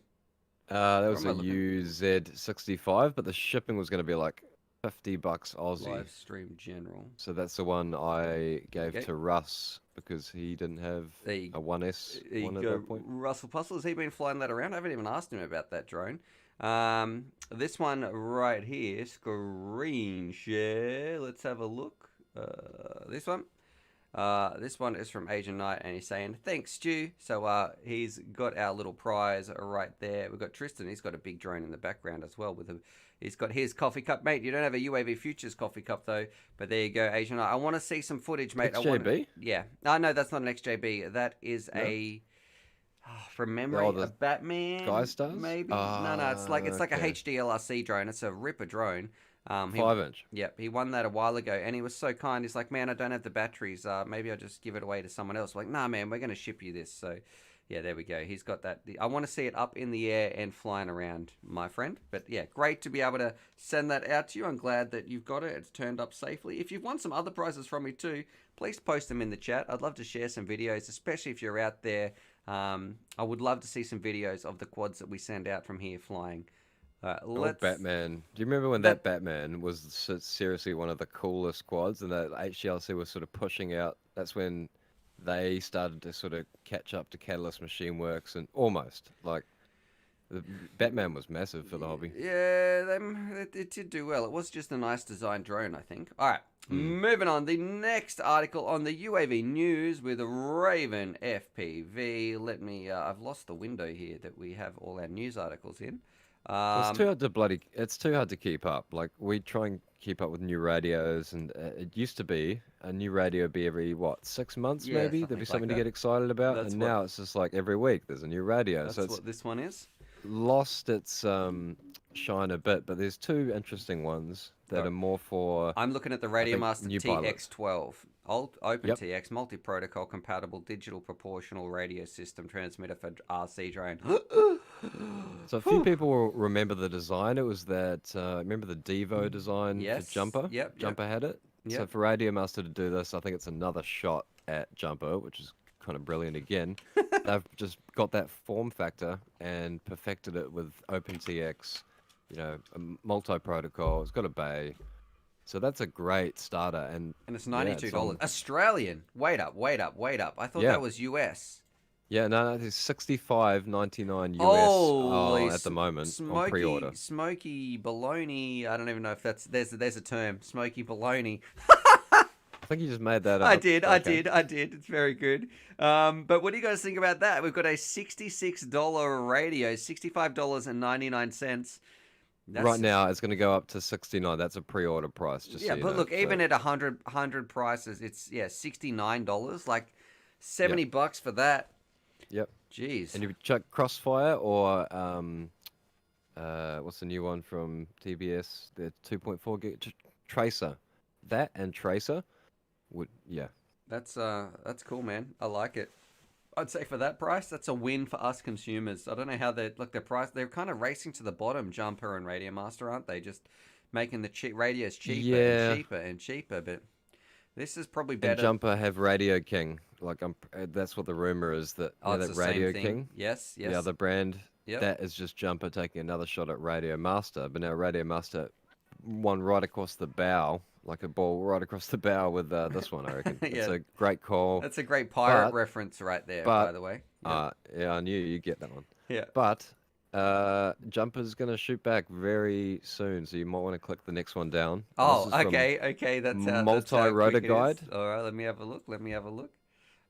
[SPEAKER 3] That was a UZ65, but the shipping was going to be like $50 Aussie.
[SPEAKER 1] Live stream general.
[SPEAKER 3] So that's the one I gave to Russ because he didn't have a 1S one at that point.
[SPEAKER 1] Russell Puzzle, has he been flying that around? I haven't even asked him about that drone. This one right here, screen share. Let's have a look. This one. This one is from Asian Knight, and he's saying, thanks, Stu. So he's got our little prize right there. We've got Tristan. He's got a big drone in the background as well. He's got his coffee cup. Mate, you don't have a UAV Futures coffee cup, though. But there you go, Asian Knight. I want to see some footage, mate.
[SPEAKER 3] XJB?
[SPEAKER 1] Yeah. No, that's not an XJB. That is a... from memory, a Batman,
[SPEAKER 3] Guy Stars?
[SPEAKER 1] maybe. No, it's like a HD LRC drone. It's a ripper drone.
[SPEAKER 3] 5-inch.
[SPEAKER 1] Yep, he won that a while ago, and he was so kind. He's like, man, I don't have the batteries. Maybe I'll just give it away to someone else. We're like, nah, man, we're going to ship you this. So, yeah, there we go. He's got that. I want to see it up in the air and flying around, my friend. But, yeah, great to be able to send that out to you. I'm glad that you've got it. It's turned up safely. If you've won some other prizes from me too, please post them in the chat. I'd love to share some videos, especially if you're out there. I would love to see some videos of the quads that we send out from here flying.
[SPEAKER 3] Batman. Do you remember when that Batman was seriously one of the coolest quads, and that HGLC was sort of pushing out? That's when they started to sort of catch up to Catalyst Machine Works, and almost like the Batman was massive for the hobby.
[SPEAKER 1] Yeah, it did do well. It was just a nice design drone, I think. All right, moving on. The next article on the UAV news with Raven FPV. Let me. I've lost the window here that we have all our news articles in.
[SPEAKER 3] It's too hard to it's too hard to keep up. Like, we try and keep up with new radios, and it used to be a new radio be every 6 months, maybe there'd be something to get excited about, now it's just like every week there's a new radio.
[SPEAKER 1] That's what this one is.
[SPEAKER 3] Lost its shine a bit, but there's 2 interesting ones that are more for...
[SPEAKER 1] I'm looking at the Radio Master TX12. OpenTX, multi-protocol compatible digital proportional radio system transmitter for RC drone.
[SPEAKER 3] So a few people will remember the design. It was that, remember the Devo design for Jumper?
[SPEAKER 1] Yep.
[SPEAKER 3] Jumper had it. Yep. So for Radio Master to do this, I think it's another shot at Jumper, which is kind of brilliant again. They've just got that form factor and perfected it with OpenTX, a multi-protocol. It's got a bay. So that's a great starter. And
[SPEAKER 1] it's $92. Australian. Wait up. I thought that was US.
[SPEAKER 3] Yeah, no, it's $65.99 US at the moment on pre-order.
[SPEAKER 1] Smoky baloney. I don't even know if there's a term. Smoky baloney.
[SPEAKER 3] I think you just made that up.
[SPEAKER 1] I did. It's very good. But what do you guys think about that? We've got a $66 radio, $65.99.
[SPEAKER 3] Right now, it's going to go up to 69. That's a pre-order price. Just
[SPEAKER 1] Yeah,
[SPEAKER 3] so you
[SPEAKER 1] but
[SPEAKER 3] know.
[SPEAKER 1] look,
[SPEAKER 3] So,
[SPEAKER 1] even at 100 prices, it's $69. Like $70 for that.
[SPEAKER 3] yep.
[SPEAKER 1] Jeez.
[SPEAKER 3] And you check Crossfire or what's the new one from TBS? The 2.4 gig Tracer. That and Tracer would
[SPEAKER 1] That's cool, man. I like it. I'd say for that price, that's a win for us consumers. I don't know how they look. Their price, they're kind of racing to the bottom. Jumper and Radio Master, aren't they? Just making the radios cheaper and
[SPEAKER 3] Yeah.
[SPEAKER 1] cheaper and cheaper. But this is probably
[SPEAKER 3] And
[SPEAKER 1] better.
[SPEAKER 3] Jumper have Radio King. Like that's what the rumor is that
[SPEAKER 1] Oh, it's
[SPEAKER 3] that
[SPEAKER 1] the
[SPEAKER 3] Radio
[SPEAKER 1] same thing.
[SPEAKER 3] King,
[SPEAKER 1] Yes,
[SPEAKER 3] the
[SPEAKER 1] yes.
[SPEAKER 3] other brand,
[SPEAKER 1] Yep.
[SPEAKER 3] that is just Jumper taking another shot at Radio Master. But now Radio Master one right across the bow, like a ball right across the bow with this one. I reckon it's
[SPEAKER 1] Yeah.
[SPEAKER 3] a great call.
[SPEAKER 1] That's a great pirate
[SPEAKER 3] But-
[SPEAKER 1] reference right there, by the way. Yep.
[SPEAKER 3] Yeah, I knew you'd get that one.
[SPEAKER 1] Yeah.
[SPEAKER 3] But Jumper's gonna shoot back very soon, so you might want to click the next one down.
[SPEAKER 1] Oh,
[SPEAKER 3] This is from
[SPEAKER 1] okay. That's how
[SPEAKER 3] Multi-Rotor
[SPEAKER 1] quick it is.
[SPEAKER 3] Guide.
[SPEAKER 1] All right, let me have a look.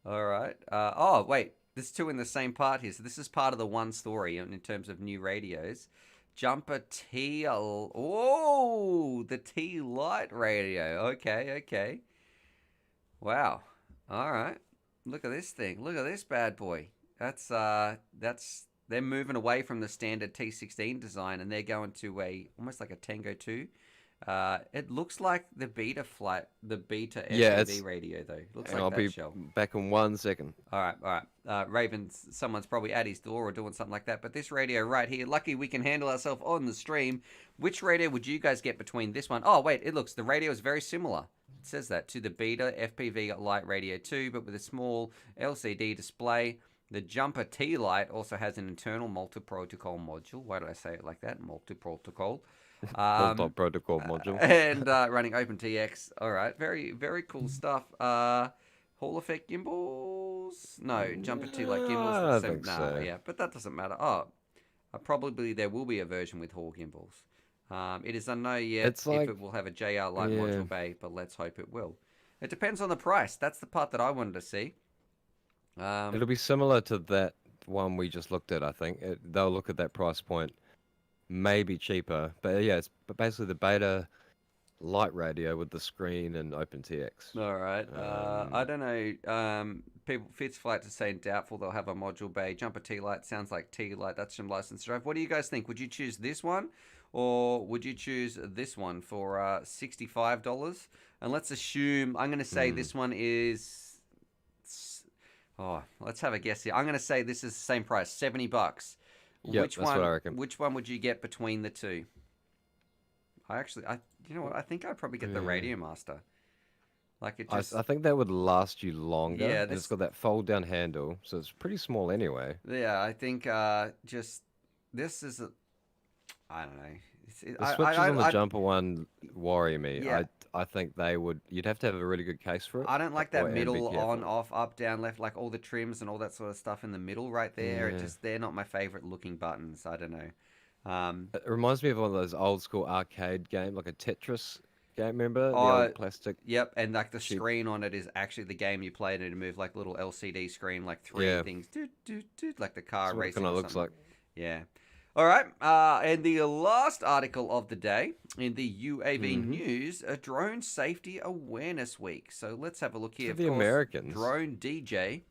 [SPEAKER 1] All right. Oh, wait. There's two in the same part here. So this is part of the one story in terms of new radios. Jumper T. Oh, the T Lite radio. Okay. Wow. All right. Look at this thing. Look at this bad boy. That's they're moving away from the standard T16 design and they're going to almost like a Tango 2. It looks like the Beta FPV radio though. Looks like
[SPEAKER 3] I'll
[SPEAKER 1] that
[SPEAKER 3] be
[SPEAKER 1] shell.
[SPEAKER 3] back in 1 second.
[SPEAKER 1] All right. Raven, someone's probably at his door or doing something like that. But this radio right here, lucky we can handle ourselves on the stream. Which radio would you guys get between this one? Oh, wait, the radio is very similar. It says that to the Beta FPV Lite Radio 2, but with a small LCD display. The Jumper T Lite also has an internal multi-protocol module. Why did I say it like that? Multi-protocol.
[SPEAKER 3] Multi-protocol module.
[SPEAKER 1] And running OpenTX. All right, very, very cool stuff. Hall effect gimbals? No, Jumper T Lite gimbals.
[SPEAKER 3] I think so.
[SPEAKER 1] Yeah, but that doesn't matter. Oh, probably there will be a version with Hall gimbals. It is unknown yet
[SPEAKER 3] It's like-
[SPEAKER 1] if it will have a JR Lite
[SPEAKER 3] Yeah.
[SPEAKER 1] module bay, but let's hope it will. It depends on the price. That's the part that I wanted to see.
[SPEAKER 3] It'll be similar to that one we just looked at, I think. They'll look at that price point, maybe cheaper. But yeah, it's basically the Beta Light radio with the screen and OpenTX.
[SPEAKER 1] All right. I don't know. Fitz Flight to say doubtful they'll have a module bay. Jumper T Light sounds like T Light. That's from License Drive. What do you guys think? Would you choose this one or would you choose this one for $65? And let's assume, I'm going to say this one is... Oh, let's have a guess here. I'm going to say this is the same price, $70.
[SPEAKER 3] Yep, that's what I reckon.
[SPEAKER 1] Which one would you get between the two? You know what? I think I'd probably get the Radio Master. Like it just.
[SPEAKER 3] I think that would last you longer.
[SPEAKER 1] Yeah,
[SPEAKER 3] and it's got that fold-down handle, so it's pretty small anyway.
[SPEAKER 1] Yeah, I think just this is I don't know.
[SPEAKER 3] The switches on the Jumper one worry me.
[SPEAKER 1] Yeah.
[SPEAKER 3] I think you'd have to have a really good case for it.
[SPEAKER 1] I don't like that
[SPEAKER 3] and be
[SPEAKER 1] middle
[SPEAKER 3] careful.
[SPEAKER 1] on, off, up, down, left, like all the trims and all that sort of stuff in the middle right there.
[SPEAKER 3] Yeah.
[SPEAKER 1] They're not my favorite looking buttons. I don't know.
[SPEAKER 3] It reminds me of one of those old school arcade game, like a Tetris game. Remember the
[SPEAKER 1] Oh,
[SPEAKER 3] old plastic?
[SPEAKER 1] Yep, and like the
[SPEAKER 3] cheap.
[SPEAKER 1] screen on it is actually the game you played, and it moved like little LCD screen, like three
[SPEAKER 3] Yeah.
[SPEAKER 1] things, like the car
[SPEAKER 3] That's what it
[SPEAKER 1] racing.
[SPEAKER 3] kind
[SPEAKER 1] or
[SPEAKER 3] of looks
[SPEAKER 1] something.
[SPEAKER 3] like.
[SPEAKER 1] Yeah. All right. And the last article of the day in the UAV news, a Drone Safety Awareness Week. So let's have a look here.
[SPEAKER 3] For the Americans.
[SPEAKER 1] Drone DJ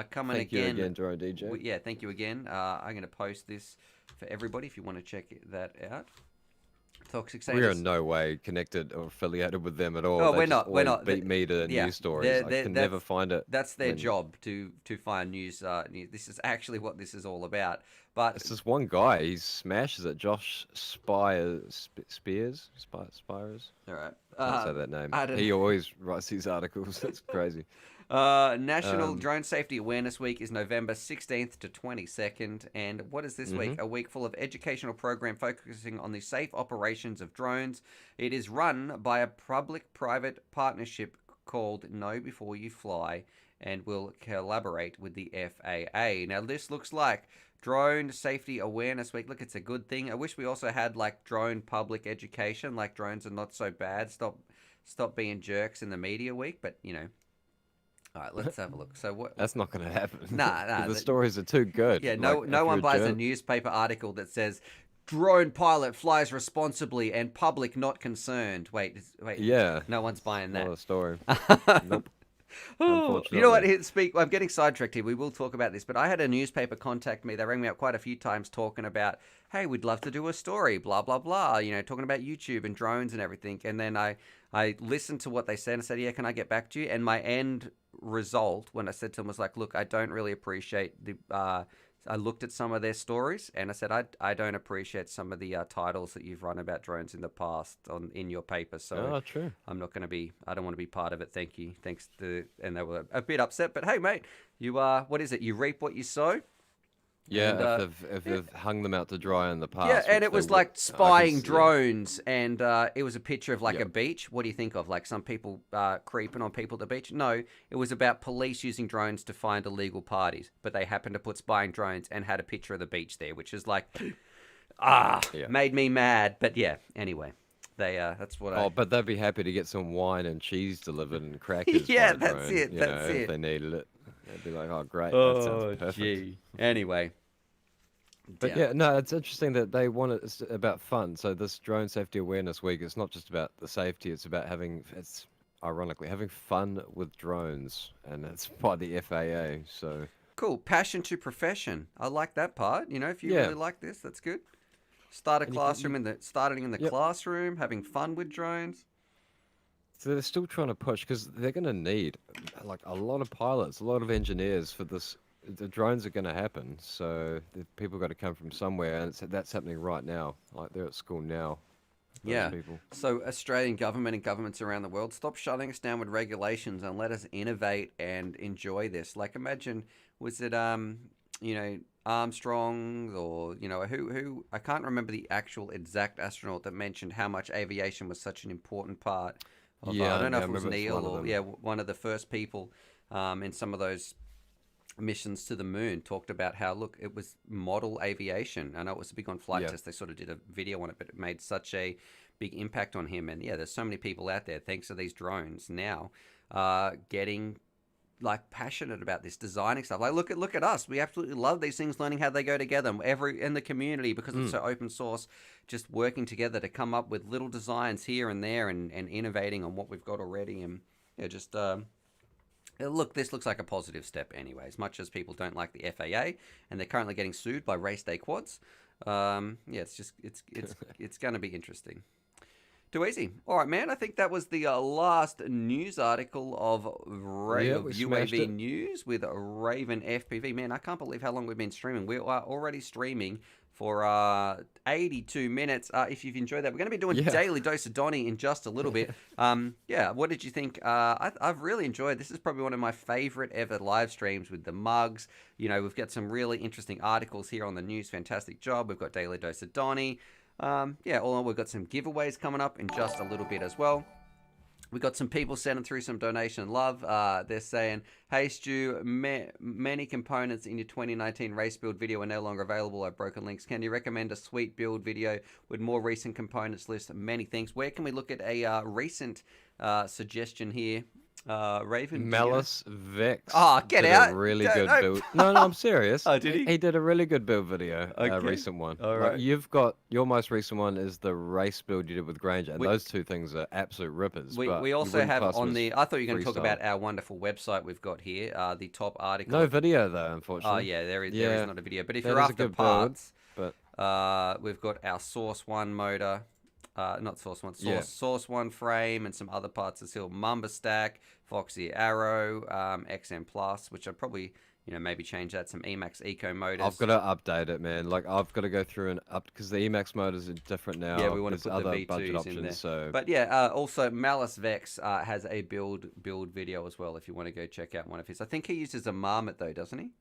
[SPEAKER 1] coming
[SPEAKER 3] Thank
[SPEAKER 1] again.
[SPEAKER 3] you again, Drone DJ.
[SPEAKER 1] Yeah, thank you again. I'm going to post this for everybody if you want to check that out. Toxic
[SPEAKER 3] We are
[SPEAKER 1] Sanders.
[SPEAKER 3] in no way connected or affiliated with them at all.
[SPEAKER 1] Oh,
[SPEAKER 3] They
[SPEAKER 1] we're
[SPEAKER 3] just
[SPEAKER 1] not. We're
[SPEAKER 3] always
[SPEAKER 1] not.
[SPEAKER 3] Beat me to
[SPEAKER 1] Yeah,
[SPEAKER 3] news stories. I can never find it.
[SPEAKER 1] That's their
[SPEAKER 3] when-
[SPEAKER 1] job to find news. This is actually what this is all about. But
[SPEAKER 3] It's just one guy. He smashes it. Josh Spears. Spires.
[SPEAKER 1] all right.
[SPEAKER 3] I can't say that name.
[SPEAKER 1] I don't
[SPEAKER 3] He always writes these articles. It's crazy.
[SPEAKER 1] National Drone Safety Awareness Week is November 16th to 22nd. And what is this week? A week full of educational program focusing on the safe operations of drones. It is run by a public-private partnership called Know Before You Fly and will collaborate with the FAA. Now, this looks like Drone Safety Awareness Week. Look, it's a good thing. I wish we also had like drone public education, like drones are not so bad. Stop being jerks in the media week, but you know. All right, let's have a look. So what?
[SPEAKER 3] That's not going to happen.
[SPEAKER 1] Nah.
[SPEAKER 3] The stories are too good.
[SPEAKER 1] Yeah,
[SPEAKER 3] Like,
[SPEAKER 1] no
[SPEAKER 3] if
[SPEAKER 1] one
[SPEAKER 3] you're
[SPEAKER 1] buys a
[SPEAKER 3] journal-
[SPEAKER 1] newspaper article that says drone pilot flies responsibly and public not concerned. Wait.
[SPEAKER 3] Yeah.
[SPEAKER 1] No one's buying
[SPEAKER 3] Not
[SPEAKER 1] that.
[SPEAKER 3] a story. Nope.
[SPEAKER 1] Oh, you know what?
[SPEAKER 3] Unfortunately.
[SPEAKER 1] I'm getting sidetracked here. We will talk about this, but I had a newspaper contact me. They rang me up quite a few times talking about, hey, we'd love to do a story, blah, blah, blah, talking about YouTube and drones and everything. And then I listened to what they said and said, yeah, can I get back to you? And my end result when I said to them was like, look, I don't really appreciate the I looked at some of their stories and I said, I don't appreciate some of the titles that you've run about drones in the past in your paper. So
[SPEAKER 3] True.
[SPEAKER 1] I'm not going to I don't want to be part of it. Thank you. Thanks to, and they were a bit upset, but hey, mate, what is it? You reap what you sow.
[SPEAKER 3] Yeah,
[SPEAKER 1] And,
[SPEAKER 3] if they've hung them out to dry in the past.
[SPEAKER 1] yeah, and
[SPEAKER 3] which
[SPEAKER 1] it was
[SPEAKER 3] they
[SPEAKER 1] like
[SPEAKER 3] would-
[SPEAKER 1] spying
[SPEAKER 3] yeah.
[SPEAKER 1] drones, and it was a picture of like a
[SPEAKER 3] Yep.
[SPEAKER 1] beach. What do you think of? Like some people creeping on people at the beach? No, it was about police using drones to find illegal parties, but they happened to put spying drones and had a picture of the beach there, which is like,
[SPEAKER 3] Yeah.
[SPEAKER 1] made me mad. But yeah, anyway, that's what I...
[SPEAKER 3] Oh, but they'd be happy to get some wine and cheese delivered and crackers.
[SPEAKER 1] Yeah,
[SPEAKER 3] by the
[SPEAKER 1] that's
[SPEAKER 3] drone,
[SPEAKER 1] it,
[SPEAKER 3] you
[SPEAKER 1] that's
[SPEAKER 3] know,
[SPEAKER 1] it.
[SPEAKER 3] If they needed it, they'd be like, "Oh, great, that
[SPEAKER 1] Oh,
[SPEAKER 3] sounds perfect."
[SPEAKER 1] gee. Anyway.
[SPEAKER 3] But yeah, no, it's interesting that they want it it's about fun. So this Drone Safety Awareness Week, it's not just about the safety; it's about it's ironically having fun with drones, and it's by the FAA. So
[SPEAKER 1] Cool. Passion to profession. I like that part. If you
[SPEAKER 3] Yeah.
[SPEAKER 1] really like this, that's good. Start a
[SPEAKER 3] And
[SPEAKER 1] classroom starting in the
[SPEAKER 3] Yep.
[SPEAKER 1] classroom, having fun with drones.
[SPEAKER 3] So they're still trying to push because they're going to need like a lot of pilots, a lot of engineers for this. The drones are going to happen, so the people got to come from somewhere, and that's happening right now. Like they're at school now. Those
[SPEAKER 1] Yeah.
[SPEAKER 3] people.
[SPEAKER 1] So Australian government and governments around the world, stop shutting us down with regulations and let us innovate and enjoy this. Like imagine, was it Armstrong or who I can't remember the actual exact astronaut that mentioned how much aviation was such an important part of
[SPEAKER 3] Yeah,
[SPEAKER 1] I don't know
[SPEAKER 3] yeah,
[SPEAKER 1] if
[SPEAKER 3] I
[SPEAKER 1] it was
[SPEAKER 3] remember it's
[SPEAKER 1] Neil
[SPEAKER 3] one of
[SPEAKER 1] or
[SPEAKER 3] them.
[SPEAKER 1] one of the first people in some of those missions to the moon talked about how look it was model aviation. I know it was big on flight
[SPEAKER 3] Yeah.
[SPEAKER 1] test. They sort of did a video on it, but it made such a big impact on him. And yeah, there's so many people out there thanks to these drones now getting like passionate about this designing stuff. Like look at us. We absolutely love these things, learning how they go together. Every in the community because it's so open source, just working together to come up with little designs here and there and innovating on what we've got already. And yeah, just look, this looks like a positive step anyway, as much as people don't like the FAA and they're currently getting sued by race day quads. Yeah, it's going to be interesting. Too easy. All right, man. I think that was the last news article of
[SPEAKER 3] Yeah, we smashed
[SPEAKER 1] UAV
[SPEAKER 3] it.
[SPEAKER 1] news with Raven FPV. Man, I can't believe how long we've been streaming. We are already streaming for 82 minutes. If you've enjoyed that, we're going to be doing
[SPEAKER 3] Yeah.
[SPEAKER 1] Daily Dose of Donnie in just a little bit. Yeah, what did you think? I've really enjoyed this. Is probably one of my favorite ever live streams with the mugs. We've got some really interesting articles here on the news. Fantastic job. We've got Daily Dose of Donnie. Yeah, all in all, we've got some giveaways coming up in just a little bit as well. We got some people sending through some donation love. They're saying, hey, Stu, many components in your 2019 race build video are no longer available at Broken Links. Can you recommend a sweet build video with more recent components list? Many thanks. Where can we look at a recent suggestion here? Raven?
[SPEAKER 3] Malice Vex.
[SPEAKER 1] Get
[SPEAKER 3] did
[SPEAKER 1] out.
[SPEAKER 3] A really
[SPEAKER 1] Don't-
[SPEAKER 3] good
[SPEAKER 1] no.
[SPEAKER 3] build. No, I'm serious.
[SPEAKER 1] Oh, did he?
[SPEAKER 3] He did a really good build video.
[SPEAKER 1] Okay.
[SPEAKER 3] A recent one.
[SPEAKER 1] All
[SPEAKER 3] Like,
[SPEAKER 1] right.
[SPEAKER 3] you've got your most recent one is the race build you did with Granger, and
[SPEAKER 1] We-
[SPEAKER 3] those two things are absolute rippers.
[SPEAKER 1] We
[SPEAKER 3] but you
[SPEAKER 1] also
[SPEAKER 3] wouldn't
[SPEAKER 1] have
[SPEAKER 3] class them
[SPEAKER 1] on
[SPEAKER 3] as
[SPEAKER 1] the... I thought you were going to talk
[SPEAKER 3] freestyle.
[SPEAKER 1] about our wonderful website we've got here. The top article.
[SPEAKER 3] No video though,
[SPEAKER 1] Oh,
[SPEAKER 3] unfortunately.
[SPEAKER 1] yeah, there is
[SPEAKER 3] Yeah,
[SPEAKER 1] not a video. But if
[SPEAKER 3] that
[SPEAKER 1] you're
[SPEAKER 3] is a
[SPEAKER 1] after
[SPEAKER 3] good build,
[SPEAKER 1] parts,
[SPEAKER 3] but
[SPEAKER 1] we've got our Source 1 motor. Not Source 1,
[SPEAKER 3] Yeah.
[SPEAKER 1] Source 1 frame and some other parts as well. Mamba Stack, Foxy Arrow, XM Plus, which I'd probably, maybe change that. Some Emax Eco motors.
[SPEAKER 3] I've got to update it, man. Like I've got to go through and up because the Emax motors are different now.
[SPEAKER 1] Yeah, we want to
[SPEAKER 3] There's
[SPEAKER 1] put the
[SPEAKER 3] other
[SPEAKER 1] V2s
[SPEAKER 3] budget
[SPEAKER 1] in
[SPEAKER 3] options,
[SPEAKER 1] there.
[SPEAKER 3] so
[SPEAKER 1] But yeah, also Malice Vex has a build video as well if you want to go check out one of his. I think he uses a Marmot though, doesn't he?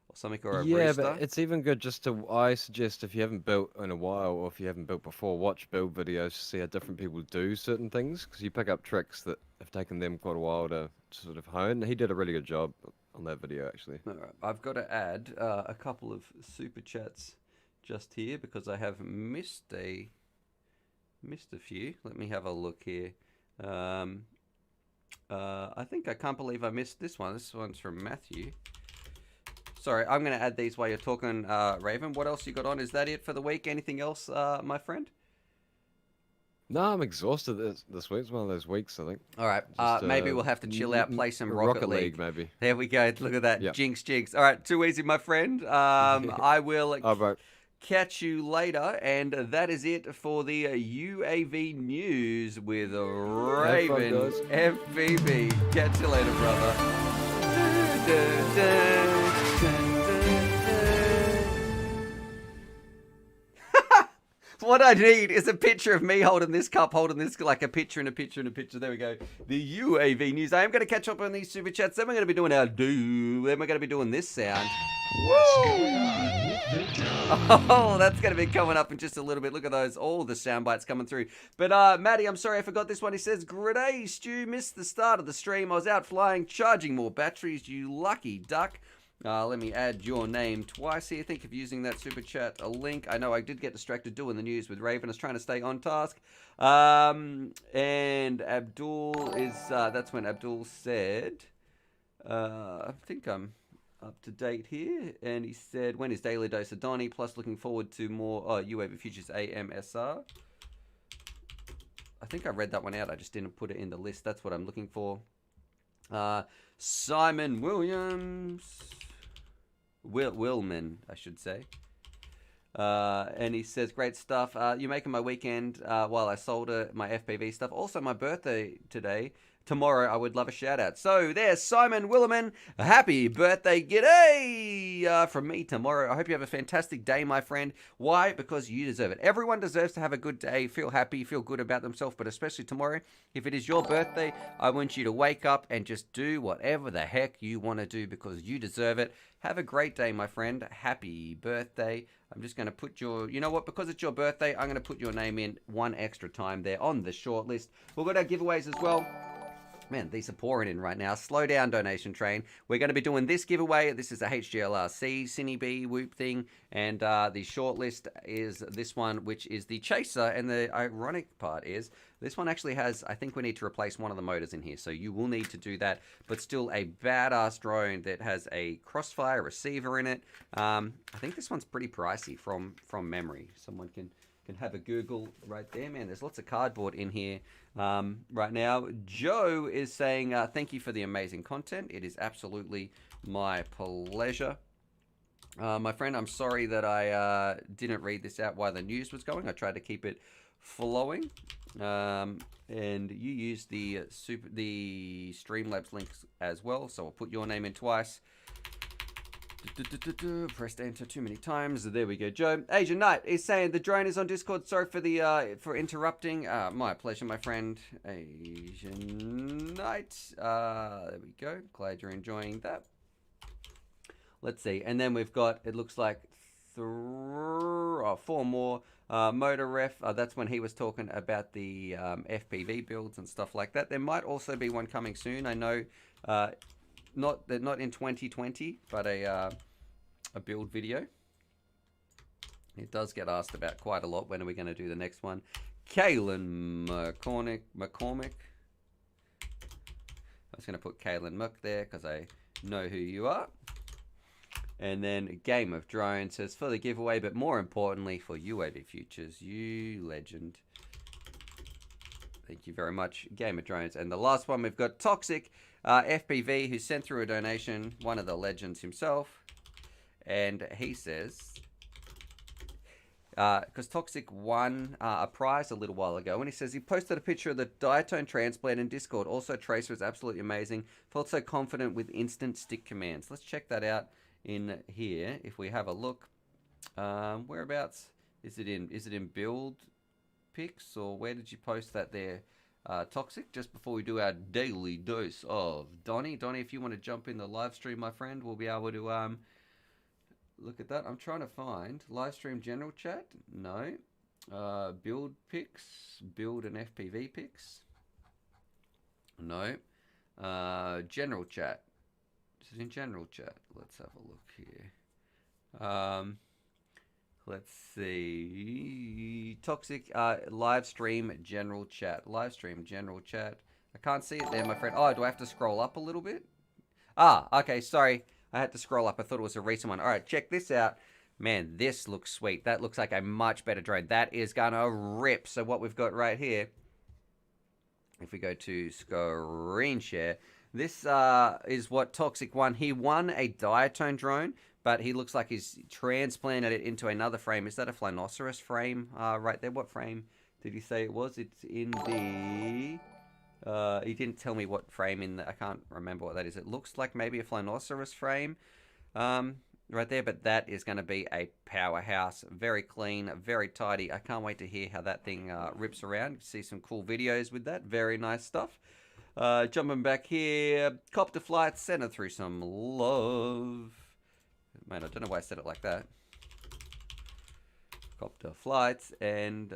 [SPEAKER 1] Or something, or a
[SPEAKER 3] yeah,
[SPEAKER 1] Rooster.
[SPEAKER 3] but it's even good just to. I suggest if you haven't built in a while, or if you haven't built before, watch build videos to see how different people do certain things, because you pick up tricks that have taken them quite a while to sort of hone. He did a really good job on that video, actually.
[SPEAKER 1] All right, I've got to add a couple of super chats just here because I have missed a few. Let me have a look here. I think I can't believe I missed this one. This one's from Matthew. sorry, I'm going to add these while you're talking, Raven. What else you got on? Is that it for the week? Anything else, my friend?
[SPEAKER 3] No, I'm exhausted this week. It's one of those weeks, I think.
[SPEAKER 1] All right,
[SPEAKER 3] Just,
[SPEAKER 1] maybe we'll have to chill out, play some Rocket League.
[SPEAKER 3] maybe.
[SPEAKER 1] There we go. Look at that.
[SPEAKER 3] Yep.
[SPEAKER 1] Jinx, jinx. All right, too easy, my friend. I will catch you later, and that is it for the UAV news with Raven FPV. Catch you later, brother. What I need is a picture of me holding this cup, holding this, like a picture and a picture and a picture. There we go. The UAV news. I am going to catch up on these super chats. Then we're going to be doing our do. Then we're going to be doing this sound. Woo! Oh, that's going to be coming up in just a little bit. Look at those. All the sound bites coming through. But, Maddie, I'm sorry I forgot this one. He says, "G'day, Stu. Missed the start of the stream. I was out flying, charging more batteries. You lucky duck." Let me add your name twice here. Think of using that super chat a link. I know I did get distracted doing the news with Raven. I was trying to stay on task. And Abdul is, that's when Abdul said, I think I'm up to date here. And he said, when is Daily Dose of Donnie? Plus looking forward to more UAV Futures AMSR. I think I read that one out. I just didn't put it in the list. That's what I'm looking for. Simon Williams. Willman, I should say. And he says, great stuff. You're making my weekend while I solder my FPV stuff. Also, my birthday today. Tomorrow, I would love a shout out. So there's Simon Williman. Happy birthday, g'day from me tomorrow. I hope you have a fantastic day, my friend. Why? Because you deserve it. Everyone deserves to have a good day, feel happy, feel good about themselves, but especially tomorrow. If it is your birthday, I want you to wake up and just do whatever the heck you want to do because you deserve it. Have a great day, my friend. Happy birthday. I'm just going to put your, you know what, because it's your birthday, I'm going to put your name in one extra time there on the short list. We've got our giveaways as well. Man, these are pouring in right now. Slow down, donation train. We're going to be doing this giveaway. This is a HGLRC Cine B Whoop thing. And the short list is this one, which is the Chaser. And the ironic part is this one actually has, I think we need to replace one of the motors in here. So you will need to do that. But still a badass drone that has a Crossfire receiver in it. I think this one's pretty pricey from memory. Someone can have a Google right there. Man, there's lots of cardboard in here right now. Joe is saying, thank you for the amazing content. It is absolutely my pleasure. My friend, I'm sorry that I didn't read this out while the news was going. I tried to keep it flowing. And you used the Streamlabs links as well, so I'll put your name in twice. Pressed enter too many times. There we go, Joe. Asian Knight is saying the drone is on Discord. Sorry for the for interrupting. My pleasure, my friend. Asian Knight. There we go. Glad you're enjoying that. Let's see. And then we've got, it looks like 4 more. Motor Ref. That's when he was talking about the FPV builds and stuff like that. There might also be one coming soon. I know. Not in 2020, but a build video. It does get asked about quite a lot. When are we going to do the next one? Kaylin McCormick. I was going to put Kaylin Muck there because I know who you are. And then Game of Drones says for the giveaway, but more importantly for UAV Futures, you legend. Thank you very much, Game of Drones. And the last one, we've got Toxic FPV, who sent through a donation, one of the legends himself. And he says, because Toxic won a prize a little while ago, and he says he posted a picture of the diatone transplant in Discord. Also, Tracer is absolutely amazing. Felt so confident with instant stick commands. Let's check that out in here. If we have a look, whereabouts is it in? Is it in build pics, or where did you post that there? Toxic, just before we do our daily dose of Donnie. Donnie, if you want to jump in the live stream, my friend, we'll be able to look at that. I'm trying to find live stream general chat. No. Build pics, build and FPV pics. No. General chat. This is in general chat. Let's have a look here. Let's see. Toxic live stream general chat. Live stream general chat. I can't see it there, my friend. Oh, do I have to scroll up a little bit? Ah, okay, sorry. I had to scroll up. I thought it was a recent one. All right, check this out. Man, this looks sweet. That looks like a much better drone. That is gonna rip. So what we've got right here, if we go to screen share, this is what Toxic won. He won a diatone drone, but he looks like he's transplanted it into another frame. Is that a Flinoceros frame right there? What frame did he say it was? It's in the... he didn't tell me what frame in the... I can't remember what that is. It looks like maybe a Flinoceros frame right there, but that is going to be a powerhouse. Very clean, very tidy. I can't wait to hear how that thing rips around. See some cool videos with that. Very nice stuff. Jumping back here, copter flights, send it through some love. Man, I don't know why I said it like that. Copter flights, and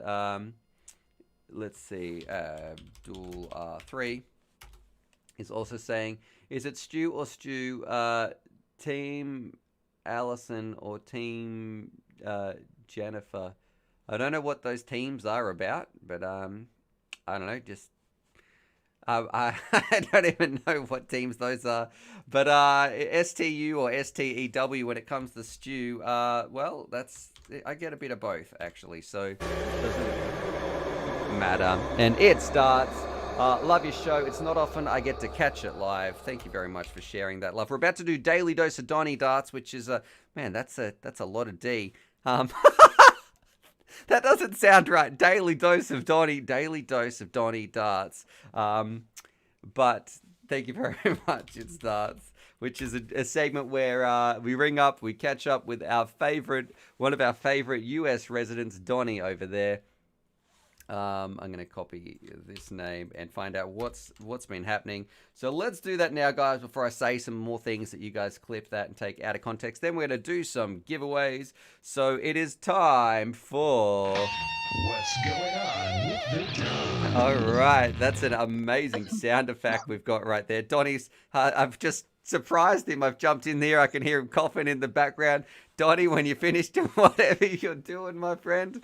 [SPEAKER 1] let's see, Abdul R3 is also saying, is it Stu or Stu, Team Allison or Team Jennifer? I don't know what those teams are about, but I don't know, just I don't even know what teams those are, but STU or STEW when it comes to Stu, well, I get a bit of both actually, so it doesn't matter. And it starts. Love your show. It's not often I get to catch it live. Thank you very much for sharing that love. We're about to do Daily Dose of Donnie darts, which is man, that's a lot of D. That doesn't sound right. Daily Dose of Donnie darts. But thank you very much. It starts, which is a segment where we ring up, we catch up with one of our favorite US residents, Donnie over there. I'm going to copy this name and find out what's been happening. So let's do that now, guys, before I say some more things that you guys clip that and take out of context. Then we're going to do some giveaways. So it is time for...
[SPEAKER 4] What's going on with the Don?
[SPEAKER 1] All right, that's an amazing sound effect we've got right there. Donnie's, I've just surprised him. I've jumped in there. I can hear him coughing in the background. Donnie, when you finish doing whatever you're doing, my friend,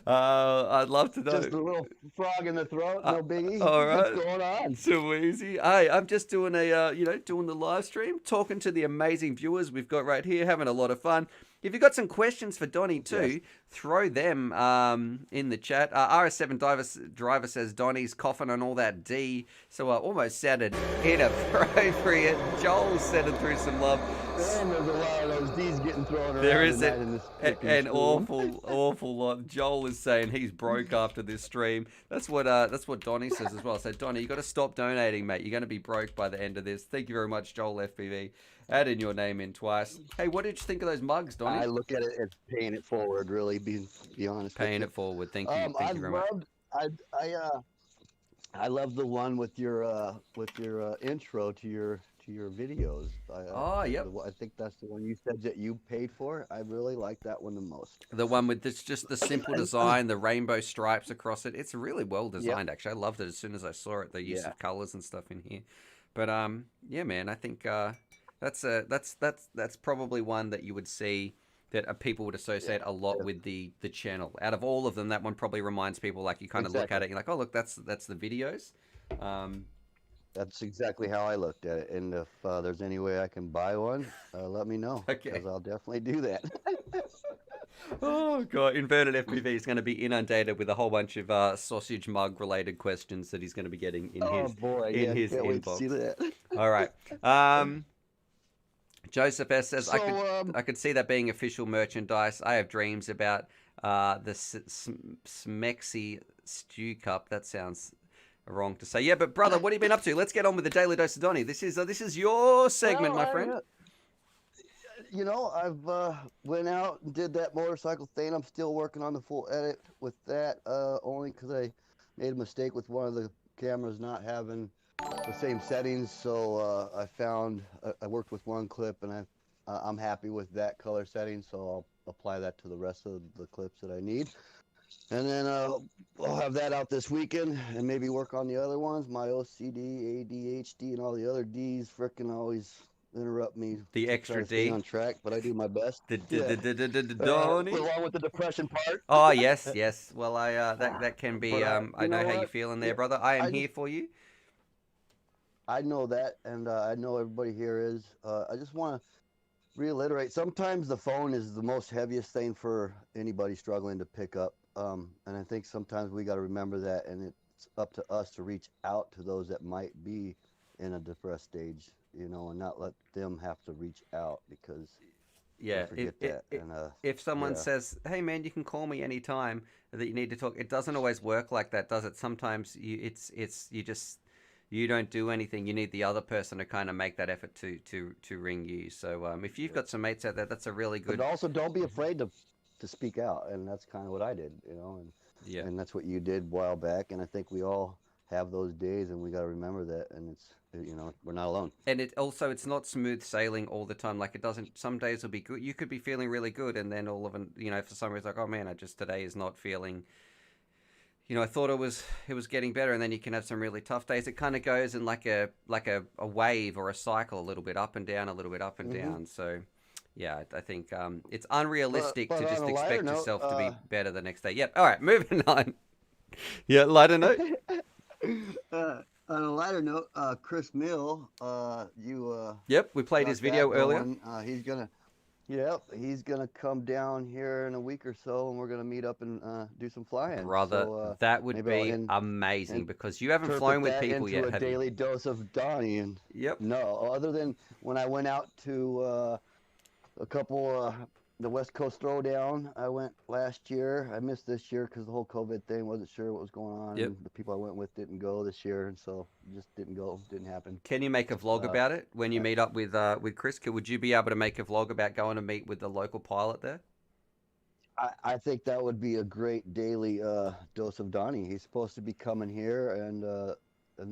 [SPEAKER 1] I'd love to know.
[SPEAKER 5] Just a little frog in the throat, no biggie.
[SPEAKER 1] All right.
[SPEAKER 5] What's going on?
[SPEAKER 1] So easy. Hey, I'm just doing doing the live stream, talking to the amazing viewers we've got right here, having a lot of fun. If you've got some questions for Donnie too, throw them in the chat. RS7 driver says Donnie's coughing on all that D, so almost sounded inappropriate. Joel sending through some love.
[SPEAKER 5] Man, there's a lot of those D's getting thrown around.
[SPEAKER 1] There is
[SPEAKER 5] an
[SPEAKER 1] awful lot. Joel is saying he's broke after this stream. That's what Donnie says as well. So Donnie, you got to stop donating, mate. You're going to be broke by the end of this. Thank you very much, Joel FPV. Add in your name in twice. Hey, what did you think of those mugs, Donnie?
[SPEAKER 5] I look at it as paying it forward, really. Be honest.
[SPEAKER 1] Paying it forward. Thank you. Thank you very much.
[SPEAKER 5] I love the one with your intro to your videos. I think that's the one you said that you paid for. I really like that one the most.
[SPEAKER 1] The one with just the simple design, the rainbow stripes across it. It's really well designed, actually. I loved it as soon as I saw it. The use of colors and stuff in here. But yeah, man, I think that's probably one that you would see that people would associate a lot with the channel. Out of all of them, that one probably reminds people, like, you kind of look at it, you're like, oh look, that's the videos.
[SPEAKER 5] That's exactly how I looked at it. And if there's any way I can buy one, let me know.
[SPEAKER 1] Okay.
[SPEAKER 5] Because I'll definitely do that.
[SPEAKER 1] Oh god, Inverted FPV is going to be inundated with a whole bunch of sausage mug related questions that he's going to be getting in his
[SPEAKER 5] inbox.
[SPEAKER 1] Wait to
[SPEAKER 5] see that.
[SPEAKER 1] All right. Joseph S says, I could see that being official merchandise. I have dreams about the Smexy Stew Cup. That sounds wrong to say. Yeah, but brother, what have you been up to? Let's get on with the Daily Dose of Donnie. This is your segment, my friend.
[SPEAKER 5] You know, I've went out and did that motorcycle thing. I'm still working on the full edit with that, only because I made a mistake with one of the cameras not having the same settings. So I worked with one clip, and I'm happy with that color setting. So I'll apply that to the rest of the clips that I need. And then I'll have that out this weekend and maybe work on the other ones. My OCD, ADHD, and all the other Ds frickin' always interrupt me.
[SPEAKER 1] The extra D
[SPEAKER 5] on track, but I do my best.
[SPEAKER 1] Donnie.
[SPEAKER 5] Along with the depression part.
[SPEAKER 1] Oh yes. Well, that can be. I know how you're feeling there, brother. I am here for you.
[SPEAKER 5] I know that, and I know everybody here is. I just want to reiterate, sometimes the phone is the most heaviest thing for anybody struggling to pick up. And I think sometimes we got to remember that, and it's up to us to reach out to those that might be in a depressed stage, you know, and not let them have to reach out because
[SPEAKER 1] Yeah,
[SPEAKER 5] they forget that. And
[SPEAKER 1] if someone
[SPEAKER 5] yeah,
[SPEAKER 1] says, "Hey man, you can call me anytime that you need to talk," it doesn't always work like that, does it? Sometimes it's you just you don't do anything. You need the other person to kind of make that effort to ring you. So if you've got some mates out there, that's a really
[SPEAKER 5] but
[SPEAKER 1] good.
[SPEAKER 5] also don't be afraid to speak out, and that's kind of what I did, you know,
[SPEAKER 1] Yeah.
[SPEAKER 5] and that's what you did a while back, and I think we all have those days, and we got to remember that, and it's, you know, we're not alone.
[SPEAKER 1] And it's not smooth sailing all the time. Like it doesn't. Some days will be good. You could be feeling really good, and then all of a for some reason, like, oh man, I just today is not feeling. I thought it was getting better, and then you can have some really tough days. It kind of goes in like a wave or a cycle, a little bit up and down, a little bit up and
[SPEAKER 5] Hmm.
[SPEAKER 1] down. So, yeah, I think it's
[SPEAKER 5] But
[SPEAKER 1] unrealistic to
[SPEAKER 5] on
[SPEAKER 1] just
[SPEAKER 5] a lighter
[SPEAKER 1] expect
[SPEAKER 5] note,
[SPEAKER 1] yourself to be better the next day. Yep. All right, moving on. Yeah, lighter note.
[SPEAKER 5] on a lighter note, Chris Mill, you
[SPEAKER 1] Yep, we played his
[SPEAKER 5] got that
[SPEAKER 1] video earlier.
[SPEAKER 5] going. He's gonna come down here in a week or so, and we're gonna meet up and do some flying.
[SPEAKER 1] Brother,
[SPEAKER 5] So
[SPEAKER 1] that would
[SPEAKER 5] maybe I'll
[SPEAKER 1] be amazing because you haven't flown
[SPEAKER 5] interpret
[SPEAKER 1] with
[SPEAKER 5] that
[SPEAKER 1] people
[SPEAKER 5] into
[SPEAKER 1] yet,
[SPEAKER 5] a
[SPEAKER 1] have you?
[SPEAKER 5] daily dose of Donnie. And
[SPEAKER 1] Yep.
[SPEAKER 5] no, other than when I went out to a couple the West Coast Throwdown. I went last year. I missed this year because the whole COVID thing. Wasn't sure what was going on.
[SPEAKER 1] Yep.
[SPEAKER 5] And the people I went with didn't go this year, and so just didn't go. Didn't happen.
[SPEAKER 1] Can you make a vlog
[SPEAKER 5] Uh,
[SPEAKER 1] about it when you
[SPEAKER 5] yeah.
[SPEAKER 1] meet up with Chris? Would you be able to make a vlog about going to meet with the local pilot there?
[SPEAKER 5] I think that would be a great daily dose of Donnie. He's supposed to be coming here, and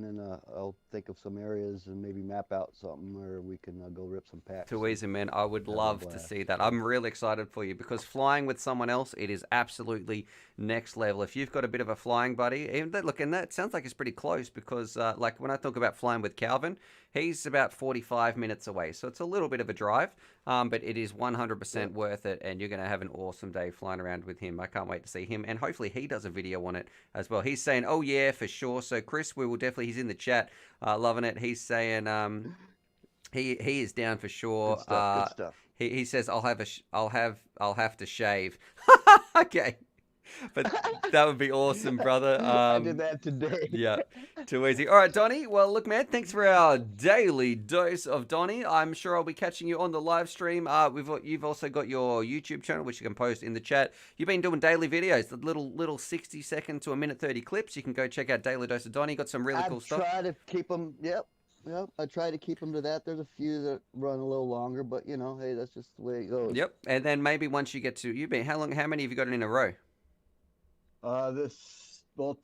[SPEAKER 5] then I'll think of some areas and maybe map out something where we can go rip some packs
[SPEAKER 1] Too
[SPEAKER 5] and
[SPEAKER 1] easy, man. I would
[SPEAKER 5] have a
[SPEAKER 1] love to
[SPEAKER 5] blast.
[SPEAKER 1] see that. I'm really excited for you because flying with someone else, it is absolutely next level. If you've got a bit of a flying buddy, even that, look, and that sounds like it's pretty close because, like when I talk about flying with Calvin, he's about 45 minutes away, so it's a little bit of a drive, but it is
[SPEAKER 5] Yeah.
[SPEAKER 1] 100% worth it, and you're going to have an awesome day flying around with him. I can't wait to see him, and hopefully he does a video on it as well. He's saying, "Oh yeah, for sure." So Chris, we will definitely. He's in the chat, loving it. He's saying, he is down for
[SPEAKER 5] Good
[SPEAKER 1] sure.
[SPEAKER 5] stuff. Good stuff.
[SPEAKER 1] He says I'll have to shave. Okay, but that would be awesome, brother.
[SPEAKER 5] I did that today.
[SPEAKER 1] Yeah, too easy. All right, Donnie. Well, look, man, thanks for our daily dose of Donnie. I'm sure I'll be catching you on the live stream. You've also got your YouTube channel, which you can post in the chat. You've been doing daily videos, the little 60-second to a minute 30 clips. You can go check out Daily Dose of Donnie. Got some really cool stuff.
[SPEAKER 5] I try to keep them. Yep. Yep. I try to keep them to that. There's a few that run a little longer, but you know, hey, that's just the way it goes.
[SPEAKER 1] Yep. And then maybe once you get to how many have you got in a row?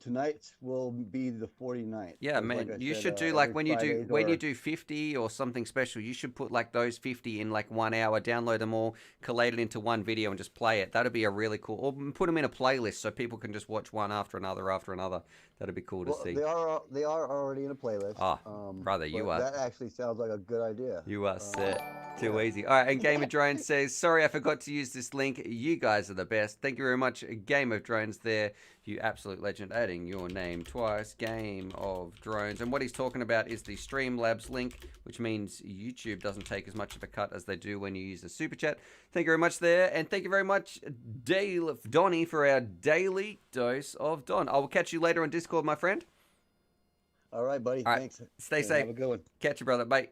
[SPEAKER 5] Tonight will be the 49th.
[SPEAKER 1] Yeah,
[SPEAKER 5] 'cause
[SPEAKER 1] man,
[SPEAKER 5] like I
[SPEAKER 1] you
[SPEAKER 5] said,
[SPEAKER 1] should do like
[SPEAKER 5] every
[SPEAKER 1] when you
[SPEAKER 5] Fridays
[SPEAKER 1] do 50 or something special, you should put like those 50 in like 1 hour, download them all, collate it into one video and just play it. That'd be a really cool, or put them in a playlist so people can just watch one after another after another. That'd be cool to
[SPEAKER 5] Well,
[SPEAKER 1] see.
[SPEAKER 5] they are already in a playlist.
[SPEAKER 1] Ah, brother, you
[SPEAKER 5] but
[SPEAKER 1] are
[SPEAKER 5] That actually sounds like a good idea.
[SPEAKER 1] you are set. Too
[SPEAKER 5] yeah.
[SPEAKER 1] easy. All right, and Game of Drones says, sorry, I forgot to use this link. You guys are the best. Thank you very much, Game of Drones there. You absolute legend. Adding your name twice. Game of Drones. And what he's talking about is the Streamlabs link, which means YouTube doesn't take as much of a cut as they do when you use the Super Chat. Thank you very much there. And thank you very much, Donnie, for our daily dose of Don. I will catch you later on Discord, my friend.
[SPEAKER 5] All right, buddy.
[SPEAKER 1] All right,
[SPEAKER 5] Thanks.
[SPEAKER 1] stay
[SPEAKER 5] Yeah,
[SPEAKER 1] safe.
[SPEAKER 5] Have a good one.
[SPEAKER 1] Catch you, brother. Bye.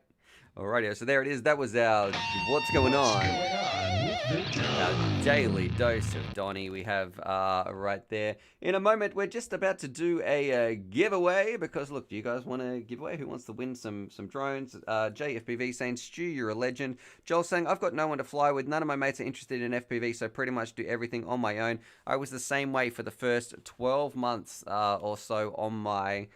[SPEAKER 1] Alrighty, so there it is. That was our What's Going On?
[SPEAKER 4] Going on with the
[SPEAKER 1] Our daily dose of Donnie we have right there. In a moment, we're just about to do a giveaway because, look, do you guys want a giveaway? Who wants to win some drones? JFPV saying, Stu, you're a legend. Joel saying, I've got no one to fly with. None of my mates are interested in FPV, so pretty much do everything on my own. I was the same way for the first 12 months or so on my...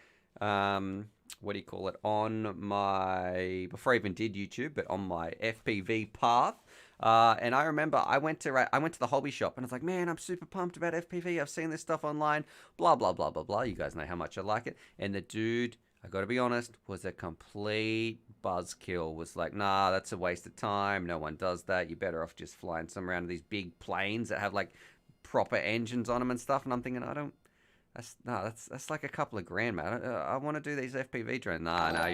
[SPEAKER 1] what do you call it, on my, before I even did YouTube, but on my FPV path. And I remember I went to the hobby shop and I was like, man, I'm super pumped about FPV. I've seen this stuff online, blah, blah, blah, blah, blah. You guys know how much I like it. And the dude, I got to be honest, was a complete buzzkill. Was like, nah, that's a waste of time. No one does that. You're better off just flying some around these big planes that have like proper engines on them and stuff. And I'm thinking, That's like a couple of grand, man. I want to do these FPV drones. Nah, no,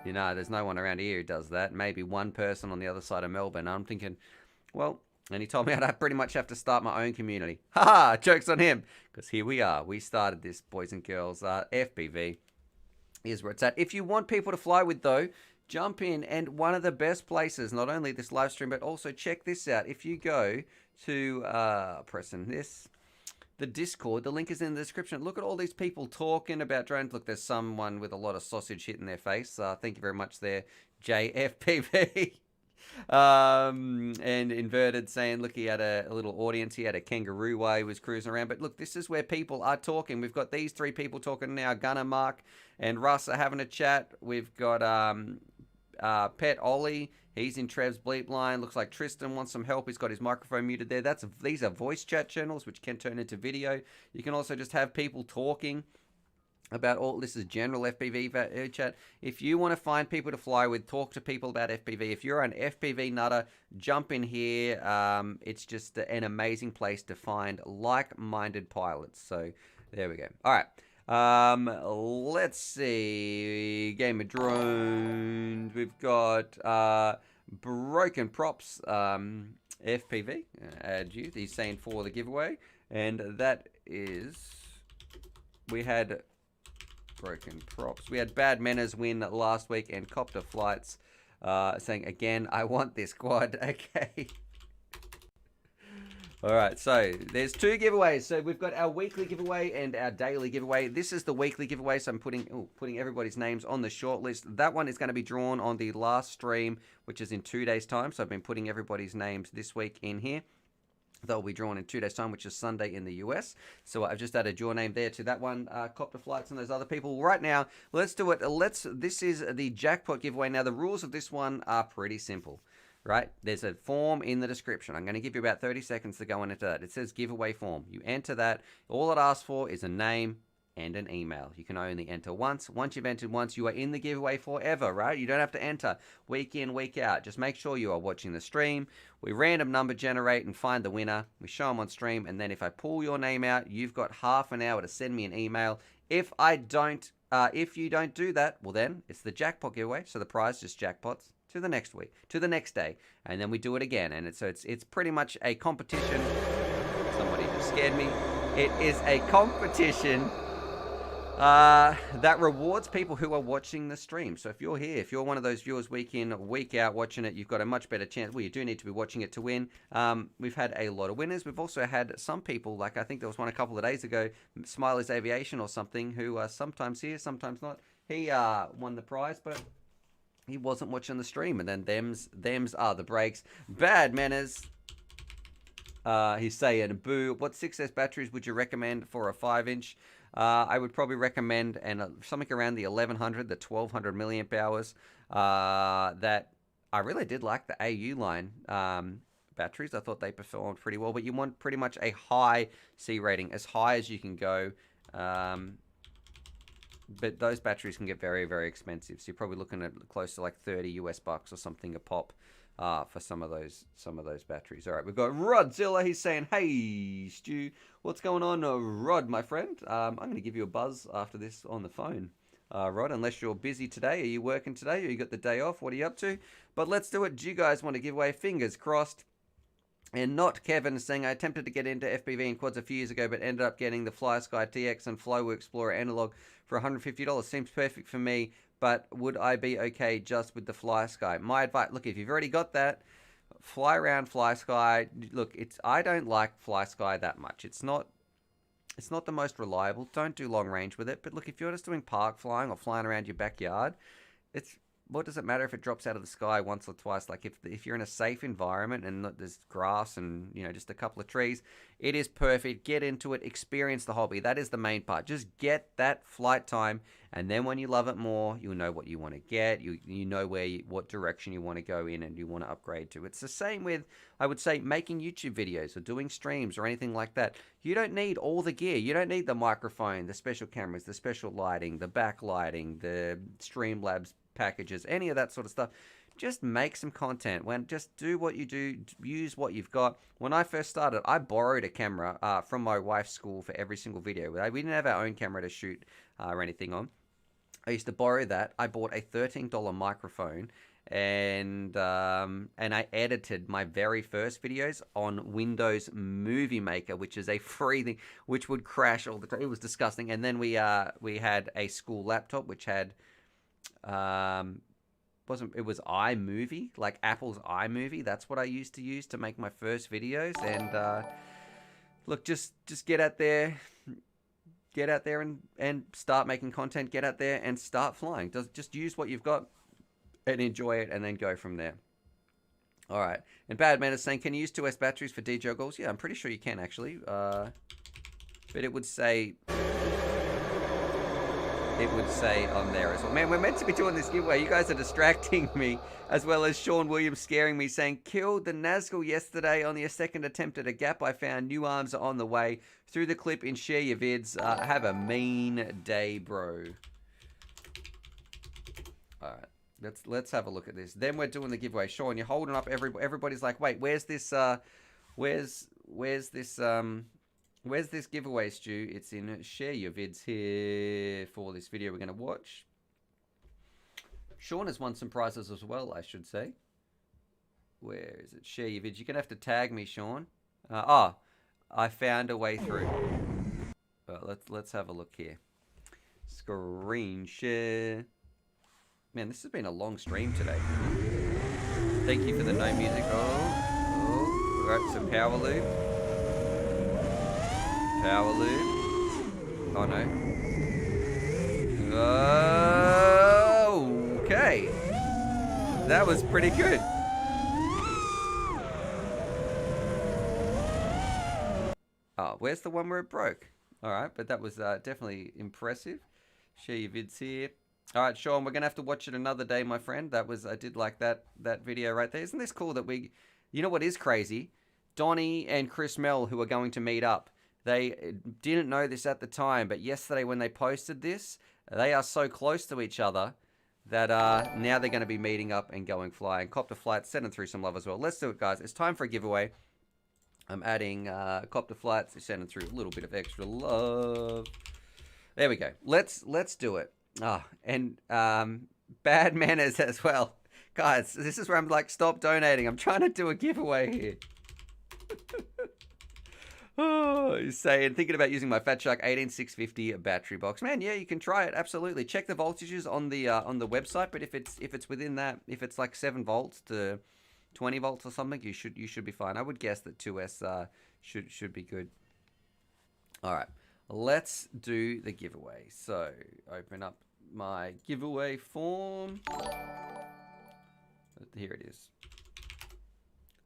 [SPEAKER 1] you know, there's no one around here who does that. Maybe one person on the other side of Melbourne. I'm thinking, well, and he told me I'd pretty much have to start my own community. Haha, joke's on him. Because here we are. We started this, boys and girls. FPV is where it's at. If you want people to fly with, though, jump in. And one of the best places, not only this live stream, but also check this out. If you go to, pressing this, the Discord, the link is in the description. Look at all these people talking about drones. Look, there's someone with a lot of sausage hitting their face. Thank you very much there, JFPV. And Inverted saying, look, he had a little audience. He had a kangaroo while he was cruising around. But look, this is where people are talking. We've got these three people talking now. Gunner, Mark, and Russ are having a chat. We've got Pet Ollie. He's in Trev's bleep line. Looks like Tristan wants some help. He's got his microphone muted there. These are voice chat channels, which can turn into video. You can also just have people talking about all. This is general FPV chat. If you want to find people to fly with, talk to people about FPV. If you're an FPV nutter, jump in here. It's just an amazing place to find like-minded pilots. So there we go. All right. Let's see. Game of Drones. We've got Broken Props FPV. Add you. He's saying for the giveaway. And that is. We had Broken Props. We had Bad Manners win last week. And Copter Flights saying again, I want this quad. Okay. All right, so there's two giveaways. So we've got our weekly giveaway and our daily giveaway. This is the weekly giveaway, so I'm putting everybody's names on the short list. That one is going to be drawn on the last stream, which is in 2 days' time. So I've been putting everybody's names this week in here. They'll be drawn in 2 days' time, which is Sunday in the US. So I've just added your name there to that one, Copter Flights and those other people. Right now, let's do it. This is the jackpot giveaway. Now, the rules of this one are pretty simple. Right? There's a form in the description. I'm going to give you about 30 seconds to go and enter that. It says giveaway form. You enter that. All it asks for is a name and an email. You can only enter once. Once you've entered once, you are in the giveaway forever, right? You don't have to enter week in, week out. Just make sure you are watching the stream. We random number generate and find the winner. We show them on stream. And then if I pull your name out, you've got half an hour to send me an email. If you don't do that, well then, it's the jackpot giveaway. So the prize just jackpots. To the next week, to the next day, and then we do it again. And it's pretty much a competition. Somebody just scared me. It is a competition that rewards people who are watching the stream. So if you're here, if you're one of those viewers week in, week out watching it, you've got a much better chance. Well, you do need to be watching it to win. We've had a lot of winners. We've also had some people, like I think there was one a couple of days ago, Smiley's Aviation or something, who are sometimes here, sometimes not. He won the prize, but he wasn't watching the stream, and then them's are the breaks. Bad Manners. He's saying, boo. What 6S batteries would you recommend for a 5-inch? I would probably recommend something around the 1100, the 1200 milliamp hours. That I really did like the AU line batteries. I thought they performed pretty well, but you want pretty much a high C rating, as high as you can go. But those batteries can get very, very expensive. So you're probably looking at close to like 30 US bucks or something a pop for some of those batteries. All right, we've got Rodzilla. He's saying, hey, Stu, what's going on, Rod, my friend? I'm going to give you a buzz after this on the phone, Rod, unless you're busy today. Are you working today or you got the day off? What are you up to? But let's do it. Do you guys want to give away? Fingers crossed. And not Kevin saying, I attempted to get into FPV and quads a few years ago, but ended up getting the FlySky TX and Flywoo Explorer analog for $150. Seems perfect for me, but would I be okay just with the FlySky? My advice, look, if you've already got that, fly around FlySky. Look, I don't like FlySky that much. It's not the most reliable. Don't do long range with it. But look, if you're just doing park flying or flying around your backyard, what does it matter if it drops out of the sky once or twice? Like if you're in a safe environment and there's grass and just a couple of trees, it is perfect. Get into it, experience the hobby. That is the main part. Just get that flight time, and then when you love it more, you'll know what you want to get. You know what direction you want to go in and you want to upgrade to. It's the same with, I would say, making YouTube videos or doing streams or anything like that. You don't need all the gear. You don't need the microphone, the special cameras, the special lighting, the backlighting, the Streamlabs packages, any of that sort of stuff. just make some content. Just do what you do, use what you've got. When I first started, I borrowed a camera from my wife's school for every single video. We didn't have our own camera to shoot or anything on. I used to borrow that. I bought a $13 microphone, and I edited my very first videos on Windows Movie Maker, which is a free thing, which would crash all the time. It was disgusting. And then we had a school laptop which had it was iMovie, like Apple's iMovie. That's what I used to make my first videos. And look, just get out there. Get out there and start making content. Get out there and start flying. Just use what you've got and enjoy it, and then go from there. All right. And Bad Man is saying, can you use 2S batteries for DJI goggles? Yeah, I'm pretty sure you can, actually. But it would say on there as well. Man, we're meant to be doing this giveaway. You guys are distracting me, as well as Sean Williams scaring me, saying, killed the Nazgul yesterday on the second attempt at a gap I found. New arms are on the way. Through the clip and share your vids. Have a mean day, bro. All right. Let's have a look at this. Then we're doing the giveaway. Sean, you're holding up. Everybody's like, wait, where's this? Where's this giveaway, Stu? It's in share your vids here for this video we're going to watch. Sean has won some prizes as well, I should say. Where is it? Share your vids. You're going to have to tag me, Sean. I found a way through. Let's have a look here. Screen share. Man, this has been a long stream today. Thank you for the no music. Oh. All right, some power loop. Power loop. Oh no. Okay. That was pretty good. Oh, where's the one where it broke? All right, but that was definitely impressive. Share your vids here. All right, Sean, we're going to have to watch it another day, my friend. I did like that video right there. Isn't this cool that you know what is crazy? Donnie and Chris Mell, who are going to meet up, they didn't know this at the time, but yesterday when they posted this, they are so close to each other that now they're going to be meeting up and going flying. Copter flights, sending through some love as well. Let's do it, guys. It's time for a giveaway. I'm adding copter flights, sending through a little bit of extra love. There we go. Let's do it. And bad manners as well. Guys, this is where I'm like, stop donating. I'm trying to do a giveaway here. He's saying, thinking about using my Fat Shark 18650 battery box. Man, yeah, you can try it. Absolutely. Check the voltages on the website. But if it's within that, if it's like 7 volts to 20 volts or something, you should be fine. I would guess that 2S should be good. All right. Let's do the giveaway. So, open up my giveaway form. Here it is.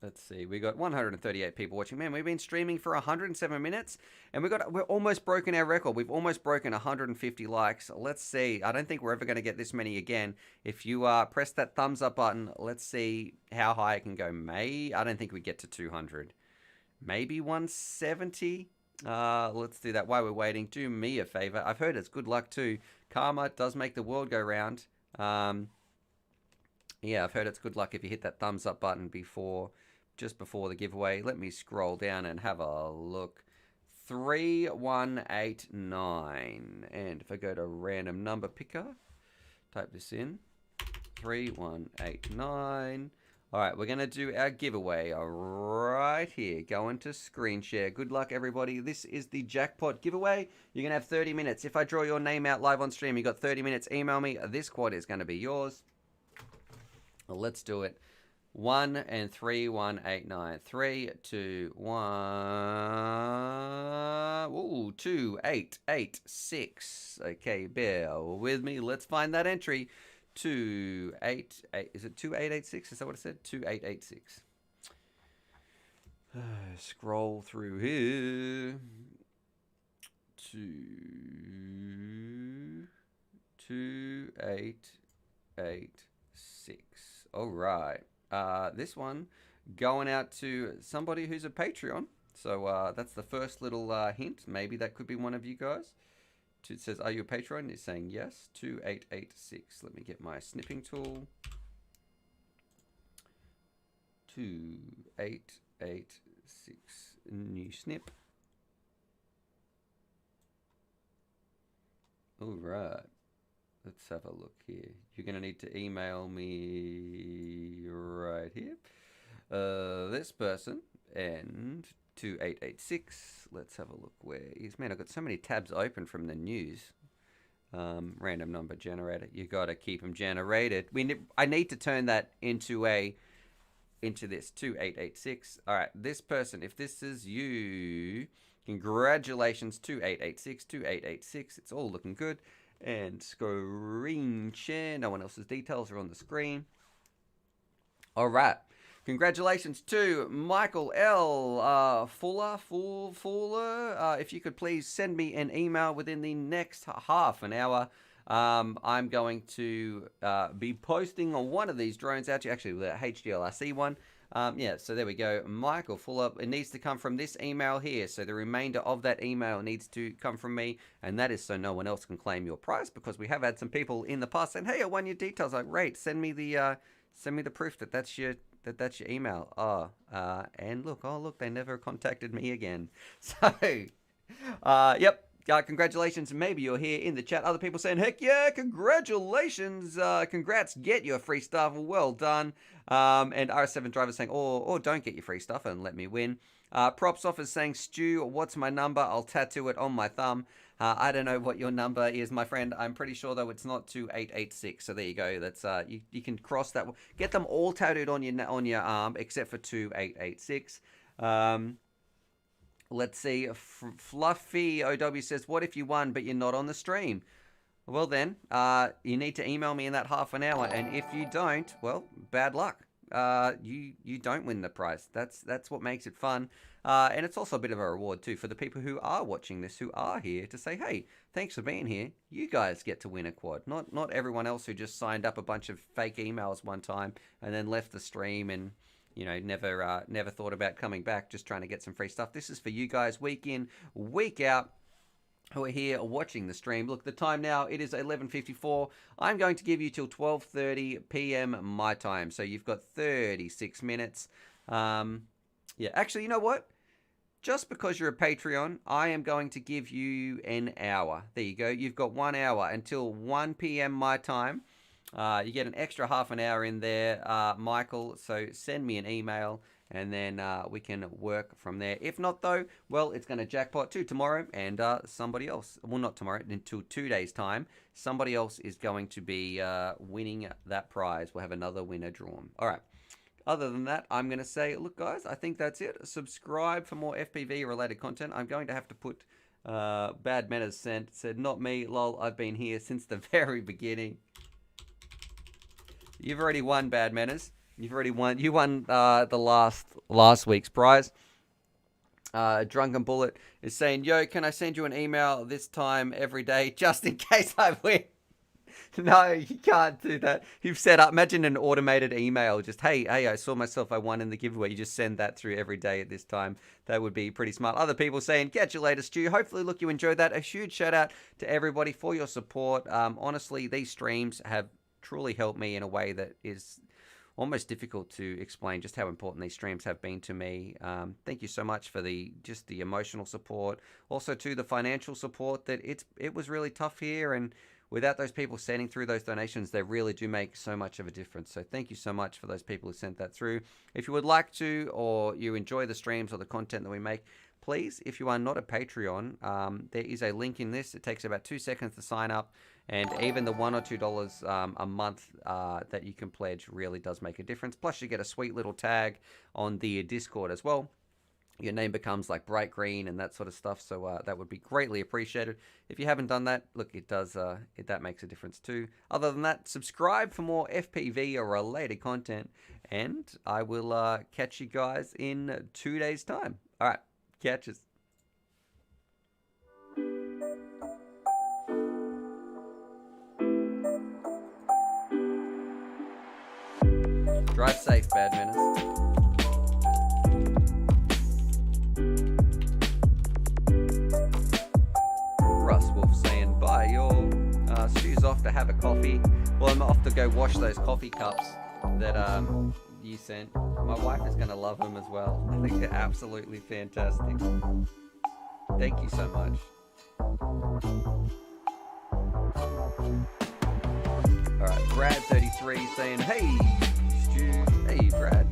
[SPEAKER 1] Let's see. We got 138 people watching. Man, we've been streaming for 107 minutes, and we're almost broken our record. We've almost broken 150 likes. Let's see. I don't think we're ever going to get this many again. If you press that thumbs up button, let's see how high it can go. I don't think we get to 200. Maybe 170. Let's do that while we're waiting. Do me a favor. I've heard it's good luck too. Karma does make the world go round. Yeah, I've heard it's good luck if you hit that thumbs up button just before the giveaway. Let me scroll down and have a look. 3189. And if I go to random number picker, type this in. 3189. All right, we're going to do our giveaway right here. Go into screen share. Good luck, everybody. This is the jackpot giveaway. You're going to have 30 minutes. If I draw your name out live on stream, you got 30 minutes. Email me. This quad is going to be yours. Well, let's do it. 1 and 3189. 3, 2, 1. Ooh, 2886. Okay, bear with me. Let's find that entry. 288. Is it 2886? Is that what it said? 2886. Scroll through here. 2886. All right. This one going out to somebody who's a Patreon. So that's the first little hint. Maybe that could be one of you guys. It says, are you a patron? It's saying yes. 2886. Let me get my snipping tool. 2886 new snip. All right. Let's have a look here. You're going to need to email me right here. This person and 2886. Let's have a look where he's. Man, I've got so many tabs open from the news. Random number generator. You got to keep them generated. I need to turn that into this 2886. All right, this person, if this is you, congratulations, 2886. It's all looking good. And screen share. No one else's details are on the screen. All right. Congratulations to Michael L. Fuller. If you could please send me an email within the next half an hour. I'm going to be posting on one of these drones out to you. Actually, the HDLRC one. Yeah, so there we go. Michael Fuller. It needs to come from this email here. So the remainder of that email needs to come from me. And that is so no one else can claim your prize, because we have had some people in the past saying, hey, I won your details. Like, great, send me the proof that that's your email. And look, they never contacted me again. So, yep. Congratulations. Maybe you're here in the chat. Other people saying, heck yeah, congratulations. Congrats. Get your free stuff. Well done. And RS7 driver saying, or don't get your free stuff and let me win. Props off is saying, Stu, what's my number? I'll tattoo it on my thumb. I don't know what your number is, my friend. I'm pretty sure, though, it's not 2886. So there you go. That's you can cross that. Get them all tattooed on your arm except for 2886. Let's see. Fluffy OW says, what if you won but you're not on the stream? Well, then, you need to email me in that half an hour. And if you don't, well, bad luck. You don't win the prize. That's what makes it fun. And it's also a bit of a reward, too, for the people who are watching this, who are here, to say, hey, thanks for being here. You guys get to win a quad. Not everyone else who just signed up a bunch of fake emails one time and then left the stream and never thought about coming back, just trying to get some free stuff. This is for you guys, week in, week out, who are here watching the stream. Look, the time now, it is 11:54. I'm going to give you till 12:30 p.m. my time. So you've got 36 minutes. Yeah, actually, you know what? Just because you're a Patreon, I am going to give you an hour. There you go. You've got 1 hour until 1 p.m. my time. You get an extra half an hour in there, Michael. So send me an email, and then we can work from there. If not, though, well, it's going to jackpot to tomorrow, and somebody else, well, not tomorrow, until 2 days' time, somebody else is going to be winning that prize. We'll have another winner drawn. All right. Other than that, I'm going to say, look, guys, I think that's it. Subscribe for more FPV-related content. I'm going to have to put Bad Manners said, not me, lol, I've been here since the very beginning. You've already won, Bad Manners. You've already won. You won the last week's prize. Drunken Bullet is saying, yo, can I send you an email this time every day just in case I win? No, you can't do that. You've set up, imagine an automated email. Just, hey, I saw myself, I won in the giveaway. You just send that through every day at this time. That would be pretty smart. Other people saying, catch you later, Stu. Hopefully, look, you enjoyed that. A huge shout out to everybody for your support. Honestly, these streams have truly helped me in a way that is almost difficult to explain just how important these streams have been to me. Thank you so much for the emotional support. Also, to the financial support, that it was really tough here, and without those people sending through those donations, they really do make so much of a difference. So thank you so much for those people who sent that through. If you would like to, or you enjoy the streams or the content that we make, please, if you are not a Patreon, there is a link in this. It takes about 2 seconds to sign up, and even the $1 or $2 a month that you can pledge really does make a difference. Plus, you get a sweet little tag on the Discord as well. Your name becomes like bright green and that sort of stuff, so that would be greatly appreciated. If you haven't done that, look, it does that makes a difference too. Other than that, subscribe for more FPV or related content, and I will catch you guys in 2 days' time. All right, catch us. Drive safe, Bad Manners. Russ Wolf saying, bye, y'all. Stu's off to have a coffee. Well, I'm off to go wash those coffee cups that you sent. My wife is going to love them as well. I think they're absolutely fantastic. Thank you so much. Alright, Brad33 saying, hey, Stu. Hey, Brad.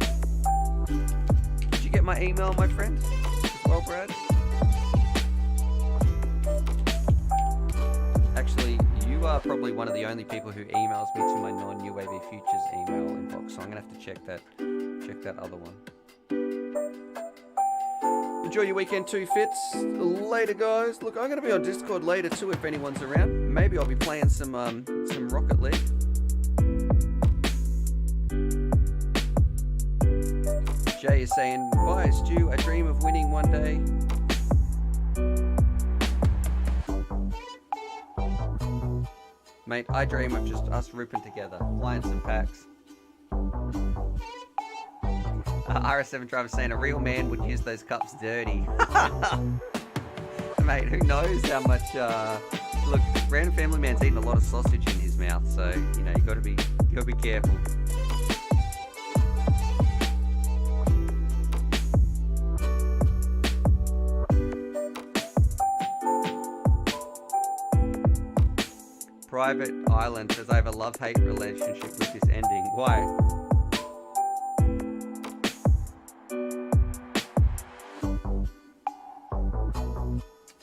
[SPEAKER 1] Did you get my email, my friend? As well, Brad? Actually, you are probably one of the only people who emails me to my non-UAV Futures email inbox, so I'm going to have to check that other one. Enjoy your weekend too, Fitz. Later, guys. Look, I'm going to be on Discord later too if anyone's around. Maybe I'll be playing some Rocket League. Jay is saying, bye, Stu. I dream of winning one day. Mate, I dream of just us ripping together, flying some packs. RS7 driver saying a real man would use those cups dirty. Mate, who knows how much, look, Random Family Man's eating a lot of sausage in his mouth, so, you know, you gotta be careful. Private Island says I have a love-hate relationship with this ending. Why?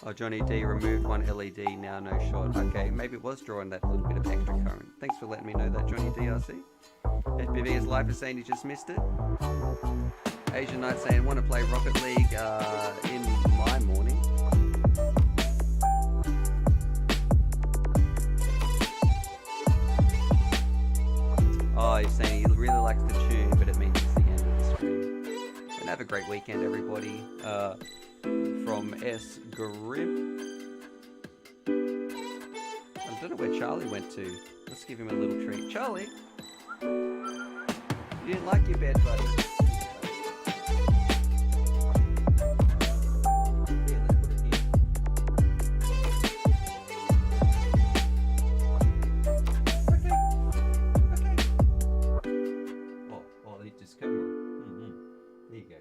[SPEAKER 1] Oh, Johnny D removed one LED, now no shot. Okay, maybe it was drawing that little bit of extra current. Thanks for letting me know that, Johnny DRC. FPV is live is saying he just missed it. Asian Knight saying, want to play Rocket League in my morning. Oh, he's saying he really likes the tune, but it means it's the end of the stream. And have a great weekend, everybody. From S. Grim. I don't know where Charlie went to. Let's give him a little treat. Charlie! You didn't like your bed, buddy. Here, let's put it here. Okay. Oh, they just come. There you go.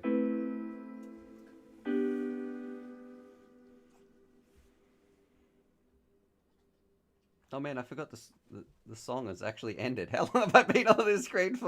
[SPEAKER 1] Oh man, I forgot the song has actually ended. How long have I been on this screen for?